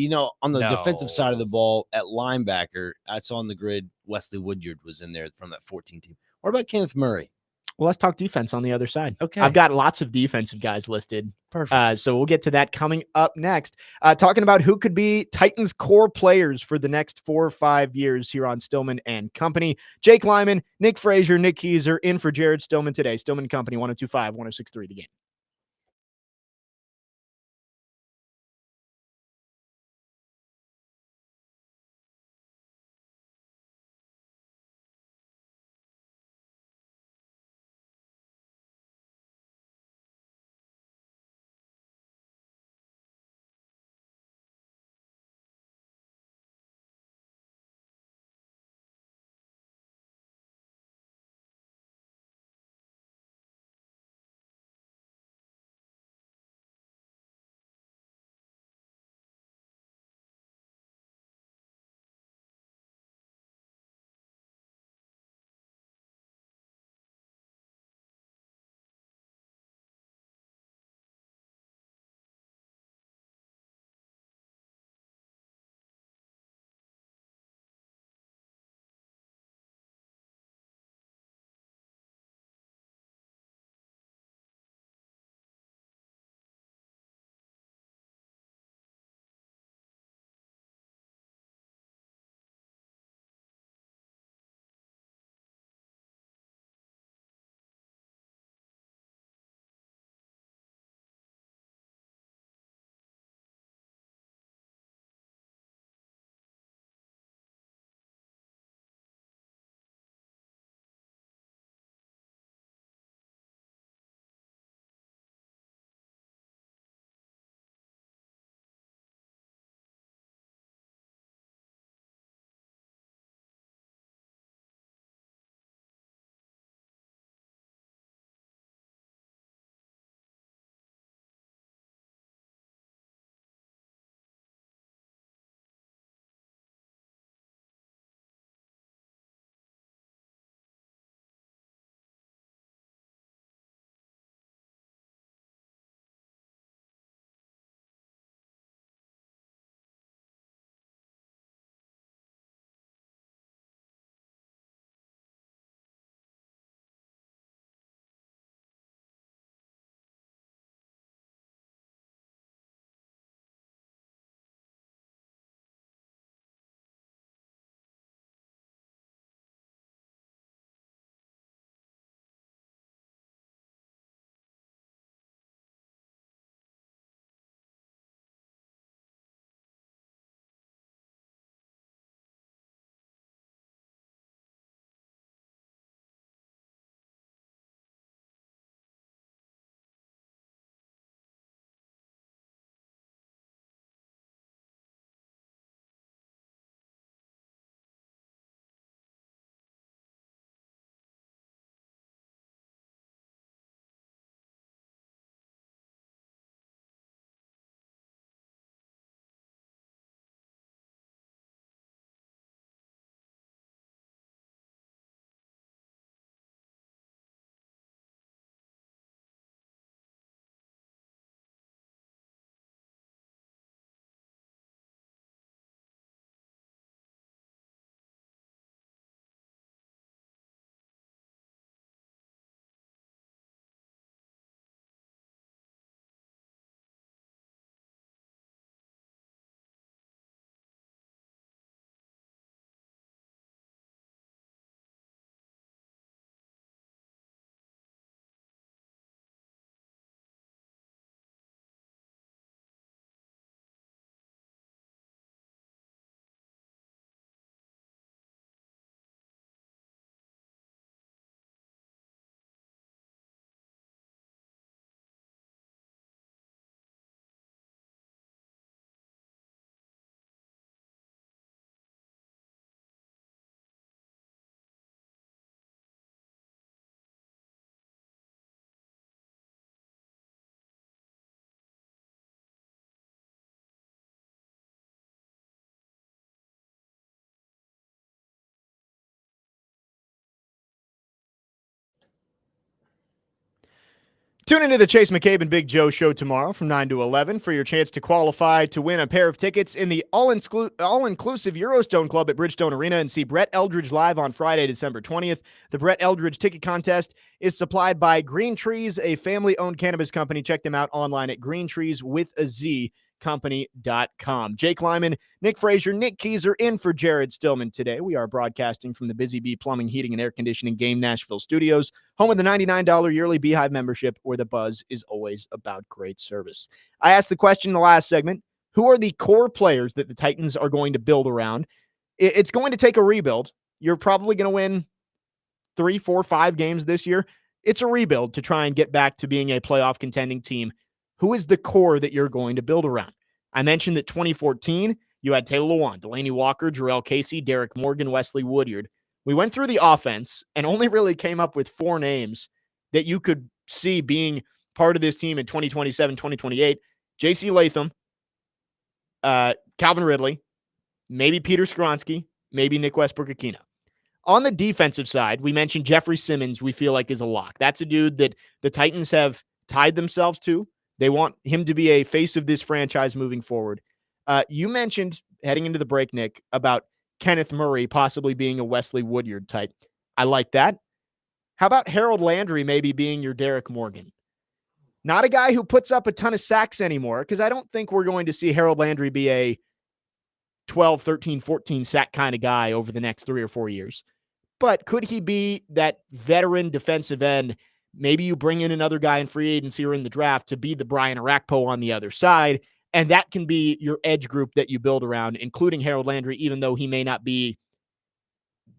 On the defensive No. side of the ball at linebacker, I saw on the grid Wesley Woodyard was in there from that 14 team. What about Kenneth Murray? Well, let's talk defense on the other side. Okay. I've got lots of defensive guys listed. Perfect. So we'll get to that coming up next. Talking about who could be Titans core players for the next 4 or 5 years here on Stillman and Company. Jake Lyman, Nick Frazier, Nick Keyser in for Jared Stillman today. Stillman Company, 1025, 1063 The Game. Tune into the Chase McCabe and Big Joe show tomorrow from 9 to 11 for your chance to qualify to win a pair of tickets in the all-inclusive Eurostone Club at Bridgestone Arena and see Brett Eldridge live on Friday, December 20th. The Brett Eldridge ticket contest is supplied by Green Trees, a family-owned cannabis company. Check them out online at greentreeswithaz.com. Jake Lyman, Nick Frazier, Nick Keyser in for Jared Stillman today. We are broadcasting from the Busy Bee Plumbing, Heating, and Air Conditioning Game Nashville studios, home of the $99 yearly Beehive membership, where the buzz is always about great service. I asked the question in the last segment, who are the core players that the Titans are going to build around? It's going to take a rebuild. You're probably going to win 3, 4, 5 games this year. It's a rebuild to try and get back to being a playoff contending team. Who is the core that you're going to build around? I mentioned that 2014, you had Taylor Lewan, Delaney Walker, Jarrell Casey, Derek Morgan, Wesley Woodyard. We went through the offense and only really came up with 4 names that you could see being part of this team in 2027, 2028. J.C. Latham, Calvin Ridley, maybe Peter Skronsky, maybe Nick Westbrook-Akina. On the defensive side, we mentioned Jeffrey Simmons, we feel like is a lock. That's a dude that the Titans have tied themselves to. They want him to be a face of this franchise moving forward. You mentioned, heading into the break, Nick, about Kenneth Murray possibly being a Wesley Woodyard type. I like that. How about Harold Landry maybe being your Derek Morgan? Not a guy who puts up a ton of sacks anymore, because I don't think we're going to see Harold Landry be a 12, 13, 14 sack kind of guy over the next 3 or 4 years. But could he be that veteran defensive end? Maybe you bring in another guy in free agency or in the draft to be the Brian Arakpo on the other side, and that can be your edge group that you build around, including Harold Landry, even though he may not be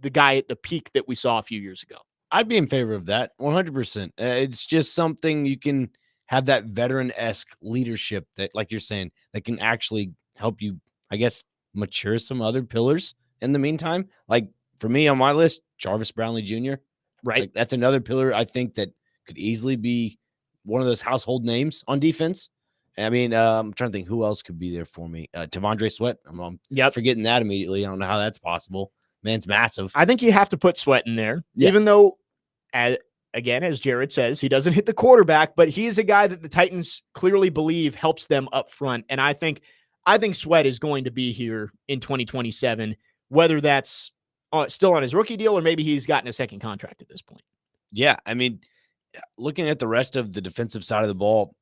the guy at the peak that we saw a few years ago. I'd be in favor of that 100%. It's just something you can have that veteran-esque leadership that, like you're saying, that can actually help you, I guess, mature some other pillars in the meantime. Like for me on my list, Jarvis Brownlee Jr. Right. Like that's another pillar I think that could easily be one of those household names on defense. I mean, I'm trying to think who else could be there for me. Tavondre Sweat. I'm forgetting that immediately. I don't know how that's possible. Man's massive. I think you have to put Sweat in there, even though, as Jared says, he doesn't hit the quarterback, but he's a guy that the Titans clearly believe helps them up front. And I think Sweat is going to be here in 2027, whether that's still on his rookie deal or maybe he's gotten a second contract at this point. Yeah, I mean, looking at the rest of the defensive side of the ball,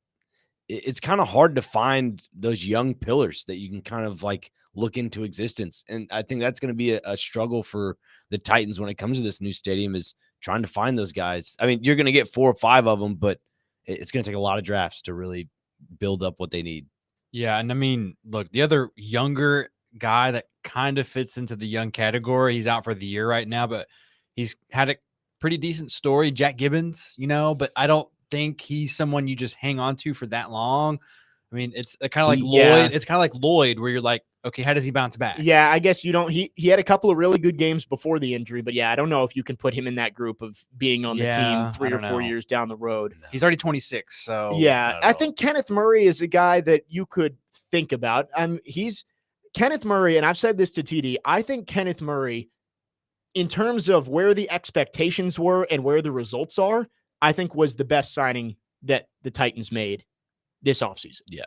it's kind of hard to find those young pillars that you can kind of like look into existence. And I think that's going to be a struggle for the Titans when it comes to this new stadium, is trying to find those guys. I mean, you're going to get 4 or 5 of them, but it's going to take a lot of drafts to really build up what they need. Yeah, and I mean, look, the other younger guy that kind of fits into the young category, he's out for the year right now, but he's had a pretty decent story, Jack Gibbons, but I don't think he's someone you just hang on to for that long. I mean, it's kind of like Lloyd. It's kind of like Lloyd, where you're like, okay, how does he bounce back? Yeah, I guess you don't. He had a couple of really good games before the injury, but yeah, I don't know if you can put him in that group of being on the team 3 or 4 years down the road. He's already 26, so yeah, I think Kenneth Murray is a guy that you could think about. He's Kenneth Murray, and I've said this to TD. I think Kenneth Murray, in terms of where the expectations were and where the results are, I think was the best signing that the Titans made this offseason. Yeah.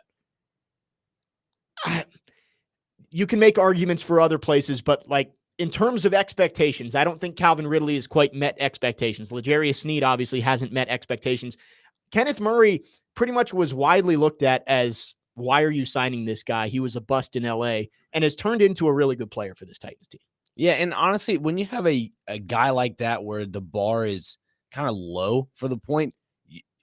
You can make arguments for other places, but like in terms of expectations, I don't think Calvin Ridley has quite met expectations. L'Jarius Sneed obviously hasn't met expectations. Kenneth Murray pretty much was widely looked at as, why are you signing this guy? He was a bust in LA and has turned into a really good player for this Titans team. Yeah, and honestly, when you have a guy like that where the bar is kind of low for the point,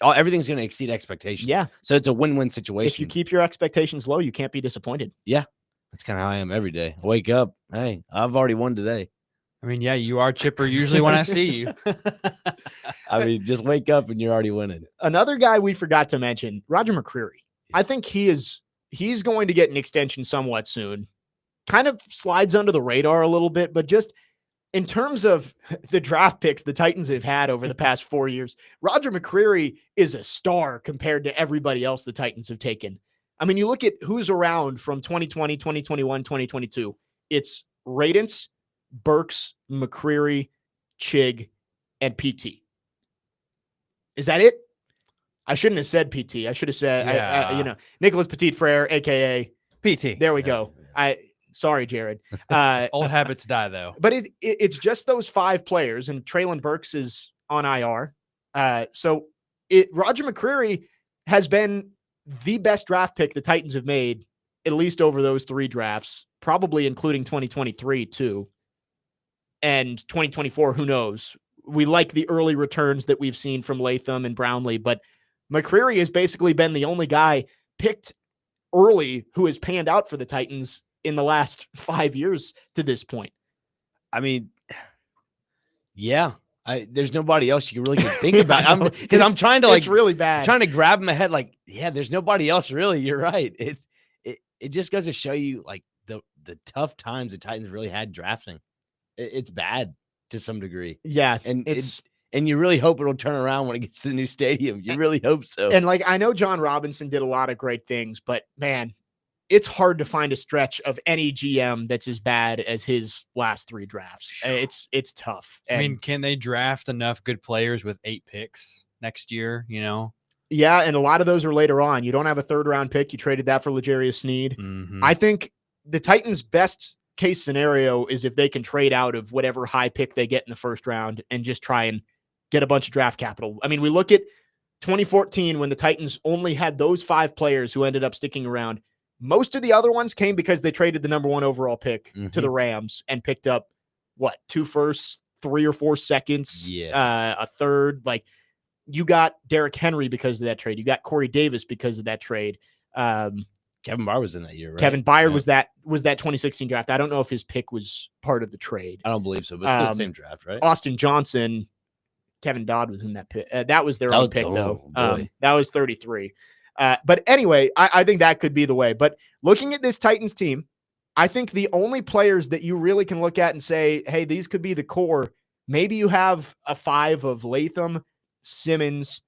everything's going to exceed expectations. Yeah. So it's a win-win situation. If you keep your expectations low, you can't be disappointed. Yeah. That's kind of how I am every day. I wake up, hey, I've already won today. I mean, yeah, you are chipper usually when I see you. I mean, just wake up and you're already winning. Another guy we forgot to mention, Roger McCreary. I think he's going to get an extension somewhat soon. Kind of slides under the radar a little bit, but just in terms of the draft picks the Titans have had over the past 4 years, Roger McCreary is a star compared to everybody else the Titans have taken. I mean, you look at who's around from 2020, 2021, 2022. It's Radence, Burks, McCreary, Chig, and PT. Is that it? I shouldn't have said PT. I should have said, Yeah. Nicholas Petit Frere, aka PT. There we go. Sorry, Jared. Old habits die, though. But it's just those 5 players, and Traylon Burks is on IR. So Roger McCreary has been the best draft pick the Titans have made, at least over those 3 drafts, probably including 2023 too. And 2024, who knows? We like the early returns that we've seen from Latham and Brownlee, but McCreary has basically been the only guy picked early who has panned out for the Titans in the last 5 years to this point. I mean, yeah. There's nobody else you really can think about. I'm trying to it's really bad. I'm trying to grab in my head, like, yeah, there's nobody else really. You're right. It just goes to show you like the tough times the Titans really had drafting. It's bad to some degree. Yeah, and you really hope it'll turn around when it gets to the new stadium. You really hope so. And like, I know John Robinson did a lot of great things, but man, it's hard to find a stretch of any GM that's as bad as his last 3 drafts. It's tough. I mean, can they draft enough good players with 8 picks next year? Yeah, and a lot of those are later on. You don't have a 3rd round pick. You traded that for L'Jarius Sneed. Mm-hmm. I think the Titans' best case scenario is if they can trade out of whatever high pick they get in the 1st round and just try and get a bunch of draft capital. I mean, we look at 2014 when the Titans only had those 5 players who ended up sticking around. Most of the other ones came because they traded the number 1 overall pick to the Rams and picked up 2 firsts, 3 or 4 seconds, a 3rd. Like, you got Derrick Henry because of that trade. You got Corey Davis because of that trade. Kevin Byard was in that year, right? Kevin Byard was that 2016 draft. I don't know if his pick was part of the trade. I don't believe so, but still the same draft, right? Austin Johnson, Kevin Dodd was in that pick. That was their own pick, though. That was 33. But anyway, I think that could be the way. But looking at this Titans team, I think the only players that you really can look at and say, hey, these could be the core. Maybe you have a 5 of Latham, Simmons,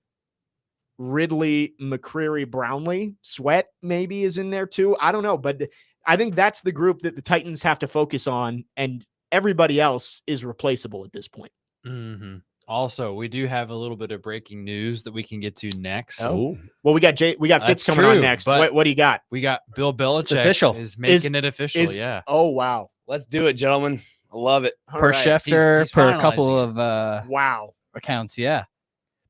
Ridley, McCreary, Brownlee. Sweat maybe is in there too. I don't know, but I think that's the group that the Titans have to focus on, and everybody else is replaceable at this point. Mm-hmm. Also, we do have a little bit of breaking news that we can get to next. Oh, well, we got Fitz coming on next. What do you got? We got Bill Belichick official. is making it official. Yeah. Oh, wow. Let's do it, gentlemen. I love it. Per Schefter, He's per a couple finalizing of accounts. Yeah.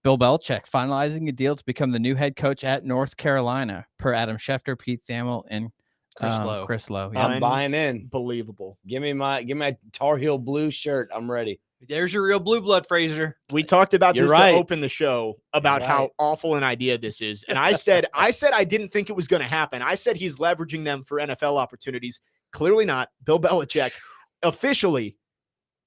Bill Belichick finalizing a deal to become the new head coach at North Carolina, per Adam Schefter, Pete Thamel, and Chris Lowe. Yeah. I'm buying in. Unbelievable. Give me my Tar Heel blue shirt. I'm ready. There's your real blue blood, Fraser. We talked about You're this right. to open the show about how awful an idea this is. And I said I didn't think it was going to happen. I said he's leveraging them for NFL opportunities. Clearly not. Bill Belichick officially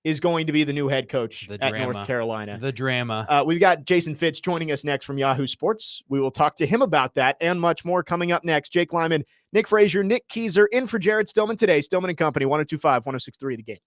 is going to be the new head coach at North Carolina. The drama. We've got Jason Fitz joining us next from Yahoo Sports. We will talk to him about that and much more coming up next. Jake Lyman, Nick Frazier, Nick Keyser in for Jared Stillman today. Stillman and Company, 102.5, 106.3 The Game.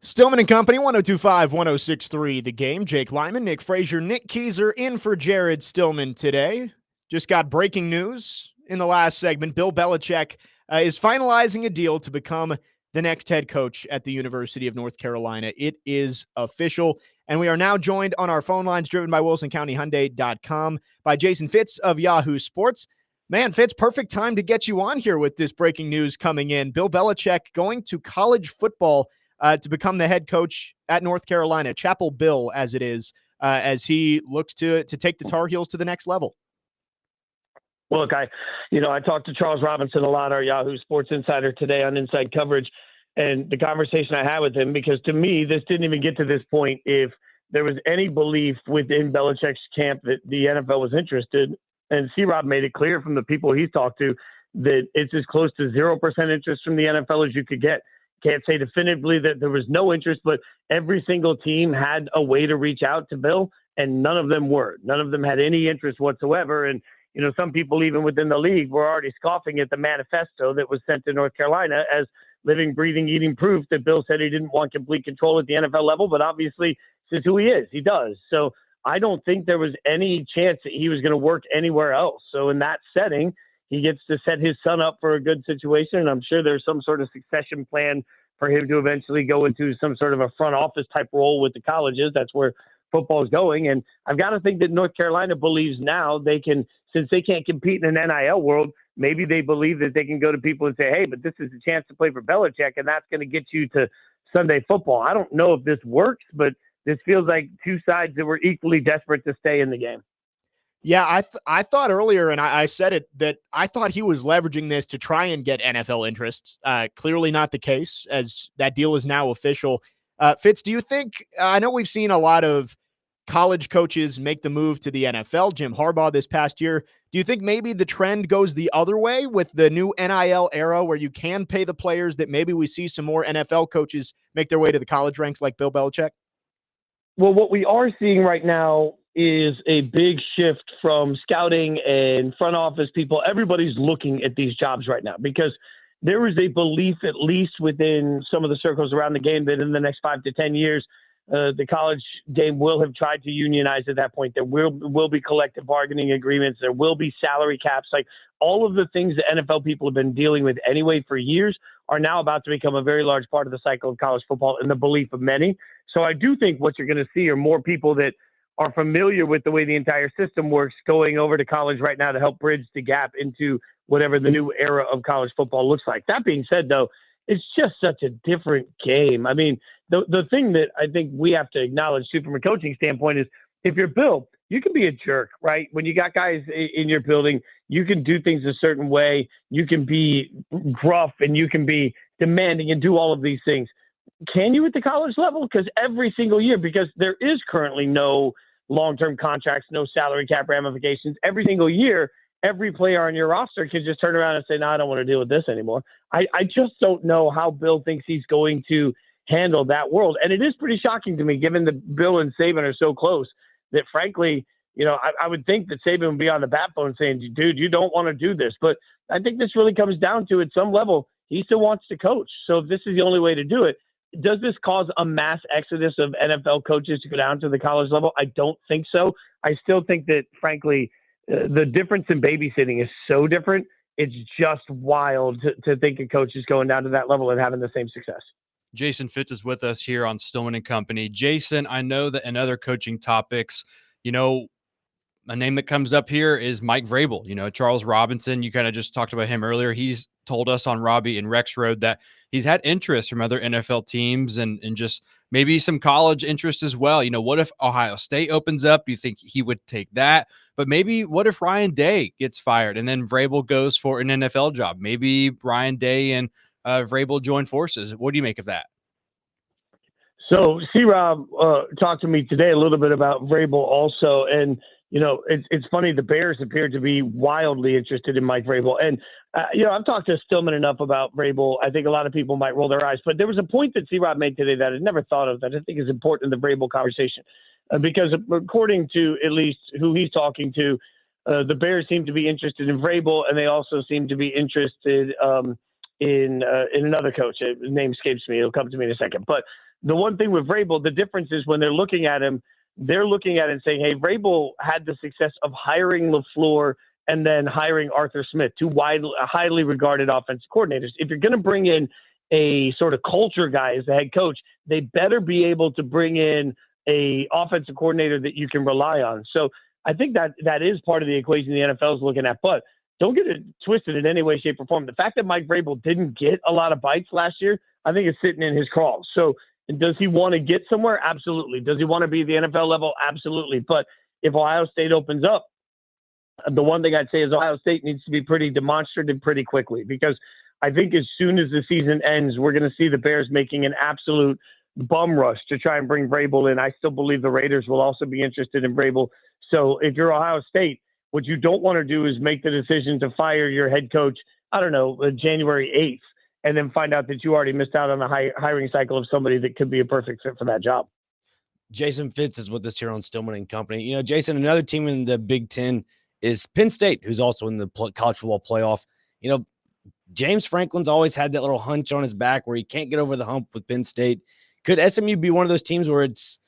Stillman and Company, 102.5, 106.3 The Game. Jake Lyman, Nick Frazier, Nick Keyser in for Jared Stillman today. Just got breaking news in the last segment. Bill Belichick is finalizing a deal to become the next head coach at the University of North Carolina. It is official, and we are now joined on our phone lines, driven by WilsonCountyHyundai.com, by Jason Fitz of Yahoo Sports. Man, Fitz, perfect time to get you on here with this breaking news coming in. Bill Belichick going to college football to become the head coach at North Carolina, Chapel Bill as it is, as he looks to take the Tar Heels to the next level. Look, I talked to Charles Robinson a lot, our Yahoo Sports Insider, today on Inside Coverage, and the conversation I had with him, because to me, this didn't even get to this point if there was any belief within Belichick's camp that the NFL was interested. And C-Rob made it clear from the people he's talked to that it's as close to 0% interest from the NFL as you could get. Can't say definitively that there was no interest, but every single team had a way to reach out to Bill, and none of them were. None of them had any interest whatsoever. And, some people even within the league were already scoffing at the manifesto that was sent to North Carolina as living, breathing, eating proof that Bill said he didn't want complete control at the NFL level, but obviously this is who he is. He does. So I don't think there was any chance that he was going to work anywhere else. So in that setting, he gets to set his son up for a good situation. And I'm sure there's some sort of succession plan for him to eventually go into some sort of a front office type role with the colleges. That's where football is going. And I've got to think that North Carolina believes now they can, since they can't compete in an NIL world, maybe they believe that they can go to people and say, hey, but this is a chance to play for Belichick, and that's going to get you to Sunday football. I don't know if this works, but this feels like two sides that were equally desperate to stay in the game. Yeah, I thought earlier, and I said it, that I thought he was leveraging this to try and get NFL interests. Clearly not the case, as that deal is now official. Fitz, do you think, I know we've seen a lot of college coaches make the move to the NFL, Jim Harbaugh this past year. Do you think maybe the trend goes the other way with the new NIL era where you can pay the players, that maybe we see some more NFL coaches make their way to the college ranks like Bill Belichick? Well, what we are seeing right now is a big shift from scouting and front office people. Everybody's looking at these jobs right now because there is a belief, at least within some of the circles around the game, that in the next 5 to 10 years, the college game will have tried to unionize at that point. There will be collective bargaining agreements. There will be salary caps. Like all of the things the NFL people have been dealing with anyway for years are now about to become a very large part of the cycle of college football in the belief of many. So I do think what you're going to see are more people that are familiar with the way the entire system works going over to college right now to help bridge the gap into whatever the new era of college football looks like. That being said, though, it's just such a different game. I mean, the thing that I think we have to acknowledge too from a coaching standpoint is if you're Bill, you can be a jerk, right? When you got guys in your building, you can do things a certain way. You can be gruff and you can be demanding and do all of these things. Can you at the college level? Because every single year, because there is currently no long-term contracts, no salary cap ramifications, every single year, every player on your roster can just turn around and say, no, I don't want to deal with this anymore. I just don't know how Bill thinks he's going to handle that world. And it is pretty shocking to me, given that Bill and Saban are so close, that frankly, I would think that Saban would be on the bat phone saying, dude, you don't want to do this. But I think this really comes down to, at some level, he still wants to coach. So if this is the only way to do it, does this cause a mass exodus of NFL coaches to go down to the college level? I don't think so. I still think that, frankly, the difference in babysitting is so different. It's just wild to think a coach is going down to that level and having the same success. Jason Fitz is with us here on Stillman and Company. Jason, I know that in other coaching topics, a name that comes up here is Mike Vrabel. Charles Robinson, you kind of just talked about him earlier. He's told us on Robbie and Rex Road that he's had interest from other NFL teams and just maybe some college interest as well. What if Ohio State opens up? Do you think he would take that? But maybe what if Ryan Day gets fired and then Vrabel goes for an NFL job? Maybe Ryan Day and Vrabel join forces. What do you make of that? So C-Rob talked to me today a little bit about Vrabel also. And, it's funny. The Bears appear to be wildly interested in Mike Vrabel. And, I've talked to Stillman enough about Vrabel. I think a lot of people might roll their eyes. But there was a point that C-Rob made today that I never thought of that I think is important in the Vrabel conversation. Because according to at least who he's talking to, the Bears seem to be interested in Vrabel, and they also seem to be interested in another coach. His name escapes me. It'll come to me in a second. But the one thing with Vrabel, the difference is when they're looking at him, they're looking at it and saying, hey, Vrabel had the success of hiring LaFleur and then hiring Arthur Smith, two highly regarded offensive coordinators. If you're going to bring in a sort of culture guy as the head coach, they better be able to bring in a offensive coordinator that you can rely on. So I think that is part of the equation the NFL is looking at. But don't get it twisted in any way, shape, or form. The fact that Mike Vrabel didn't get a lot of bites last year, I think is sitting in his crawl. So does he want to get somewhere? Absolutely. Does he want to be at the NFL level? Absolutely. But if Ohio State opens up, the one thing I'd say is Ohio State needs to be pretty demonstrative pretty quickly, because I think as soon as the season ends, we're going to see the Bears making an absolute bum rush to try and bring Vrabel in. I still believe the Raiders will also be interested in Vrabel. So if you're Ohio State, what you don't want to do is make the decision to fire your head coach, I don't know, January 8th, and then find out that you already missed out on the hiring cycle of somebody that could be a perfect fit for that job. Jason Fitz is with us here on Stillman and Company. You know, Jason, another team in the Big Ten is Penn State, who's also in the college football playoff. You know, James Franklin's always had that little hunch on his back where he can't get over the hump with Penn State. Could SMU be one of those teams where it's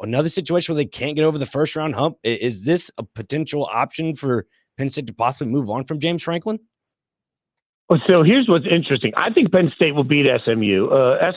another situation where they can't get over the first round hump? Is this a potential option for Penn State to possibly move on from James Franklin? So here's what's interesting. I think Penn State will beat SMU.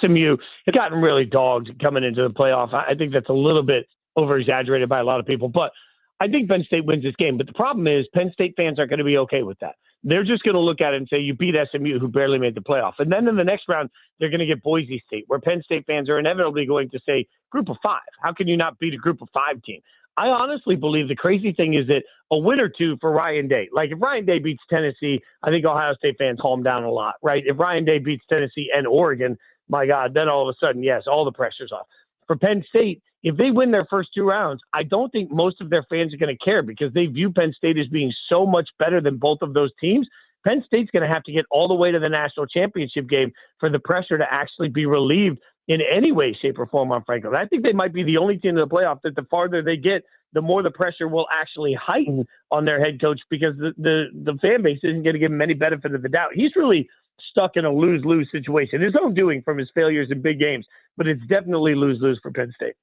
SMU has gotten really dogged coming into the playoff. I think that's a little bit over-exaggerated by a lot of people, but I think Penn State wins this game. But the problem is Penn State fans aren't going to be okay with that. They're just going to look at it and say, you beat SMU, who barely made the playoff. And then in the next round, they're going to get Boise State, where Penn State fans are inevitably going to say, group of five. How can you not beat a group of five team? I honestly believe the crazy thing is that a win or two for Ryan Day. Like if Ryan Day beats Tennessee, I think Ohio State fans calm down a lot, right? If Ryan Day beats Tennessee and Oregon, my God, then all of a sudden, yes, all the pressure's off. For Penn State, if they win their first two rounds, I don't think most of their fans are going to care because they view Penn State as being so much better than both of those teams. Penn State's going to have to get all the way to the national championship game for the pressure to actually be relieved in any way, shape, or form on Franklin. I think they might be the only team in the playoff that the farther they get, the more the pressure will actually heighten on their head coach because the fan base isn't going to give him any benefit of the doubt. He's really stuck in a lose-lose situation. His own doing from his failures in big games, but it's definitely lose-lose for Penn State.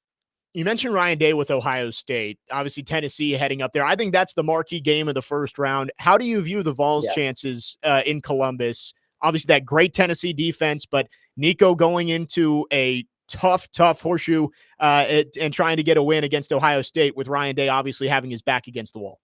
You mentioned Ryan Day with Ohio State. Obviously, Tennessee heading up there. I think that's the marquee game of the first round. How do you view the Vols' chances in Columbus? Obviously, that great Tennessee defense, but Nico going into a tough horseshoe and trying to get a win against Ohio State with Ryan Day obviously having his back against the wall.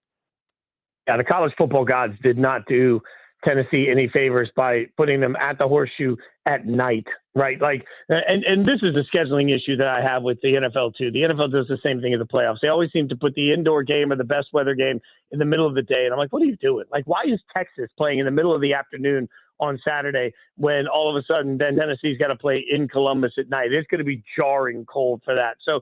Yeah, the college football gods did not do Tennessee any favors by putting them at the horseshoe at night, right? Like, and this is a scheduling issue that I have with the NFL too. The NFL does the same thing in the playoffs. They always seem to put the indoor game or the best weather game in the middle of the day. And I'm like, what are you doing? Like, why is Texas playing in the middle of the afternoon on Saturday when all of a sudden then Tennessee's got to play in Columbus at night? It's going to be jarring cold for that. So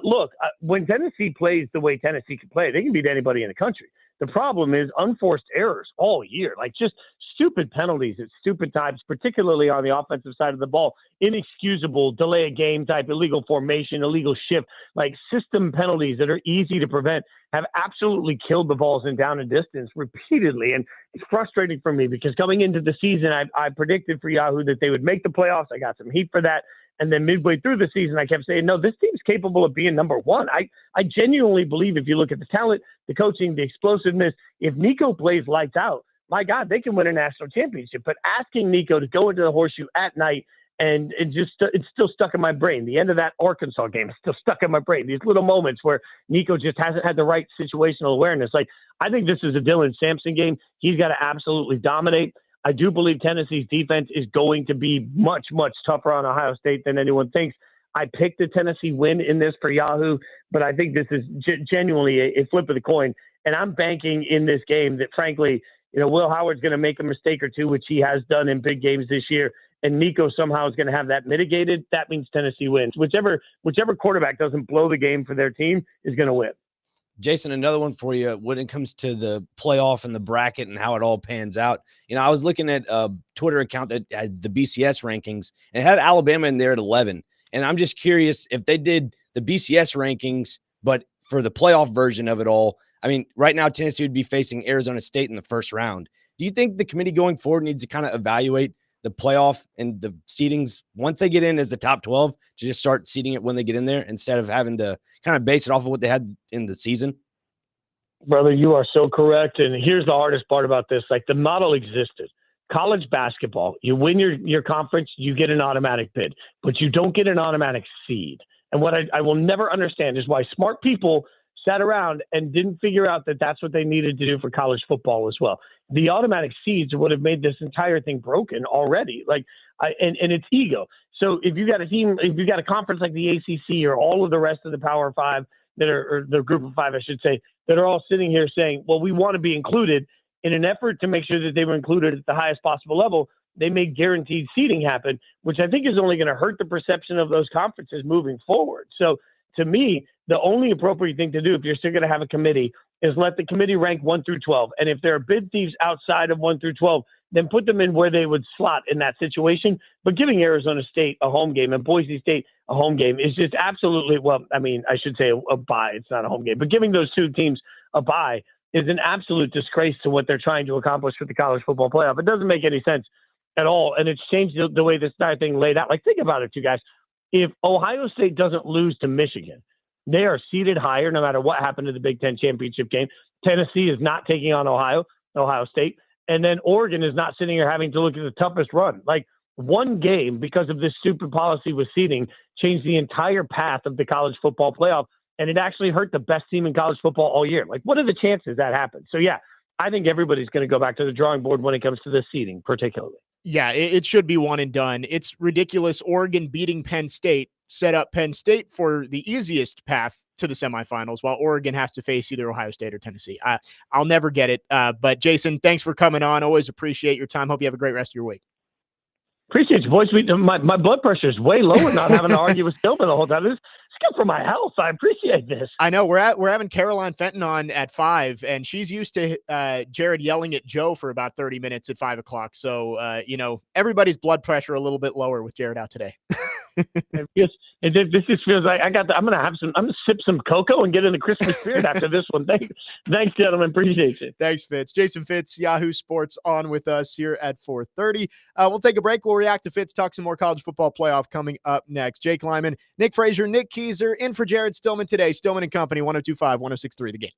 look, when Tennessee plays the way Tennessee can play, they can beat anybody in the country. The problem is unforced errors all year, like just stupid penalties at stupid times, particularly on the offensive side of the ball, inexcusable delay of game type, illegal formation, illegal shift, like system penalties that are easy to prevent have absolutely killed the Vols in down and distance repeatedly. And it's frustrating for me because coming into the season, I predicted for Yahoo that they would make the playoffs. I got some heat for that. And then midway through the season, I kept saying, no, this team's capable of being number one. I genuinely believe if you look at the talent, the coaching, the explosiveness, if Nico plays lights out, my God, they can win a national championship. But asking Nico to go into the horseshoe at night, and it's still stuck in my brain. The end of that Arkansas game is still stuck in my brain. These little moments where Nico just hasn't had the right situational awareness. Like, I think this is a Dylan Sampson game. He's got to absolutely dominate. I do believe Tennessee's defense is going to be much, much tougher on Ohio State than anyone thinks. I picked the Tennessee win in this for Yahoo, but I think this is genuinely a flip of the coin. And I'm banking in this game that, frankly, Will Howard's going to make a mistake or two, which he has done in big games this year, and Nico somehow is going to have that mitigated. That means Tennessee wins. Whichever quarterback doesn't blow the game for their team is going to win. Jason, another one for you when it comes to the playoff and the bracket and how it all pans out. I was looking at a Twitter account that had the BCS rankings and it had Alabama in there at 11. And I'm just curious if they did the BCS rankings, but for the playoff version of it all. I mean, right now, Tennessee would be facing Arizona State in the first round. Do you think the committee going forward needs to kind of evaluate the playoff and the seedings, once they get in as the top 12, to just start seeding it when they get in there instead of having to kind of base it off of what they had in the season? Brother, you are so correct. And here's the hardest part about this. Like, the model existed. College basketball, you win your conference, you get an automatic bid, but you don't get an automatic seed. And what I will never understand is why smart people sat around and didn't figure out that that's what they needed to do for college football as well. The automatic seeds would have made this entire thing broken already. And it's ego. So if you got a team, if you got a conference like the ACC or all of the rest of the Power Five that are, or the Group of Five, I should say, that are all sitting here saying, well, we want to be included, in an effort to make sure that they were included at the highest possible level, they made guaranteed seating happen, which I think is only going to hurt the perception of those conferences moving forward. So to me, the only appropriate thing to do if you're still going to have a committee is let the committee rank 1 through 12. And if there are bid thieves outside of 1 through 12, then put them in where they would slot in that situation. But giving Arizona State a home game and Boise State a home game is just absolutely, well, I mean, I should say a bye. It's not a home game, but giving those two teams a bye is an absolute disgrace to what they're trying to accomplish with the college football playoff. It doesn't make any sense at all. And it's changed the way this entire thing laid out. Like, think about it, you guys. If Ohio State doesn't lose to Michigan, they are seated higher no matter what happened to the Big Ten championship game. Tennessee is not taking on Ohio State. And then Oregon is not sitting here having to look at the toughest run. Like, one game, because of this stupid policy with seeding, changed the entire path of the college football playoff. And it actually hurt the best team in college football all year. Like, what are the chances that happens? So, yeah, I think everybody's going to go back to the drawing board when it comes to the seeding, particularly. Yeah, it should be one and done. It's ridiculous. Oregon beating Penn State set up Penn State for the easiest path to the semifinals, while Oregon has to face either Ohio State or Tennessee. I'll never get it. But Jason, thanks for coming on. Always appreciate your time. Hope you have a great rest of your week. Appreciate you, boys. My blood pressure is way lower not having to argue with Stillman the whole time. It's good for my health. I appreciate this. I know we're having Caroline Fenton on at 5, and she's used to Jared yelling at Joe for about 30 minutes at 5 o'clock. So everybody's blood pressure a little bit lower with Jared out today. This just feels like I'm gonna sip some cocoa and get in the Christmas spirit after this one. Thanks, gentlemen. Appreciate it. Thanks, Fitz. Jason Fitz, Yahoo Sports, on with us here at 4:30. We'll take a break. We'll react to Fitz, talk some more college football playoff coming up next. Jake Lyman, Nick Frazier, Nick Keyser, in for Jared Stillman today. Stillman and Company, 102.5, 106.3 The Game.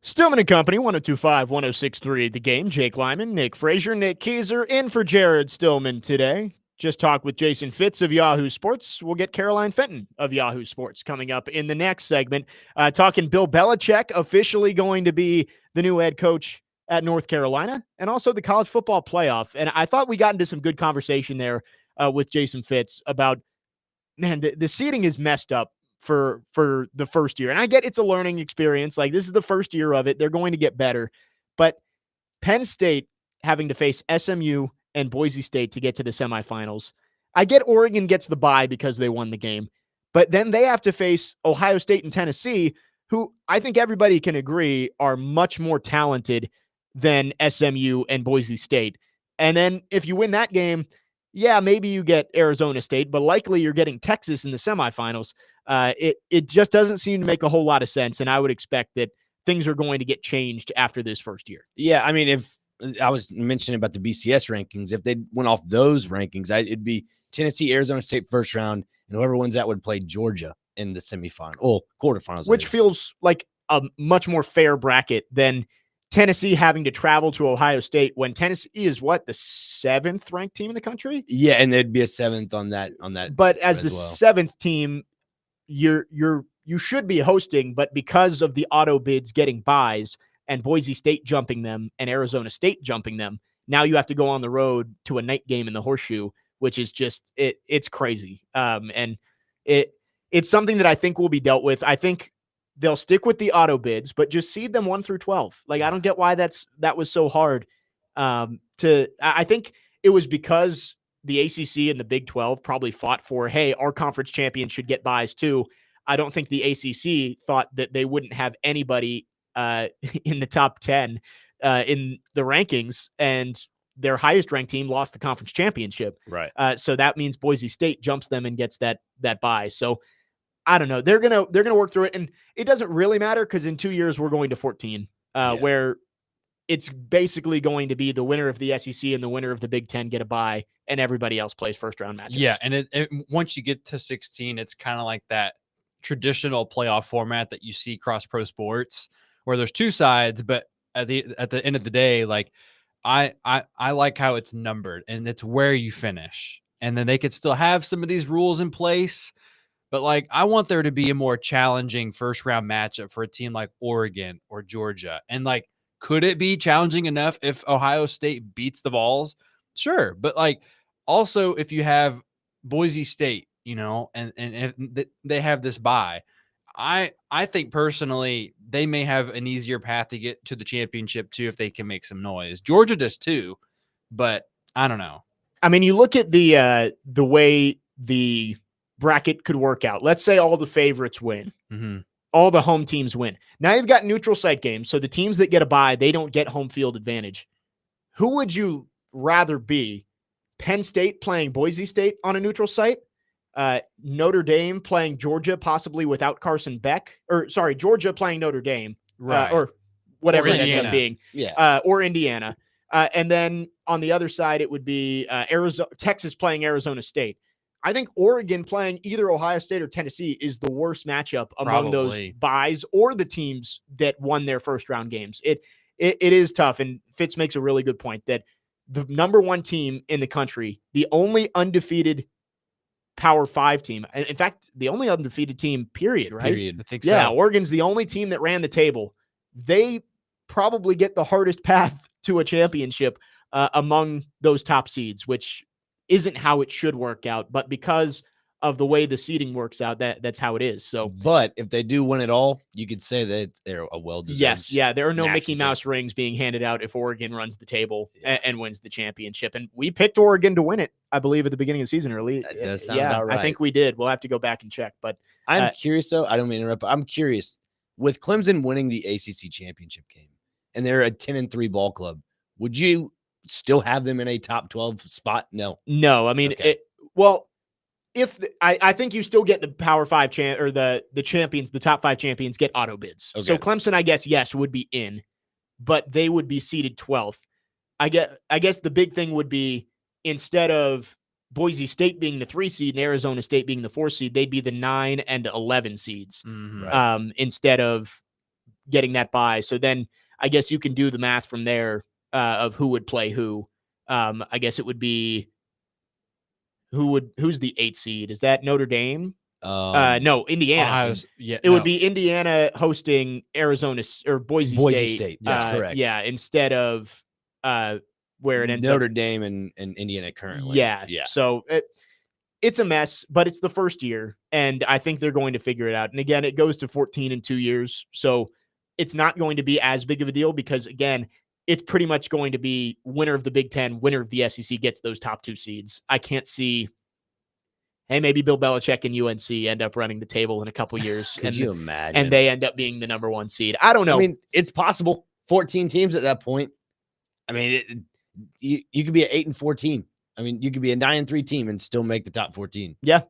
Stillman and Company, 102.5, 106.3 The Game. Jake Lyman, Nick Frazier, Nick Keyser, in for Jared Stillman today. Just talk with Jason Fitz of Yahoo Sports. We'll get Caroline Fenton of Yahoo Sports coming up in the next segment. Talking Bill Belichick, officially going to be the new head coach at North Carolina, and also the college football playoff. And I thought we got into some good conversation there with Jason Fitz about, man, the seating is messed up for the first year. And I get it's a learning experience. Like, this is the first year of it. They're going to get better. But Penn State having to face SMU and Boise State to get to the semifinals. I get Oregon gets the bye because they won the game. But then they have to face Ohio State and Tennessee, who I think everybody can agree are much more talented than SMU and Boise State. And then if you win that game, yeah, maybe you get Arizona State, but likely you're getting Texas in the semifinals. It just doesn't seem to make a whole lot of sense, and I would expect that things are going to get changed after this first year. Yeah, I mean, if I was mentioning about the BCS rankings, if they went off those rankings, it'd be Tennessee, Arizona State first round, and whoever wins that would play Georgia in the semifinal or quarterfinals, which feels like a much more fair bracket than Tennessee having to travel to Ohio State when Tennessee is what, the 7th ranked team in the country? Yeah, and there'd be a 7th on that. But as the 7th team, you should be hosting, but because of the auto bids getting buys and Boise State jumping them and Arizona State jumping them, now you have to go on the road to a night game in the Horseshoe, which is just it's crazy. And it's something that I think will be dealt with. I think they'll stick with the auto bids, but just seed them 1 through 12. Like, I don't get why that was so hard. I think it was because the ACC and the Big 12 probably fought for, hey, our conference champions should get buys too. I don't think the ACC thought that they wouldn't have anybody in the top 10 in the rankings, and their highest ranked team lost the conference championship. Right. So that means Boise State jumps them and gets that buy. So I don't know. They're gonna work through it, and it doesn't really matter because in 2 years we're going to 14, where it's basically going to be the winner of the SEC and the winner of the Big 10 get a bye, and everybody else plays first round matches. Yeah, and once you get to 16, it's kind of like that traditional playoff format that you see across pro sports, where there's 2 sides, but at the end of the day, like I like how it's numbered and it's where you finish, and then they could still have some of these rules in place. But like, I want there to be a more challenging first round matchup for a team like Oregon or Georgia. And like, could it be challenging enough if Ohio State beats the Vols? Sure. But like, also if you have Boise State, and they have this bye, I think personally they may have an easier path to get to the championship too if they can make some noise. Georgia does too, but I don't know. I mean, you look at the way the bracket could work out. Let's say all the favorites win. Mm-hmm. All the home teams win. Now you've got neutral site games, so the teams that get a bye, they don't get home field advantage. Who would you rather be? Penn State playing Boise State on a neutral site? Notre Dame playing Georgia, possibly without Carson Beck? Or, sorry, Georgia playing Notre Dame. Right. Or whatever Or it ends up being. Yeah. Or Indiana. And then on the other side, it would be Texas playing Arizona State. I think Oregon playing either Ohio State or Tennessee is the worst matchup among those buys or the teams that won their first round games. It is tough. And Fitz makes a really good point that the number 1 team in the country, the only undefeated Power 5 team, in fact, the only undefeated team, period, right? Period. I think so. Yeah, Oregon's the only team that ran the table. They probably get the hardest path to a championship among those top seeds, which isn't how it should work out, but because of the way the seeding works out, that's how it is. So, but if they do win it all, you could say that they're a well-deserved. Yes, yeah, there are no Mickey national Mouse rings being handed out if Oregon runs the table and wins the championship. And we picked Oregon to win it, I believe, at the beginning of the season early. That does sound about right. I think we did. We'll have to go back and check. But I'm curious, though. I don't mean to interrupt, but I'm curious. With Clemson winning the ACC championship game, and they're a 10-3 ball club, would you still have them in a top 12 spot? No. I mean, Okay. I think you still get the Power 5 or the champions, the top 5 champions get auto bids. Okay. So Clemson, I guess, yes, would be in, but they would be seeded 12th. I guess the big thing would be, instead of Boise State being the 3 seed and Arizona State being the 4 seed, they'd be the 9 and 11 seeds. Mm-hmm. Instead of getting that bye. So then I guess you can do the math from there of who would play who. I guess it would be who's the 8 seed? Is that Notre Dame? No, Indiana. It would be Indiana hosting Arizona or Boise State. That's correct. Yeah, instead of where it ends Notre up. Dame and Indiana currently. Yeah. So it's a mess, but it's the first year, and I think they're going to figure it out. And again, it goes to 14 in 2 years, so it's not going to be as big of a deal because again, it's pretty much going to be winner of the Big Ten, winner of the SEC gets those top 2 seeds. I can't see. Hey, maybe Bill Belichick and UNC end up running the table in a couple years. Could you imagine? And they end up being the number 1 seed. I don't know. I mean, it's possible. 14 teams at that point. I mean, you could be at 8 and 14. I mean, you could be a 9 and 3 team and still make the top 14. Yeah.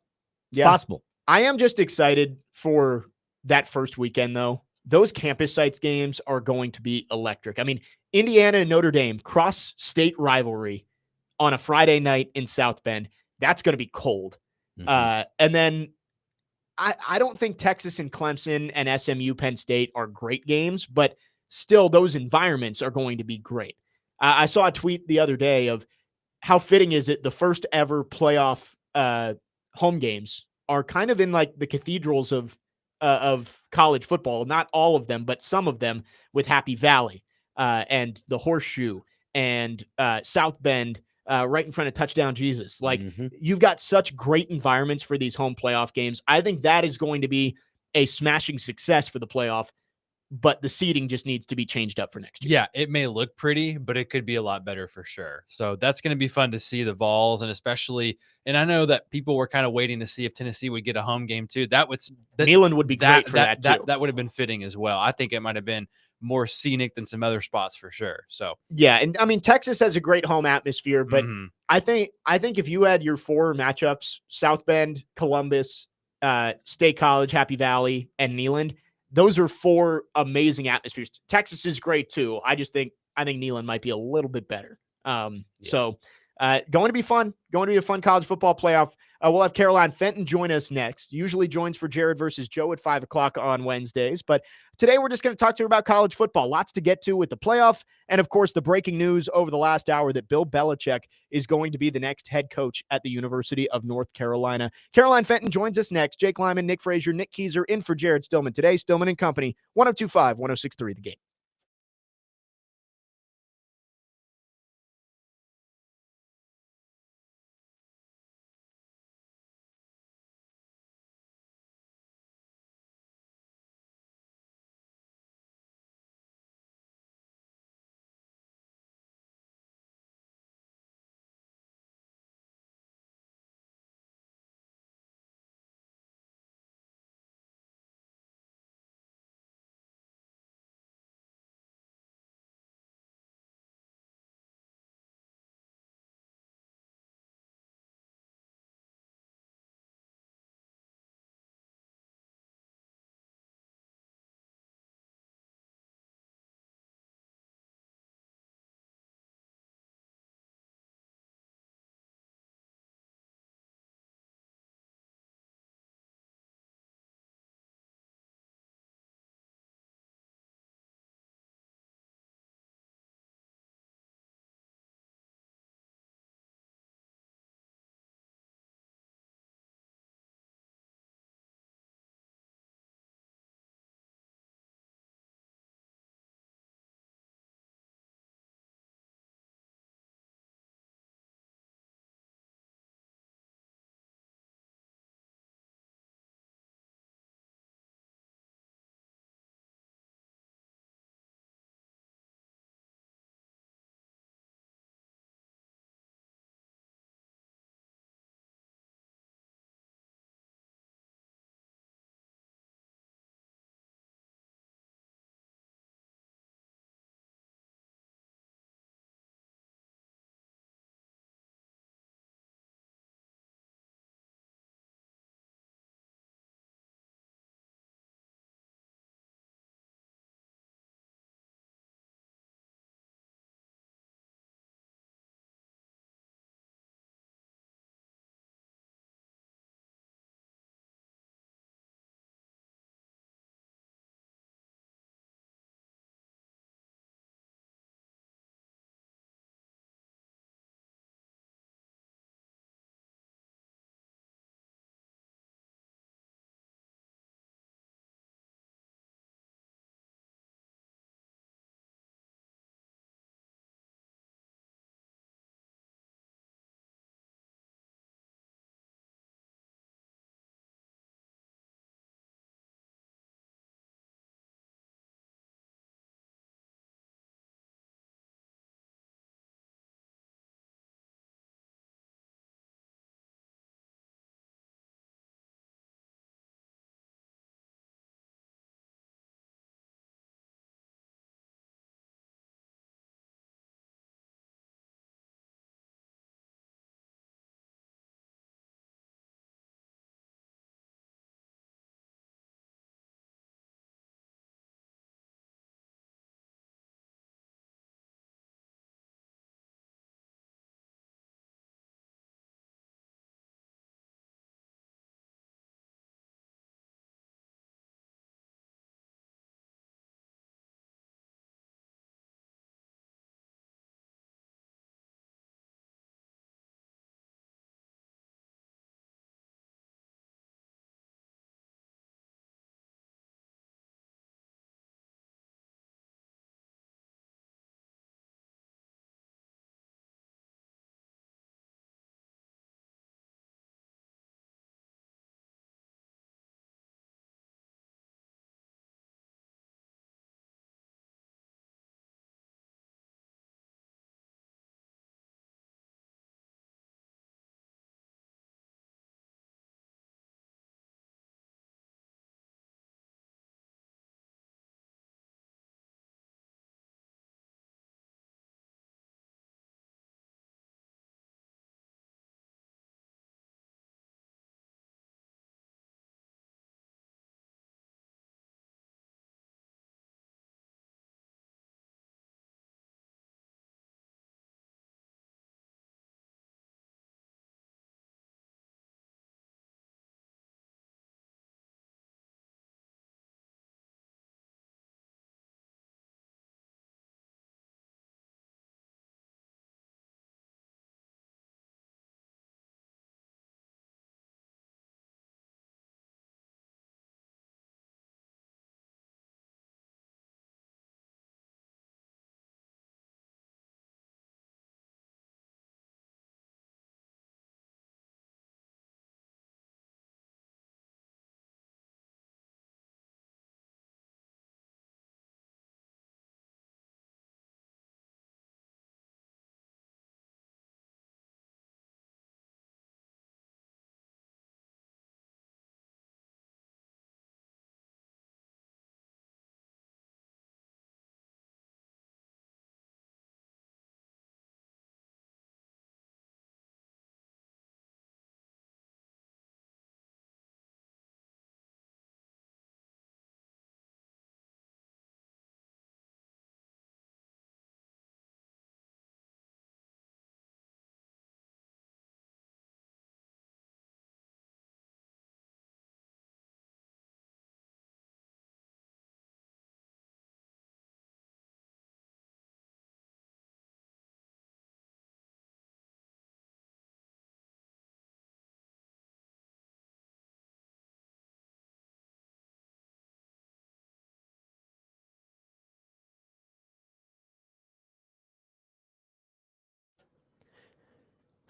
It's possible. I am just excited for that first weekend, though. Those campus sites games are going to be electric. I mean, Indiana and Notre Dame, cross-state rivalry on a Friday night in South Bend. That's going to be cold. And then I don't think Texas and Clemson and SMU Penn State are great games, but still those environments are going to be great. I saw a tweet the other day of how fitting is it the first ever playoff home games are kind of in like the cathedrals of college football. Not all of them, but some of them with Happy Valley and the Horseshoe and South Bend right in front of Touchdown Jesus. Like you've got such great environments for these home playoff games. I think that is going to be a smashing success for the playoff, but the seating just needs to be changed up for next year. Yeah, it may look pretty, but it could be a lot better for sure. So that's going to be fun to see the Vols, and especially, and I know that people were kind of waiting to see if Tennessee would get a home game too. Neyland would be great for that too. That would have been fitting as well. I think it might have been more scenic than some other spots for sure. So yeah, and I mean Texas has a great home atmosphere, but I think if you had your 4 matchups, South Bend, Columbus, State College, Happy Valley, and Neyland, those are 4 amazing atmospheres. Texas is great too. I think Neyland might be a little bit better. So going to be fun. Going to be a fun college football playoff. We'll have Caroline Fenton join us next. Usually joins for Jared versus Joe at 5:00 on Wednesdays. But today we're just going to talk to her about college football. Lots to get to with the playoff. And of course, the breaking news over the last hour that Bill Belichick is going to be the next head coach at the University of North Carolina. Caroline Fenton joins us next. Jake Lyman, Nick Frazier, Nick Keyser in for Jared Stillman today. Stillman and Company, 102.5, 106.3 The Game.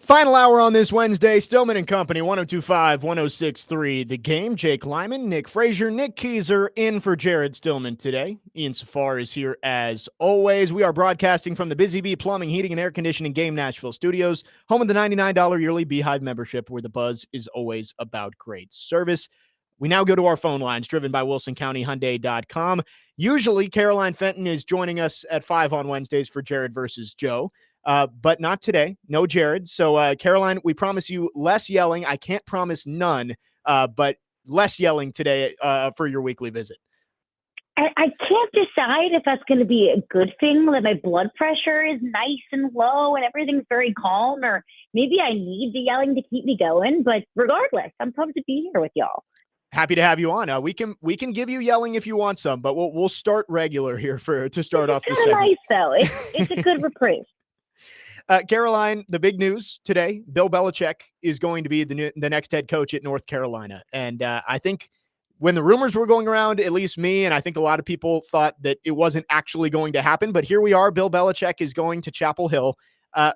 Final hour on this Wednesday, Stillman and Company, 102.5, 106.3. The Game, Jake Lyman, Nick Frazier, Nick Keyser in for Jared Stillman today. Ian Safar is here as always. We are broadcasting from the Busy Bee Plumbing, Heating, and Air Conditioning Game Nashville studios, home of the $99 yearly Beehive membership, where the buzz is always about great service. We now go to our phone lines, driven by WilsonCountyHyundai.com. Usually, Caroline Fenton is joining us at 5 on Wednesdays for Jared versus Joe. But not today. No Jared. So, Caroline, we promise you less yelling. I can't promise none, but less yelling today for your weekly visit. I can't decide if that's going to be a good thing, that my blood pressure is nice and low and everything's very calm, or maybe I need the yelling to keep me going. But regardless, I'm pumped to be here with y'all. Happy to have you on. We can give you yelling if you want some, but we'll start regular here to start off the segment. Nice though. It's a good reprieve. Caroline, the big news today: Bill Belichick is going to be the next head coach at North Carolina, and I think when the rumors were going around, at least me and I think a lot of people thought that it wasn't actually going to happen. But here we are. Bill Belichick is going to Chapel Hill.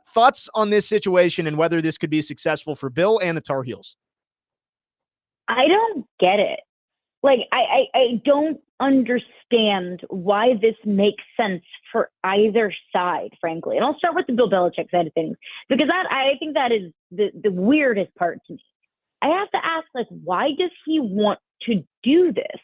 Thoughts on this situation and whether this could be successful for Bill and the Tar Heels? I don't get it. Like, I don't understand why this makes sense for either side, frankly. And I'll start with the Bill Belichick side of things, because I think that is the weirdest part to me. I have to ask, like, why does he want to do this?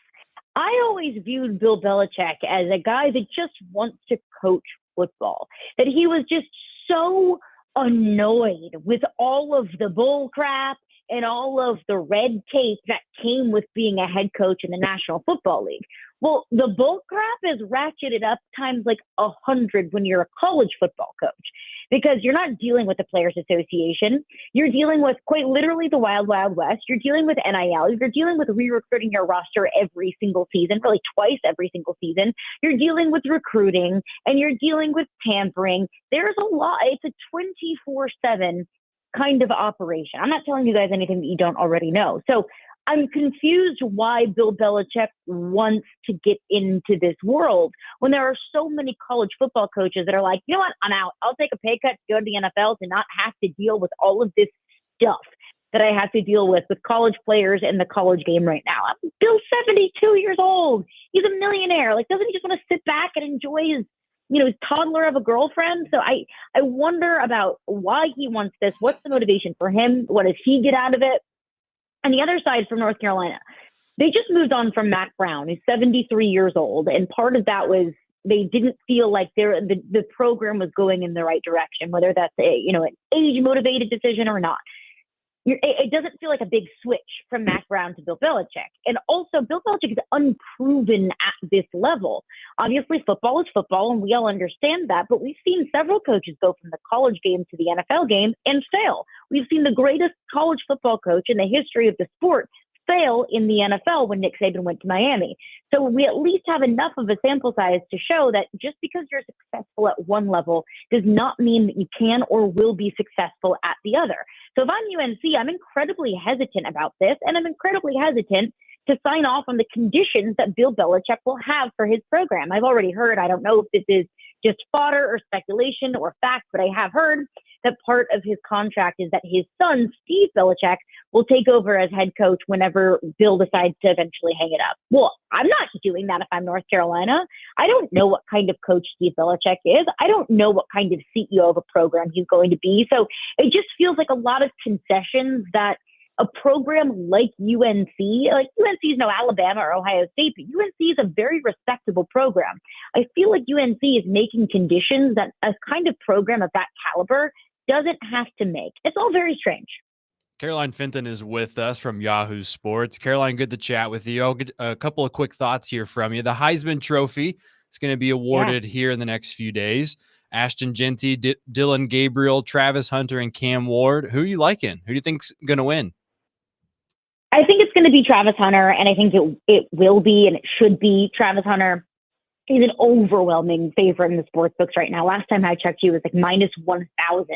I always viewed Bill Belichick as a guy that just wants to coach football, that he was just so annoyed with all of the bull crap and all of the red tape that came with being a head coach in the National Football League. Well, the bull crap is ratcheted up times like 100 when you're a college football coach, because you're not dealing with the Players Association. You're dealing with quite literally the Wild Wild West. You're dealing with NIL. You're dealing with re-recruiting your roster every single season, really twice every single season. You're dealing with recruiting, and you're dealing with tampering. There's a lot. It's a 24/7 kind of operation. I'm not telling you guys anything that you don't already know. So I'm confused why Bill Belichick wants to get into this world when there are so many college football coaches that are like, you know what, I'm out. I'll take a pay cut to go to the NFL to not have to deal with all of this stuff that I have to deal with college players in the college game right now. Bill's 72 years old. He's a millionaire. Like, doesn't he just want to sit back and enjoy his toddler of a girlfriend? So I wonder about why he wants this. What's the motivation for him? What does he get out of it? And the other side from North Carolina, they just moved on from Mac Brown, who's 73 years old. And part of that was they didn't feel like the program was going in the right direction, whether that's an age-motivated decision or not. It doesn't feel like a big switch from Mac Brown to Bill Belichick. And also, Bill Belichick is unproven at this level. Obviously, football is football, and we all understand that. But we've seen several coaches go from the college game to the NFL game and fail. We've seen the greatest college football coach in the history of the sport fail in the NFL when Nick Saban went to Miami. So we at least have enough of a sample size to show that just because you're successful at one level does not mean that you can or will be successful at the other. So if I'm UNC, I'm incredibly hesitant about this, and I'm incredibly hesitant to sign off on the conditions that Bill Belichick will have for his program. I've already heard, I don't know if this is just fodder or speculation or fact, but I have heard that part of his contract is that his son, Steve Belichick, will take over as head coach whenever Bill decides to eventually hang it up. Well, I'm not doing that if I'm North Carolina. I don't know what kind of coach Steve Belichick is. I don't know what kind of CEO of a program he's going to be. So it just feels like a lot of concessions that a program like UNC is no Alabama or Ohio State, but UNC is a very respectable program. I feel like UNC is making conditions that a kind of program of that caliber doesn't have to make. It's all very strange. Caroline Fenton is with us from Yahoo Sports. Caroline, good to chat with you. I'll get a couple of quick thoughts here from you. The Heisman Trophy is going to be awarded here in the next few days. Ashton Genty, Dylan Gabriel, Travis Hunter, and Cam Ward. Who are you liking? Who do you think's going to win? I think it's going to be Travis Hunter, and I think it will be, and it should be Travis Hunter. He's an overwhelming favorite in the sports books right now. Last time I checked, he was like minus 1,000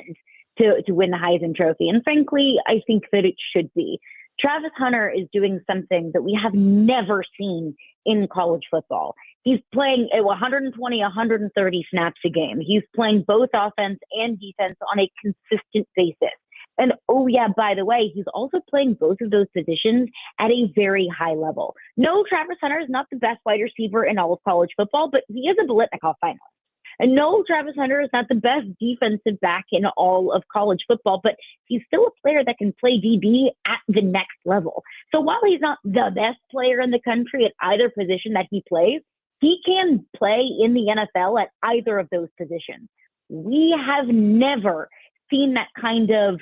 to win the Heisman Trophy. And frankly, I think that it should be. Travis Hunter is doing something that we have never seen in college football. He's playing 120, 130 snaps a game. He's playing both offense and defense on a consistent basis. And oh yeah, by the way, he's also playing both of those positions at a very high level. No, Travis Hunter is not the best wide receiver in all of college football, but he is a Biletnikoff finalist. And no, Travis Hunter is not the best defensive back in all of college football, but he's still a player that can play DB at the next level. So while he's not the best player in the country at either position that he plays, he can play in the NFL at either of those positions. We have never seen that kind of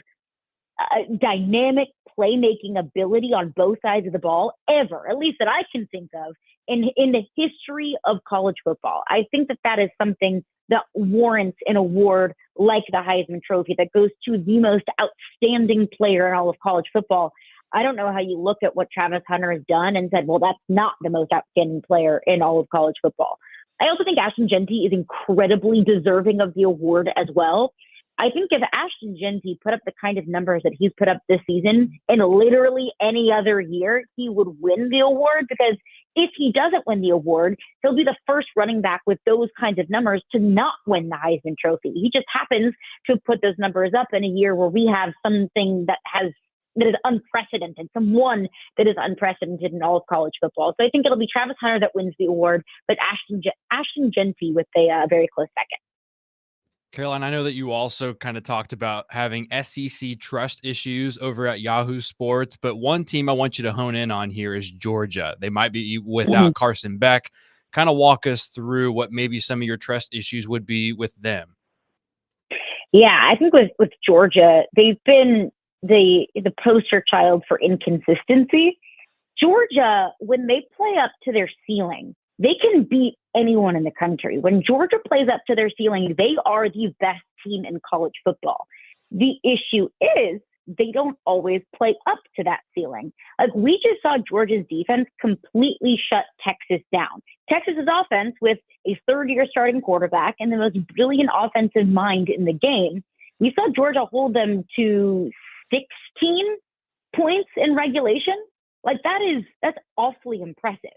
dynamic playmaking ability on both sides of the ball ever, at least that I can think of in the history of college football. I think that is something that warrants an award like the Heisman Trophy that goes to the most outstanding player in all of college football. I don't know how you look at what Travis Hunter has done and said, well, that's not the most outstanding player in all of college football. I also think Ashton Jeanty is incredibly deserving of the award as well. I think if Ashton Jeanty put up the kind of numbers that he's put up this season in literally any other year, he would win the award, because if he doesn't win the award, he'll be the first running back with those kinds of numbers to not win the Heisman Trophy. He just happens to put those numbers up in a year where we have something that is unprecedented, someone that is unprecedented in all of college football. So I think it'll be Travis Hunter that wins the award, but Ashton Jeanty with a very close second. Caroline, I know that you also kind of talked about having SEC trust issues over at Yahoo Sports, but one team I want you to hone in on here is Georgia. They might be without Carson Beck. Kind of walk us through what maybe some of your trust issues would be with them. Yeah, I think with Georgia, they've been the poster child for inconsistency. Georgia, when they play up to their ceiling, they can beat anyone in the country. When Georgia plays up to their ceiling, they are the best team in college football. The issue is they don't always play up to that ceiling. Like, we just saw Georgia's defense completely shut Texas down. Texas's offense, with a third-year starting quarterback and the most brilliant offensive mind in the game, we saw Georgia hold them to 16 points in regulation. Like, that's awfully impressive.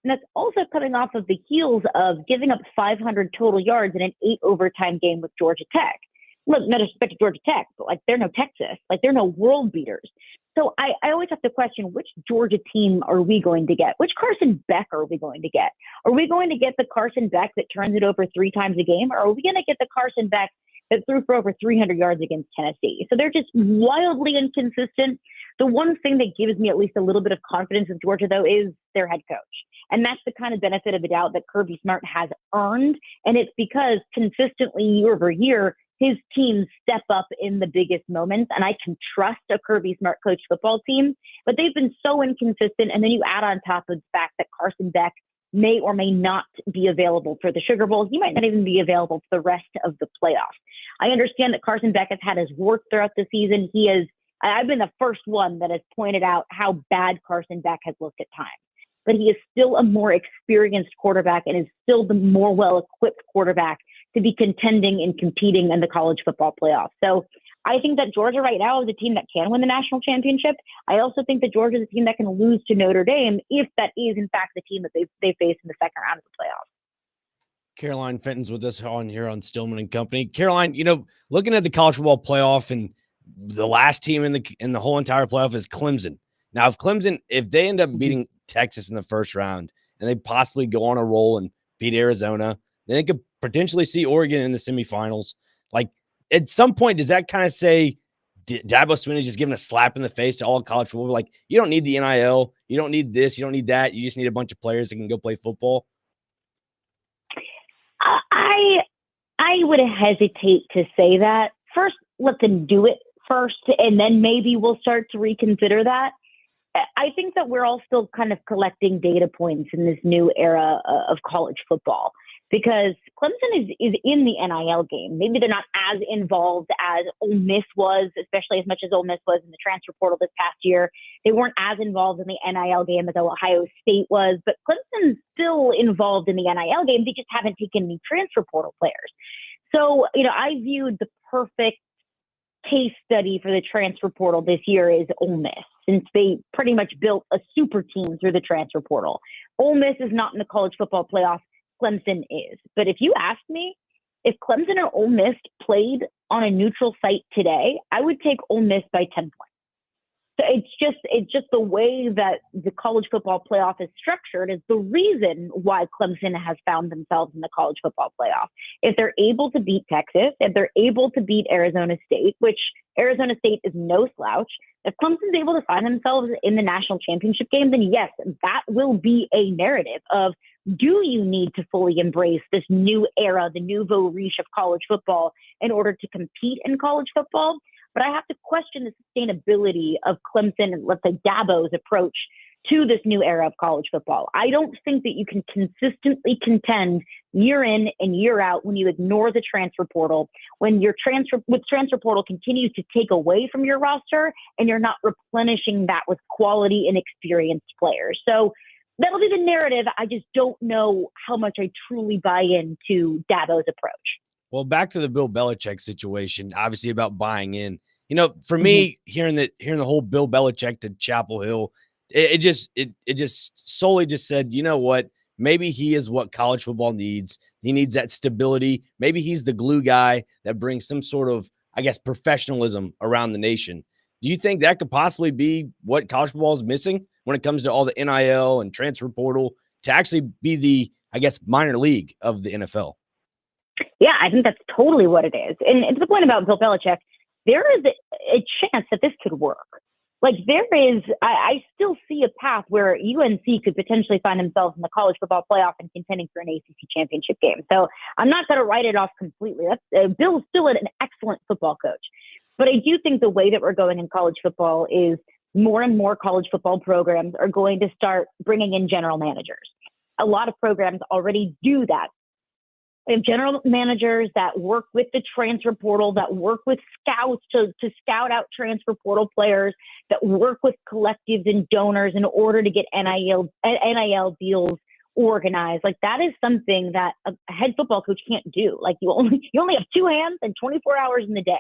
And that's also coming off of the heels of giving up 500 total yards in an 8 overtime game with Georgia Tech. Look, no disrespect to Georgia Tech, but like, they're no Texas, like they're no world beaters. So I always have to question, which Georgia team are we going to get? Which Carson Beck are we going to get? Are we going to get the Carson Beck that turns it over 3 times a game? Or are we going to get the Carson Beck that threw for over 300 yards against Tennessee? So they're just wildly inconsistent. The one thing that gives me at least a little bit of confidence with Georgia, though, is their head coach. And that's the kind of benefit of the doubt that Kirby Smart has earned. And it's because consistently year over year, his teams step up in the biggest moments. And I can trust a Kirby Smart coach football team, but they've been so inconsistent. And then you add on top of the fact that Carson Beck may or may not be available for the Sugar Bowl. He might not even be available for the rest of the playoffs. I understand that Carson Beck has had his work throughout the season. I've been the first one that has pointed out how bad Carson Beck has looked at times. But he is still a more experienced quarterback and is still the more well-equipped quarterback to be contending and competing in the college football playoffs. So I think that Georgia right now is a team that can win the national championship. I also think that Georgia is a team that can lose to Notre Dame if that is, in fact, the team that they face in the second round of the playoffs. Caroline Fenton's with us on here on Stillman and Company. Caroline, looking at the college football playoff, and the last team in the whole entire playoff is Clemson. Now, if they end up beating Texas in the first round and they possibly go on a roll and beat Arizona, then they could potentially see Oregon in the semifinals. Like, at some point, does that kind of say Dabo Swinney just giving a slap in the face to all college football? Like, you don't need the NIL, you don't need this, you don't need that. You just need a bunch of players that can go play football. I would hesitate to say that. First, let them do it first, and then maybe we'll start to reconsider that. I think that we're all still kind of collecting data points in this new era of college football, because Clemson is in the NIL game. Maybe they're not as involved as Ole Miss was, especially as much as Ole Miss was in the transfer portal this past year. They weren't as involved in the NIL game as Ohio State was, but Clemson's still involved in the NIL game. They just haven't taken any transfer portal players. So, I viewed the perfect case study for the transfer portal this year is Ole Miss, since they pretty much built a super team through the transfer portal. Ole Miss is not in the college football playoff. Clemson is. But if you ask me, If Clemson and Ole Miss played on a neutral site today, I would take Ole Miss by 10 points. So it's just the way that the college football playoff is structured is the reason why Clemson has found themselves in the college football playoff. If they're able to beat Texas, if they're able to beat Arizona State, which Arizona State is no slouch, if Clemson's able to find themselves in the national championship game, then yes, that will be a narrative of, do you need to fully embrace this new era, the nouveau riche of college football in order to compete in college football? But I have to question the sustainability of Clemson and, let's say, Dabo's approach to this new era of college football. I don't think that you can consistently contend year in and year out when you ignore the transfer portal, when your transfer portal continues to take away from your roster and you're not replenishing that with quality and experienced players. So that'll be the narrative. I just don't know how much I truly buy into Dabo's approach. Well, back to the Bill Belichick situation, obviously about buying in. For me, hearing the whole Bill Belichick to Chapel Hill, it just solely just said, you know what? Maybe he is what college football needs. He needs that stability. Maybe he's the glue guy that brings some sort of, I guess, professionalism around the nation. Do you think that could possibly be what college football is missing when it comes to all the NIL and transfer portal to actually be the, I guess, minor league of the NFL? Yeah, I think that's totally what it is. And to the point about Bill Belichick, there is a chance that this could work. Like I still see a path where UNC could potentially find themselves in the college football playoff and contending for an ACC championship game. So I'm not going to write it off completely. Bill's still an excellent football coach. But I do think the way that we're going in college football is more and more college football programs are going to start bringing in general managers. A lot of programs already do that. We have general managers that work with the transfer portal, that work with scouts to scout out transfer portal players, that work with collectives and donors in order to get NIL deals organized. Like, that is something that a head football coach can't do. Like, you only have 2 hands and 24 hours in the day.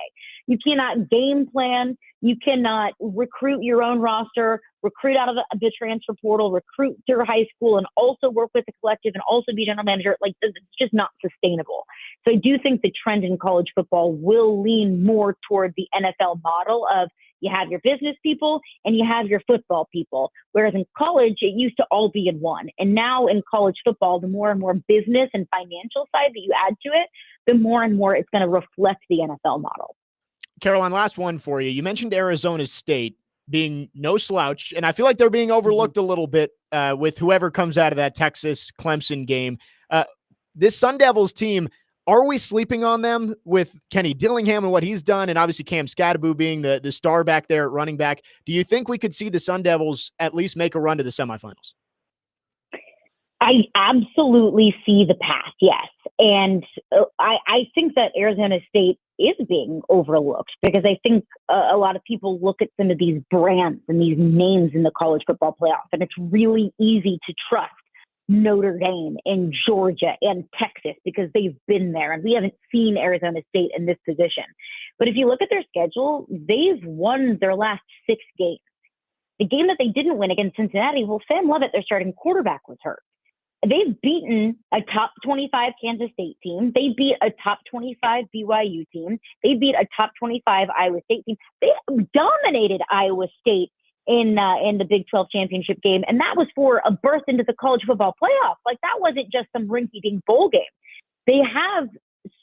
You cannot game plan. You cannot recruit your own roster, recruit out of the transfer portal, recruit through high school, and also work with the collective and also be general manager. Like, it's just not sustainable. So I do think the trend in college football will lean more toward the NFL model of, you have your business people and you have your football people. Whereas in college, it used to all be in one. And now in college football, the more and more business and financial side that you add to it, the more and more it's going to reflect the NFL model. Caroline, last one for you. You mentioned Arizona State being no slouch, and I feel like they're being overlooked a little bit with whoever comes out of that Texas-Clemson game. This Sun Devils team, are we sleeping on them with Kenny Dillingham and what he's done, and obviously Cam Scadaboo being the star back there at running back? Do you think we could see the Sun Devils at least make a run to the semifinals? I absolutely see the path, yes. And I think that Arizona State is being overlooked because I think a lot of people look at some of these brands and these names in the college football playoff, and it's really easy to trust Notre Dame and Georgia and Texas because they've been there, and we haven't seen Arizona State in this position. But if you look at their schedule, they've won their last 6 games. The game that they didn't win against Cincinnati, well, Sam Leavitt, their starting quarterback, was hurt. They've beaten a top 25 Kansas State team. They beat a top 25 BYU team. They beat a top 25 Iowa State team. They dominated Iowa State in the Big 12 championship game, and that was for a berth into the college football playoff. Like, that wasn't just some rinky-dink bowl game. They have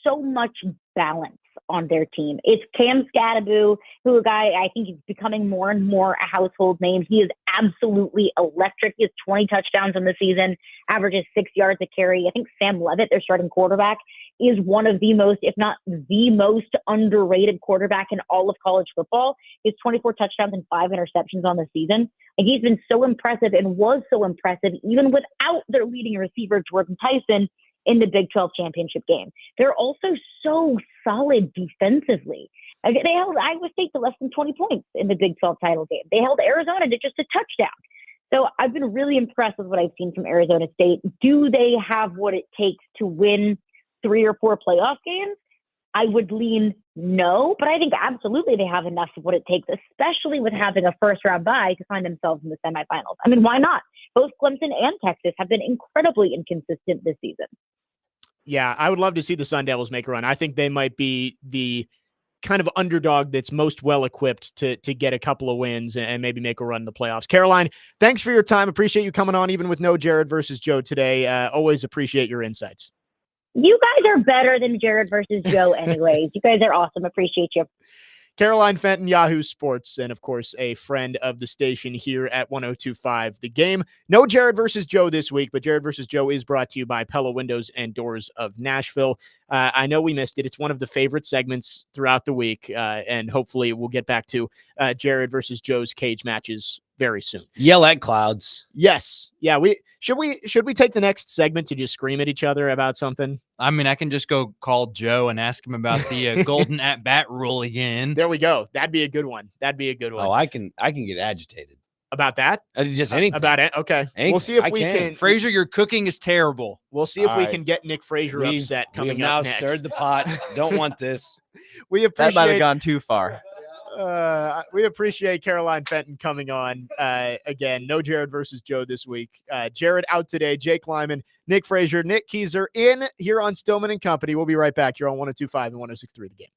so much balance on their team. It's Cam Scadaboo, who a guy I think is becoming more and more a household name. He is absolutely electric. He has 20 touchdowns in the season, averages 6 yards a carry. I think Sam Leavitt, their starting quarterback, is one of the most, if not the most underrated quarterback in all of college football. He has 24 touchdowns and 5 interceptions on the season. And he's been so impressive and was so impressive even without their leading receiver, Jordan Tyson, in the Big 12 championship game. They're also so solid defensively. They held Iowa State to less than 20 points in the Big 12 title game. They held Arizona to just a touchdown. So I've been really impressed with what I've seen from Arizona State. Do they have what it takes to win 3 or 4 playoff games? I would lean no, but I think absolutely they have enough of what it takes, especially with having a first-round bye to find themselves in the semifinals. I mean, why not? Both Clemson and Texas have been incredibly inconsistent this season. Yeah, I would love to see the Sun Devils make a run. I think they might be the kind of underdog that's most well equipped to get a couple of wins and maybe make a run in the playoffs. Caroline, thanks for your time. Appreciate you coming on, even with no Jared versus Joe today. Always appreciate your insights. You guys are better than Jared versus Joe, anyways. You guys are awesome. Appreciate you. Caroline Fenton, Yahoo Sports, and of course, a friend of the station here at 1025 The Game. No Jared versus Joe this week, but Jared versus Joe is brought to you by Pella Windows and Doors of Nashville. I know we missed it. It's one of the favorite segments throughout the week, and hopefully we'll get back to Jared versus Joe's cage matches very soon. Yell at clouds. Yes. Yeah. Should we take the next segment to just scream at each other about something? I mean, I can just go call Joe and ask him about the golden at bat rule again. There we go. That'd be a good one. That'd be a good one. Oh, I can get agitated about that. Just anything about it. Okay. Anything. We'll see if we can. Frazier, your cooking is terrible. We'll see if we can get Nick Frazier upset coming we've up now next. stirred the pot. Don't want this. We appreciate. That might have gone too far. We appreciate Caroline Fenton coming on again. No Jared versus Joe this week. Jared out today. Jake Lyman, Nick Frazier, Nick Keyser in here on Stillman and Company. We'll be right back here on 1025 and 1063 The Game.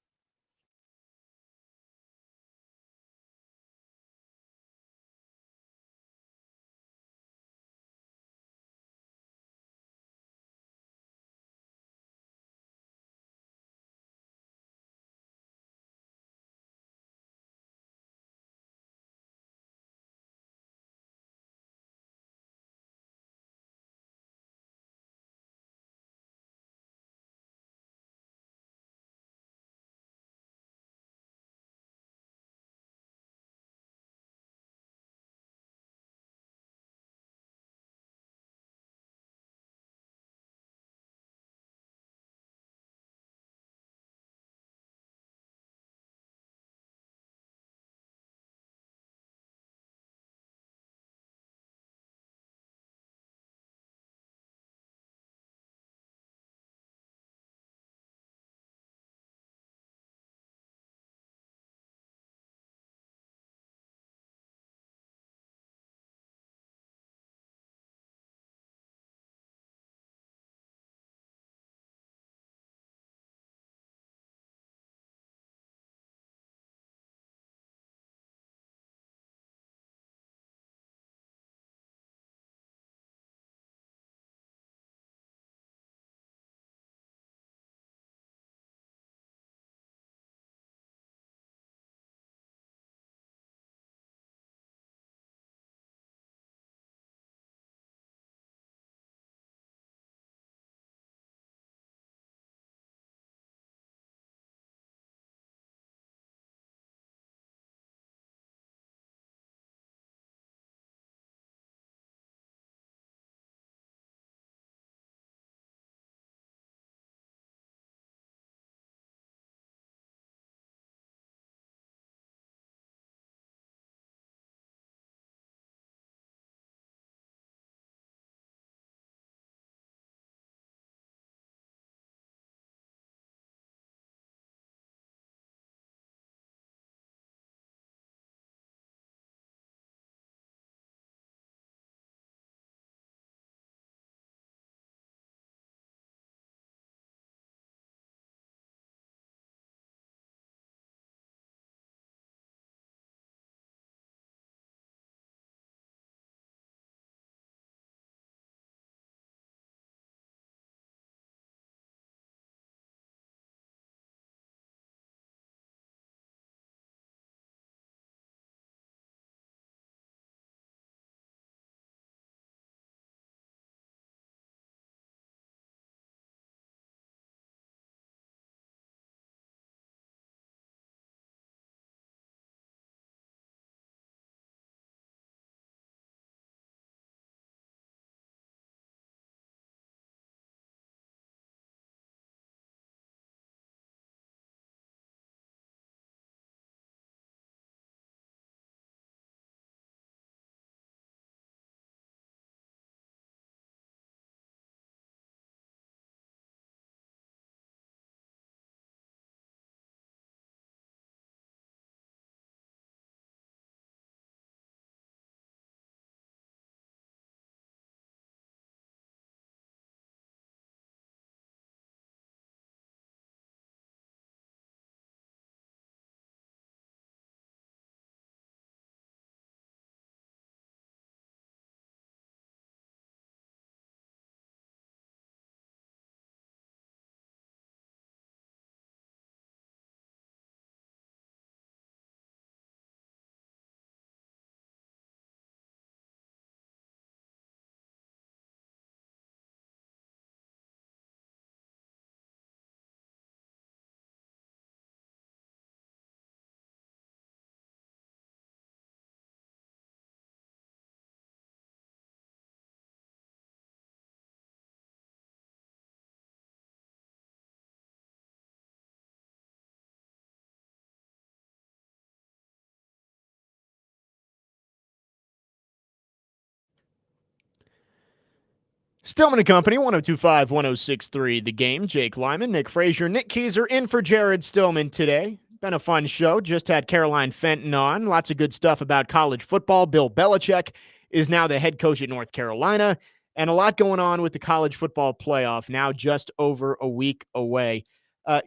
Stillman and Company, 1025, 1063, The Game. Jake Lyman, Nick Frazier, Nick Keyser in for Jared Stillman today. Been a fun show. Just had Caroline Fenton on. Lots of good stuff about college football. Bill Belichick is now the head coach at North Carolina, and a lot going on with the college football playoff, now just over a week away.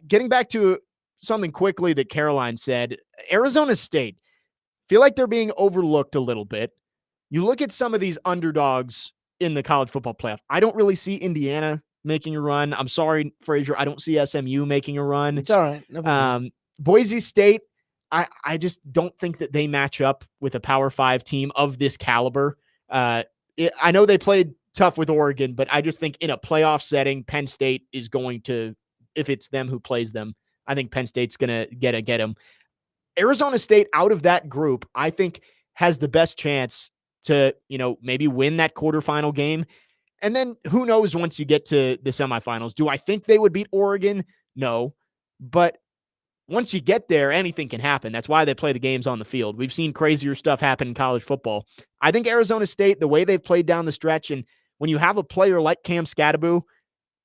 Getting back to something quickly that Caroline said, Arizona State, feel like they're being overlooked a little bit. You look at some of these underdogs in the college football playoff. I don't really see Indiana making a run. I'm sorry, Frazier. I don't see SMU making a run. It's all right. No problem. Boise State, I just don't think that they match up with a Power 5 team of this caliber. I know they played tough with Oregon, but I just think in a playoff setting, Penn State is going to, if it's them who plays them, I think Penn State's going to get them. Arizona State out of that group, I think, has the best chance to, maybe win that quarterfinal game. And then who knows once you get to the semifinals. Do I think they would beat Oregon? No. But once you get there, anything can happen. That's why they play the games on the field. We've seen crazier stuff happen in college football. I think Arizona State, the way they've played down the stretch, and when you have a player like Cam Scadaboo,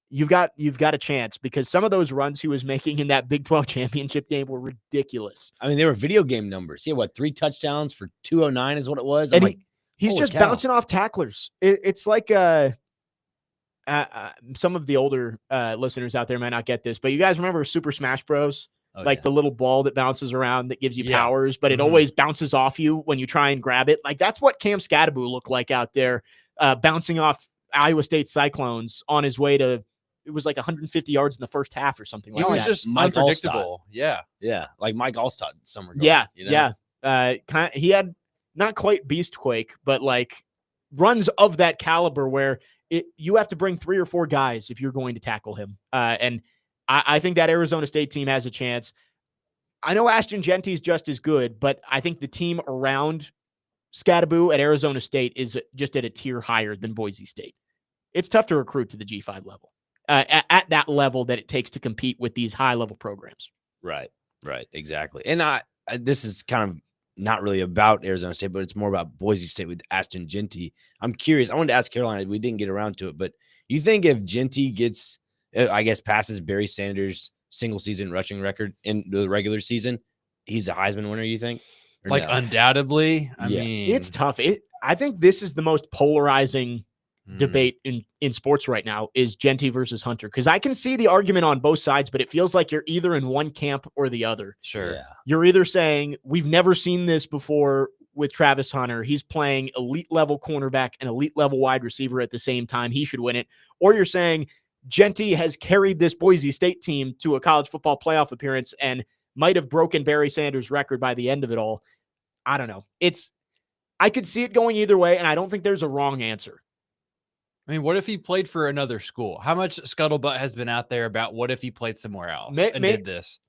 you've got a chance, because some of those runs he was making in that Big 12 championship game were ridiculous. I mean, they were video game numbers. Yeah, 3 touchdowns for 209 is what it was. And he's just bouncing off tacklers. It's like some of the older listeners out there might not get this, but you guys remember Super Smash Bros? The little ball that bounces around that gives you powers, but it always bounces off you when you try and grab it. Like, that's what Cam Scadaboo looked like out there, bouncing off Iowa State Cyclones on his way to, it was like 150 yards in the first half or something like that. He was just Mike unpredictable. Allstott. Yeah. Like Mike Allstott summer. He had not quite beast quake, but like runs of that caliber where you have to bring 3 or 4 guys if you're going to tackle him. And I think that Arizona State team has a chance. I know Ashton Genty's just as good, but I think the team around Scadaboo at Arizona State is just at a tier higher than Boise State. It's tough to recruit to the G5 level, at that level that it takes to compete with these high-level programs. Right, exactly. And this is kind of not really about Arizona State, but it's more about Boise State with Ashton Genty. I'm curious. I wanted to ask Caroline. We didn't get around to it, but you think if Genty gets, passes Barry Sanders' single-season rushing record in the regular season, he's a Heisman winner, you think? Or no? Undoubtedly. I mean, it's tough. I think this is the most polarizing debate in sports right now, is Genty versus Hunter, because I can see the argument on both sides, but it feels like you're either in one camp or the other. Sure. Yeah. You're either saying we've never seen this before with Travis Hunter, he's playing elite level cornerback and elite level wide receiver at the same time, he should win it, or you're saying Genty has carried this Boise State team to a college football playoff appearance and might have broken Barry Sanders' record by the end of it all. I don't know. I could see it going either way, and I don't think there's a wrong answer. I mean, what if he played for another school? How much scuttlebutt has been out there about what if he played somewhere else did this?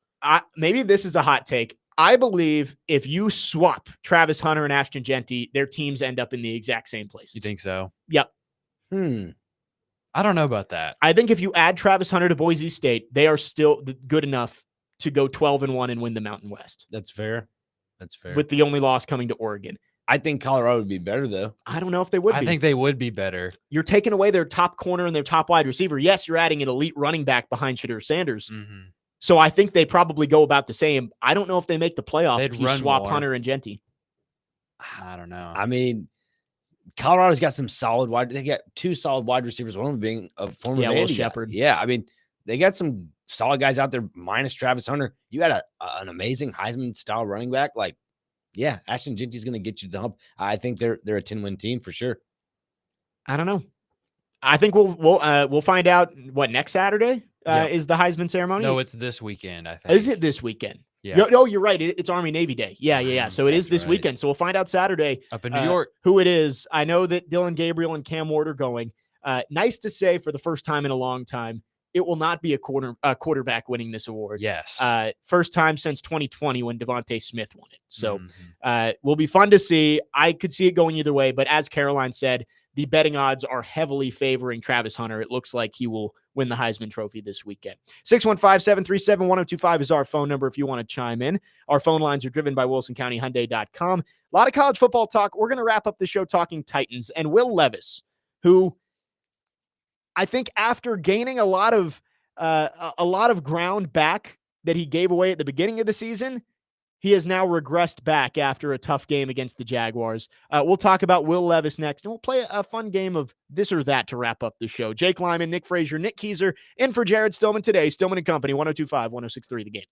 Maybe this is a hot take. I believe if you swap Travis Hunter and Ashton Genty, their teams end up in the exact same places. You think so? Yep. I don't know about that. I think if you add Travis Hunter to Boise State, they are still good enough to go 12-1 and win the Mountain West. That's fair. With the only loss coming to Oregon. I think Colorado would be better, though. I don't know if they would be. I think they would be better. You're taking away their top corner and their top wide receiver. Yes, you're adding an elite running back behind Shadur Sanders. Mm-hmm. So I think they probably go about the same. I don't know if they make the playoffs They'd if you run swap more. Hunter and Genty. I don't know. I mean, Colorado's got some solid they got 2 solid wide receivers, one of them being a former Will Vandy Shepherd. guy. Yeah, I mean, they got some solid guys out there minus Travis Hunter. You got an amazing Heisman-style running back. Like, yeah, Ashton Genty's going to get you the hump. I think they're a 10-win team for sure. I don't know. I think we'll find out next Saturday is the Heisman ceremony. No, it's this weekend, I think. Is it this weekend? Yeah. No, you're right. It's Army Navy Day. Yeah. So it is this weekend. So we'll find out Saturday up in New York who it is. I know that Dylan Gabriel and Cam Ward are going. Nice to say, for the first time in a long time, it will not be a quarterback winning this award. Yes. First time since 2020 when Devontae Smith won it. So will be fun to see. I could see it going either way, but as Caroline said, the betting odds are heavily favoring Travis Hunter. It looks like he will win the Heisman Trophy this weekend. 615-737-1025 is our phone number if you want to chime in. Our phone lines are driven by WilsonCountyHyundai.com. A lot of college football talk. We're going to wrap up the show talking Titans and Will Levis, who I think after gaining a lot of ground back that he gave away at the beginning of the season, he has now regressed back after a tough game against the Jaguars. We'll talk about Will Levis next, and we'll play a fun game of this or that to wrap up the show. Jake Lyman, Nick Frazier, Nick Keyser, in for Jared Stillman today. Stillman and Company, 102.5, 106.3 The Game.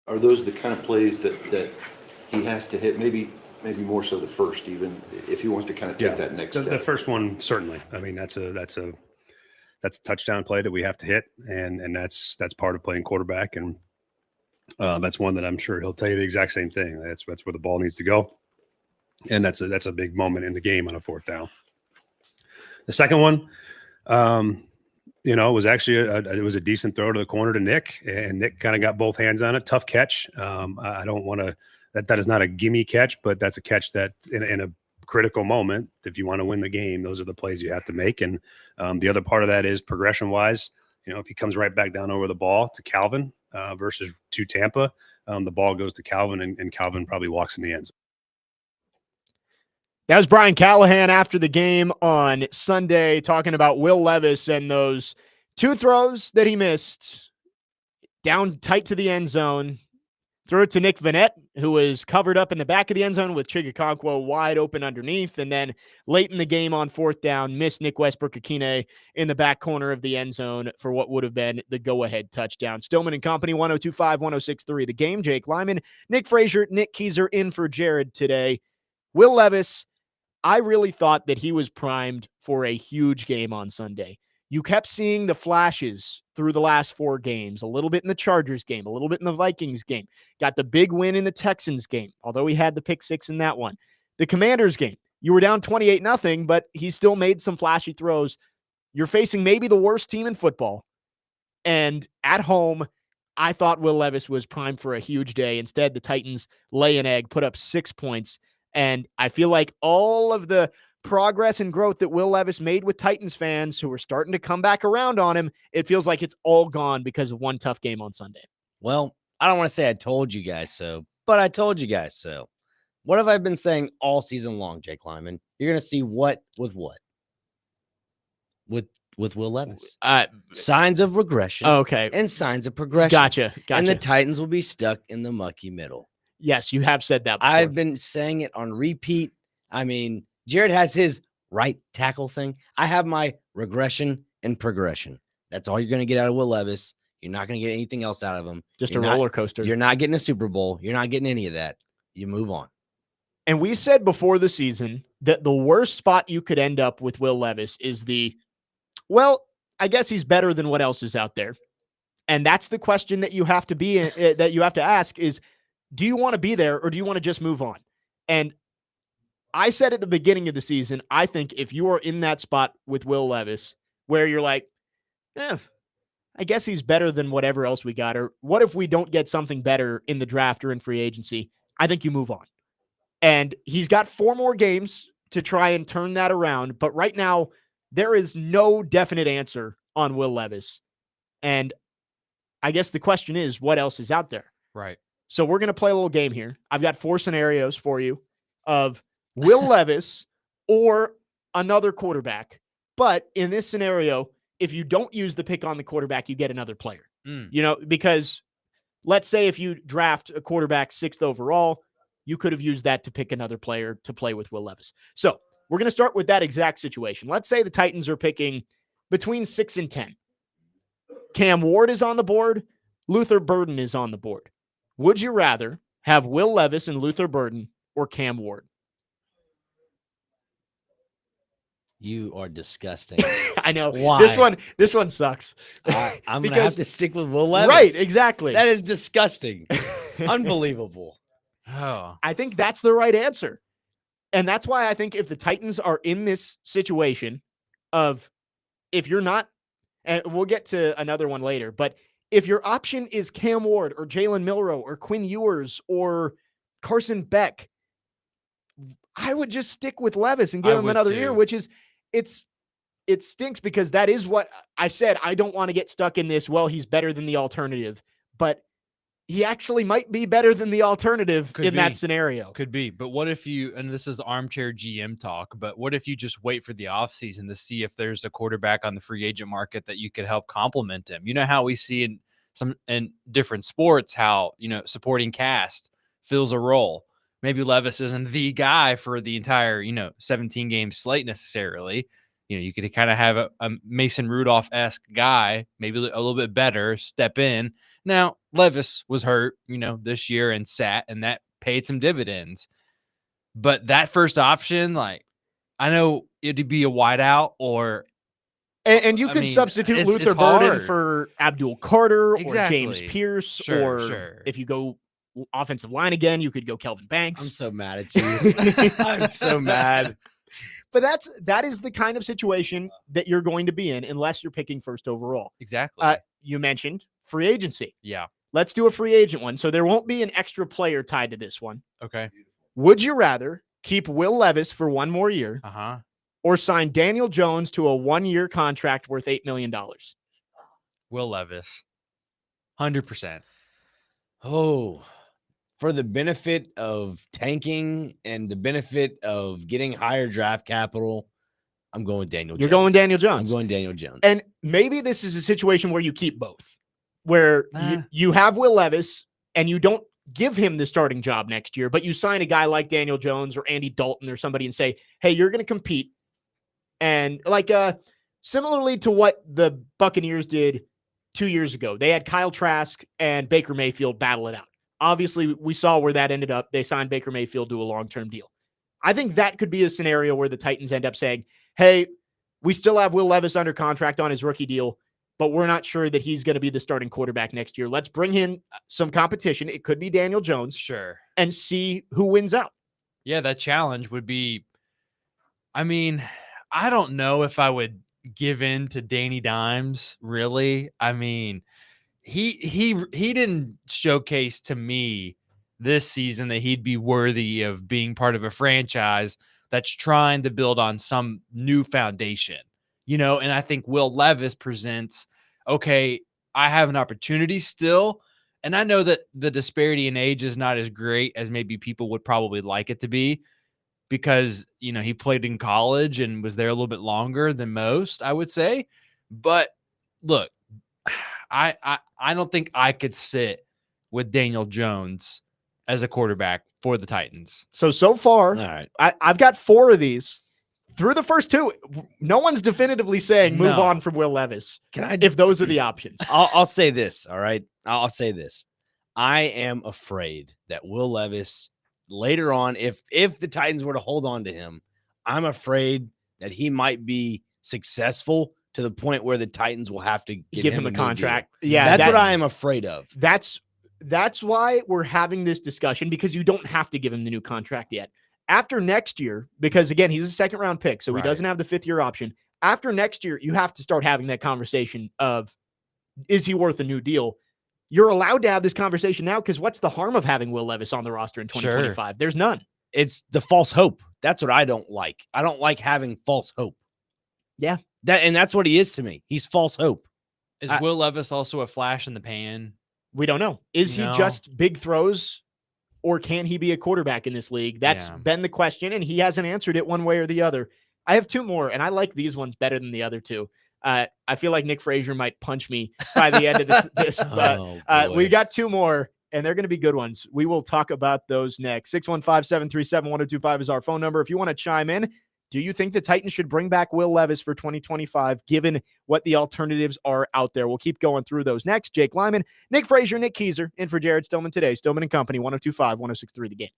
Are those the kind of plays that he has to hit? Maybe more so the first, even if he wants to kind of take that next step. The first one, certainly. I mean, that's a touchdown play that we have to hit, and that's part of playing quarterback, and that's one that I'm sure he'll tell you the exact same thing. That's where the ball needs to go. And that's a big moment in the game on a 4th down. The second one, it was actually it was a decent throw to the corner to Nick, and Nick kind of got both hands on it. Tough catch. I don't want to. That is not a gimme catch, but that's a catch that in a critical moment, if you want to win the game, those are the plays you have to make. And the other part of that is progression wise. If he comes right back down over the ball to Calvin versus to Tampa, the ball goes to Calvin, and Calvin probably walks in the end zone. That was Brian Callahan after the game on Sunday talking about Will Levis and those 2 throws that he missed down tight to the end zone. Threw it to Nick Vanette, who was covered up in the back of the end zone with Chigakonkwo wide open underneath. And then late in the game on 4th down, missed Nick Westbrook-Akine in the back corner of the end zone for what would have been the go-ahead touchdown. Stillman and Company, 102.5, 106.3 The Game. Jake Lyman, Nick Frazier, Nick Keyser in for Jared today. Will Levis, I really thought that he was primed for a huge game on Sunday. You kept seeing the flashes through the last 4 games, a little bit in the Chargers game, a little bit in the Vikings game. Got the big win in the Texans game, although he had the pick 6 in that one. The Commanders game, you were down 28-0, but he still made some flashy throws. You're facing maybe the worst team in football. And at home, I thought Will Levis was primed for a huge day. Instead, the Titans lay an egg, put up 6 points. And I feel like all of the progress and growth that Will Levis made with Titans fans who are starting to come back around on him, it feels like it's all gone because of one tough game on Sunday. Well, I don't want to say I told you guys so, but I told you guys so. What have I been saying all season long, Jake Lyman? You're going to see what? With Will Levis. Signs of regression. Okay. And signs of progression. Gotcha. And the Titans will be stuck in the mucky middle. Yes, you have said that before. I've been saying it on repeat. I mean, Jared has his right tackle thing. I have my regression and progression. That's all you're going to get out of Will Levis. You're not going to get anything else out of him. Just a roller coaster. You're not getting a Super Bowl. You're not getting any of that. You move on. And we said before the season that the worst spot you could end up with Will Levis is I guess he's better than what else is out there. And that's the question that you have to that you have to ask is, do you want to be there or do you want to just move on? And I said at the beginning of the season, I think if you are in that spot with Will Levis where you're like, I guess he's better than whatever else we got, or what if we don't get something better in the draft or in free agency? I think you move on. And he's got 4 more games to try and turn that around. But right now, there is no definite answer on Will Levis. And I guess the question is, what else is out there? Right. So we're going to play a little game here. I've got 4 scenarios for you of Will Levis or another quarterback. But in this scenario, if you don't use the pick on the quarterback, you get another player. Because let's say if you draft a quarterback 6th overall, you could have used that to pick another player to play with Will Levis. So we're going to start with that exact situation. Let's say the Titans are picking between 6 and 10. Cam Ward is on the board. Luther Burden is on the board. Would you rather have Will Levis and Luther Burden or Cam Ward? You are disgusting. I know. Why? This one sucks. I'm going to have to stick with Will Levis. Right, exactly. That is disgusting. Unbelievable. Oh, I think that's the right answer. And that's why I think if the Titans are in this situation of if you're not, and we'll get to another one later, but if your option is Cam Ward or Jalen Milroe or Quinn Ewers or Carson Beck, I would just stick with Levis and give him another year, which is, it stinks because that is what I said. I don't want to get stuck in this. Well, he's better than the alternative, but he actually might be better than the alternative that scenario. Could be. But what if you, and this is armchair GM talk, but what if you just wait for the offseason to see if there's a quarterback on the free agent market that you could help complement him? You know how we see in different sports how, supporting cast fills a role. Maybe Levis isn't the guy for the entire, 17-game slate necessarily. You could kind of have a Mason Rudolph-esque guy, maybe a little bit better, step in. Now, Levis was hurt, this year and sat, and that paid some dividends. But that first option, I know it'd be a wideout or... And you could substitute Luther Burden for Abdul Carter or James Pierce, sure. if you go offensive line again. You could go Kelvin Banks. I'm so mad at you. I'm so mad. But that is the kind of situation that you're going to be in unless you're picking first overall. Exactly. You mentioned free agency. Yeah. Let's do a free agent one. So there won't be an extra player tied to this one. Okay. Would you rather keep Will Levis for one more year Uh-huh. or sign Daniel Jones to a 1-year contract worth $8 million? Will Levis. 100%. Oh, for the benefit of tanking and the benefit of getting higher draft capital, I'm going Daniel Jones. You're going Daniel Jones. I'm going Daniel Jones. And maybe this is a situation where you keep both, where you have Will Levis and you don't give him the starting job next year, but you sign a guy like Daniel Jones or Andy Dalton or somebody and say, hey, you're going to compete. And like similarly to what the Buccaneers did 2 years ago, they had Kyle Trask and Baker Mayfield battle it out. Obviously, we saw where that ended up. They signed Baker Mayfield to a long-term deal. I think that could be a scenario where the Titans end up saying, hey, we still have Will Levis under contract on his rookie deal, but we're not sure that he's going to be the starting quarterback next year. Let's bring in some competition. It could be Daniel Jones. Sure. And see who wins out. Yeah, that challenge would be, I mean, I don't know if I would give in to Danny Dimes, really. I mean, he didn't showcase to me this season that he'd be worthy of being part of a franchise that's trying to build on some new foundation, and I think Will Levis presents, okay, I have an opportunity still. And I know that the disparity in age is not as great as maybe people would probably like it to be because, he played in college and was there a little bit longer than most, I would say. But look, I don't think I could sit with Daniel Jones as a quarterback for the Titans. So far, all right, I've got 4 of these. Through the first 2, no one's definitively saying move on from Will Levis. If those are the options. I'll say this, all right? I'll say this. I am afraid that Will Levis later on, if the Titans were to hold on to him, I'm afraid that he might be successful to the point where the Titans will have to give him a contract. Deal. Yeah, that's what I am afraid of. That's why we're having this discussion, because you don't have to give him the new contract yet. After next year, because again, he's a second-round pick, so he doesn't have the 5th-year option. After next year, you have to start having that conversation of, is he worth a new deal? You're allowed to have this conversation now, because what's the harm of having Will Levis on the roster in 2025? Sure. There's none. It's the false hope. That's what I don't like. I don't like having false hope. Yeah. That's what he is to me. He's false hope. Is Will Levis also a flash in the pan? We don't know. Is he just big throws, or can he be a quarterback in this league? That's been the question, and he hasn't answered it one way or the other. I have 2 more, and I like these ones better than the other 2. I feel like Nick Frazier might punch me by the end of this but we got 2 more, and they're going to be good ones. We will talk about those next. 615-737-1025 is our phone number. If you want to chime in, do you think the Titans should bring back Will Levis for 2025, given what the alternatives are out there? We'll keep going through those next. Jake Lyman, Nick Frazier, Nick Keyser, in for Jared Stillman today. Stillman and Company, 102.5, 106.3 The Game.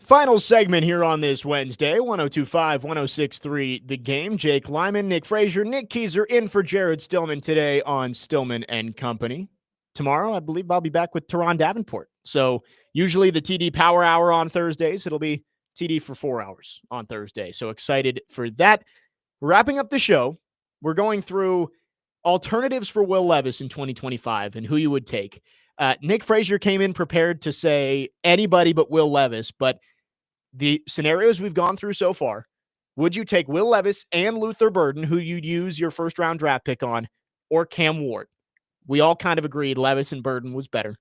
Final segment here on this Wednesday, 102.5, 106.3 The Game. Jake Lyman, Nick Frazier, Nick Keyser in for Jared Stillman today on Stillman and Company. Tomorrow, I believe I'll be back with Teron Davenport. So usually the TD Power Hour on Thursdays, it'll be TD for 4 hours on Thursday. So excited for that. Wrapping up the show, we're going through alternatives for Will Levis in 2025 and who you would take. Nick Frazier came in prepared to say anybody but Will Levis, but the scenarios we've gone through so far, would you take Will Levis and Luther Burden, who you'd use your first-round draft pick on, or Cam Ward? We all kind of agreed Levis and Burden was better.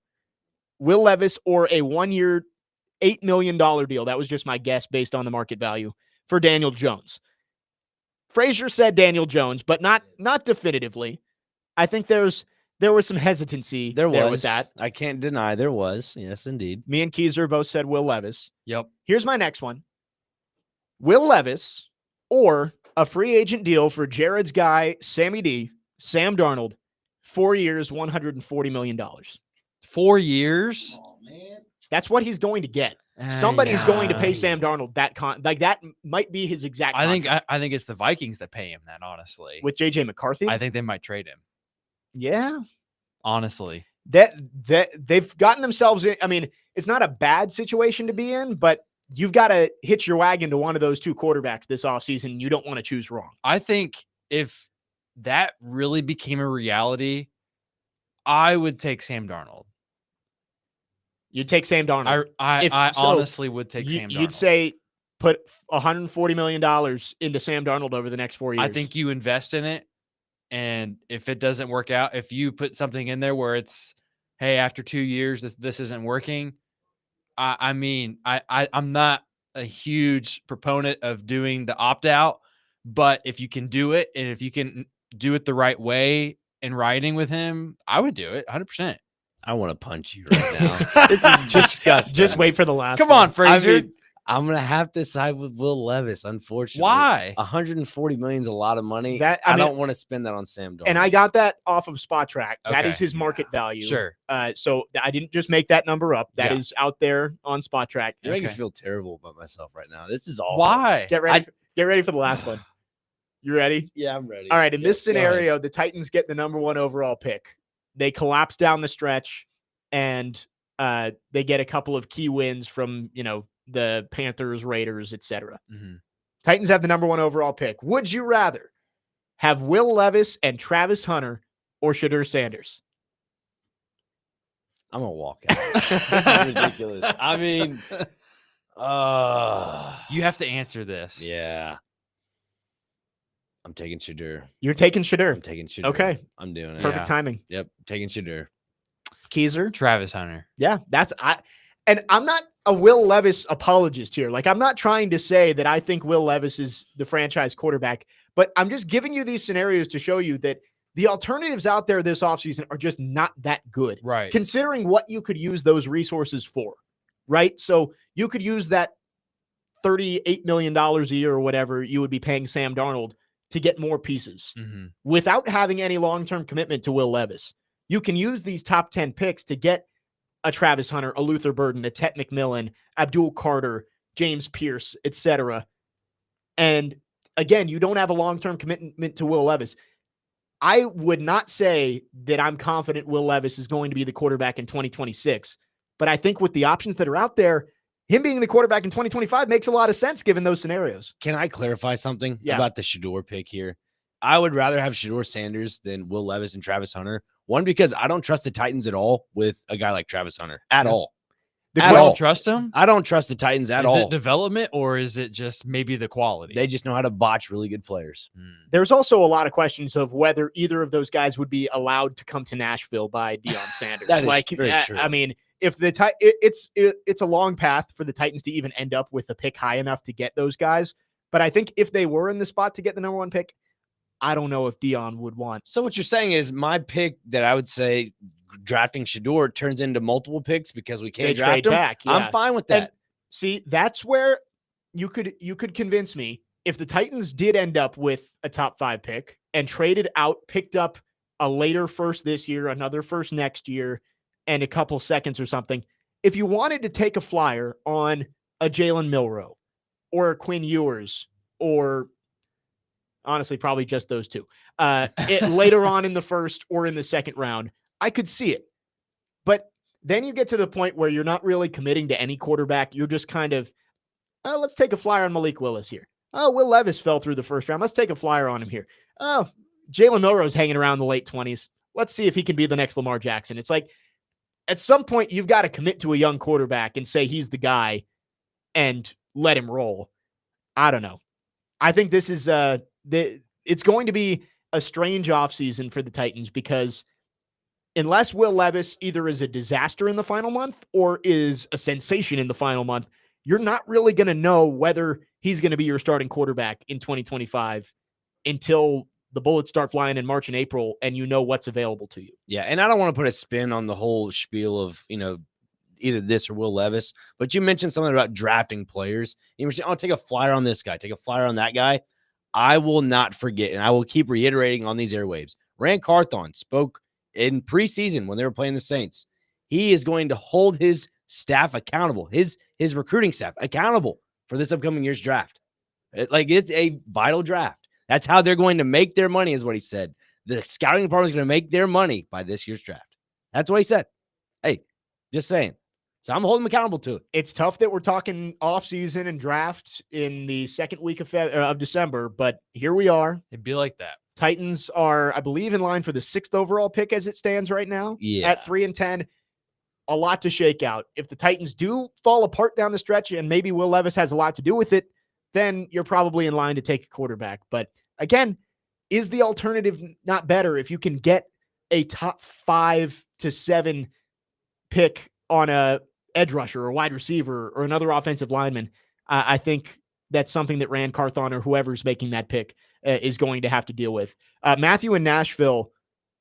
Will Levis or a 1-year, $8 million deal, that was just my guess based on the market value, for Daniel Jones. Frazier said Daniel Jones, but not definitively. I think there was some hesitancy there with that. I can't deny there was. Yes, indeed. Me and Keyser both said Will Levis. Yep. Here's my next one. Will Levis or a free agent deal for Jared's guy, Sammy D, Sam Darnold, 4 years, $140 million. 4 years? Oh, man. That's what he's going to get. Somebody's going to pay Sam Darnold that that might be his exact contract. I think it's the Vikings that pay him that, honestly. With J.J. McCarthy? I think they might trade him. Yeah. Honestly. That they've gotten themselves in. I mean, it's not a bad situation to be in, but you've got to hitch your wagon to one of those two quarterbacks this offseason. You don't want to choose wrong. I think if that really became a reality, I would take Sam Darnold. You'd take Sam Darnold. I honestly would take Sam Darnold. You'd say put $140 million into Sam Darnold over the next 4 years. I think you invest in it, and if it doesn't work out, if you put something in there where it's, hey, after 2 years, this isn't working, I'm not a huge proponent of doing the opt-out, but if you can do it, and if you can do it the right way and riding with him, I would do it 100%. I want to punch you right now. This is disgusting. Just wait for the last Come one. on, Frazier. I'm going to have to side with Will Levis, unfortunately. Why? $140 million is a lot of money. I don't want to spend that on Sam Darnold. And I got that off of Spot Track. That Okay. is his market value. Sure. So I didn't just make that number up. That is out there on Spot Track. You're making me feel terrible about myself right now. This is awful. Why? Get ready for the last one. You ready? Yeah, I'm ready. All right. In this scenario, the Titans get the number 1 overall pick. They collapse down the stretch, and they get a couple of key wins from, the Panthers, Raiders, etc. Mm-hmm. Titans have the number 1 overall pick. Would you rather have Will Levis and Travis Hunter or Shedeur Sanders? I'm going to walk out. This is ridiculous. I mean, you have to answer this. Yeah. I'm taking Shedeur. You're taking Shedeur. I'm taking Shedeur. Okay. I'm doing it. Perfect timing. Yep. Taking Shedeur. Keyser? Travis Hunter. Yeah, and I'm not a Will Levis apologist here. Like, I'm not trying to say that I think Will Levis is the franchise quarterback, but I'm just giving you these scenarios to show you that the alternatives out there this offseason are just not that good. Right. Considering what you could use those resources for, right? So you could use that $38 million a year or whatever you would be paying Sam Darnold to get more pieces without having any long-term commitment to Will Levis. You can use these top 10 picks to get a Travis Hunter, a Luther Burden, a Tet McMillan, Abdul Carter, James Pierce, etc. And again, you don't have a long-term commitment to Will Levis. I would not say that I'm confident Will Levis is going to be the quarterback in 2026, but I think with the options that are out there, him being the quarterback in 2025 makes a lot of sense given those scenarios. Can I clarify something Yeah. about the Shedeur pick here? I would rather have Shedeur Sanders than Will Levis and Travis Hunter. One, because I don't trust the Titans at all with a guy like Travis Hunter at all. I don't trust him. I don't trust the Titans at all. Is it development, or is it just maybe the quality? They just know how to botch really good players. There's also a lot of questions of whether either of those guys would be allowed to come to Nashville by Deion Sanders. That is very true. I mean, if it's a long path for the Titans to even end up with a pick high enough to get those guys. But I think if they were in the spot to get the number 1 pick, I don't know if Deion would want. So what you're saying is my pick that I would say drafting Shedeur turns into multiple picks because we can't draft him. Back, yeah. I'm fine with that. And see, that's where you could convince me if the Titans did end up with a top 5 pick and traded out, picked up a later first this year, another first next year, and a couple seconds or something. If you wanted to take a flyer on a Jalen Milroe or a Quinn Ewers or honestly probably just those two later on in the first or in the second round, I could see it. But then you get to the point where you're not really committing to any quarterback. You're just kind of, let's take a flyer on Malik Willis here. Oh, Will Levis fell through the first round. Let's take a flyer on him here. Oh, Jalen Milroe's hanging around the late 20s. Let's see if he can be the next Lamar Jackson. It's like at some point you've got to commit to a young quarterback and say he's the guy and let him roll. I don't know. I think this is it's going to be a strange offseason for the Titans because unless Will Levis either is a disaster in the final month or is a sensation in the final month, you're not really going to know whether he's going to be your starting quarterback in 2025 until the bullets start flying in March and April and you know what's available to you. Yeah, and I don't want to put a spin on the whole spiel of, either this or Will Levis, but you mentioned something about drafting players. You were saying, take a flyer on this guy, take a flyer on that guy. I will not forget, and I will keep reiterating on these airwaves. Rand Carthon spoke in preseason when they were playing the Saints. He is going to hold his staff accountable, his recruiting staff accountable for this upcoming year's draft. It's a vital draft. That's how they're going to make their money, is what he said. The scouting department is going to make their money by this year's draft. That's what he said. Hey, just saying. So I'm holding him accountable to it. It's tough that we're talking offseason and draft in the second week of December, but here we are. It'd be like that. Titans are, I believe, in line for the 6th overall pick as it stands right now. Yeah. At 3-10. A lot to shake out. If the Titans do fall apart down the stretch, and maybe Will Levis has a lot to do with it, then you're probably in line to take a quarterback. But again, is the alternative not better if you can get a top 5 to 7 pick on a edge rusher or wide receiver or another offensive lineman? I think that's something that Rand Carthon or whoever's making that pick is going to have to deal with. Matthew in Nashville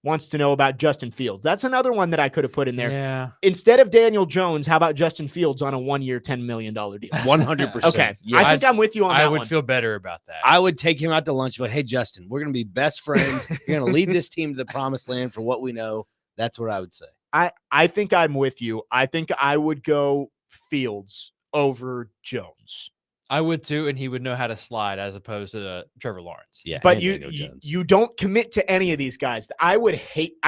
wants to know about Justin Fields. That's another one that I could have put in there. Yeah. Instead of Daniel Jones, how about Justin Fields on a 1-year, $10 million deal? 100%. Okay. Yes. I think I'm with you on that I would one. feel better about that. I would take him out to lunch, but hey, Justin, we're going to be best friends. You're going to lead this team to the promised land for what we know. That's what I would say. I think I'm with you. I think I would go Fields over Jones. I would too, and he would know how to slide as opposed to Trevor Lawrence. Yeah, But and you Daniel Jones. you don't commit to any of these guys. I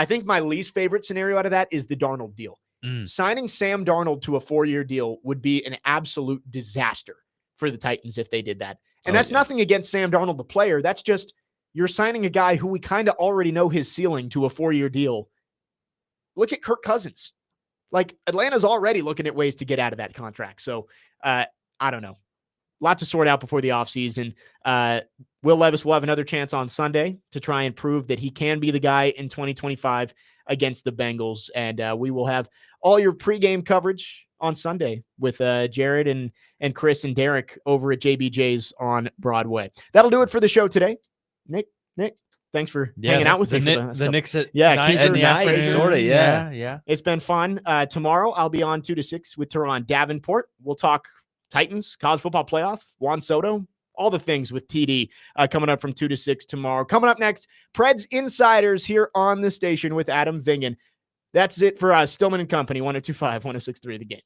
think my least favorite scenario out of that is the Darnold deal. Signing Sam Darnold to a 4-year deal would be an absolute disaster for the Titans if they did that. And that's nothing against Sam Darnold, the player. That's just you're signing a guy who we kind of already know his ceiling to a 4-year deal. Look at Kirk Cousins. Like, Atlanta's already looking at ways to get out of that contract. So, I don't know. Lot to sort out before the offseason. Will Levis will have another chance on Sunday to try and prove that he can be the guy in 2025 against the Bengals. And we will have all your pregame coverage on Sunday with Jared and Chris and Derek over at JBJ's on Broadway. That'll do it for the show today. Nick, thanks for hanging out with me. The Knicks at Keys in are the nice. afternoon. Sort of, Yeah. It's been fun. Tomorrow I'll be on 2 to 6 with Teron Davenport. We'll talk Titans, college football playoff, Juan Soto, all the things with TD coming up from 2 to 6 tomorrow. Coming up next, Preds Insiders here on the station with Adam Vingan. That's it for us. Stillman and Company, 102.5, 106.3 The Game.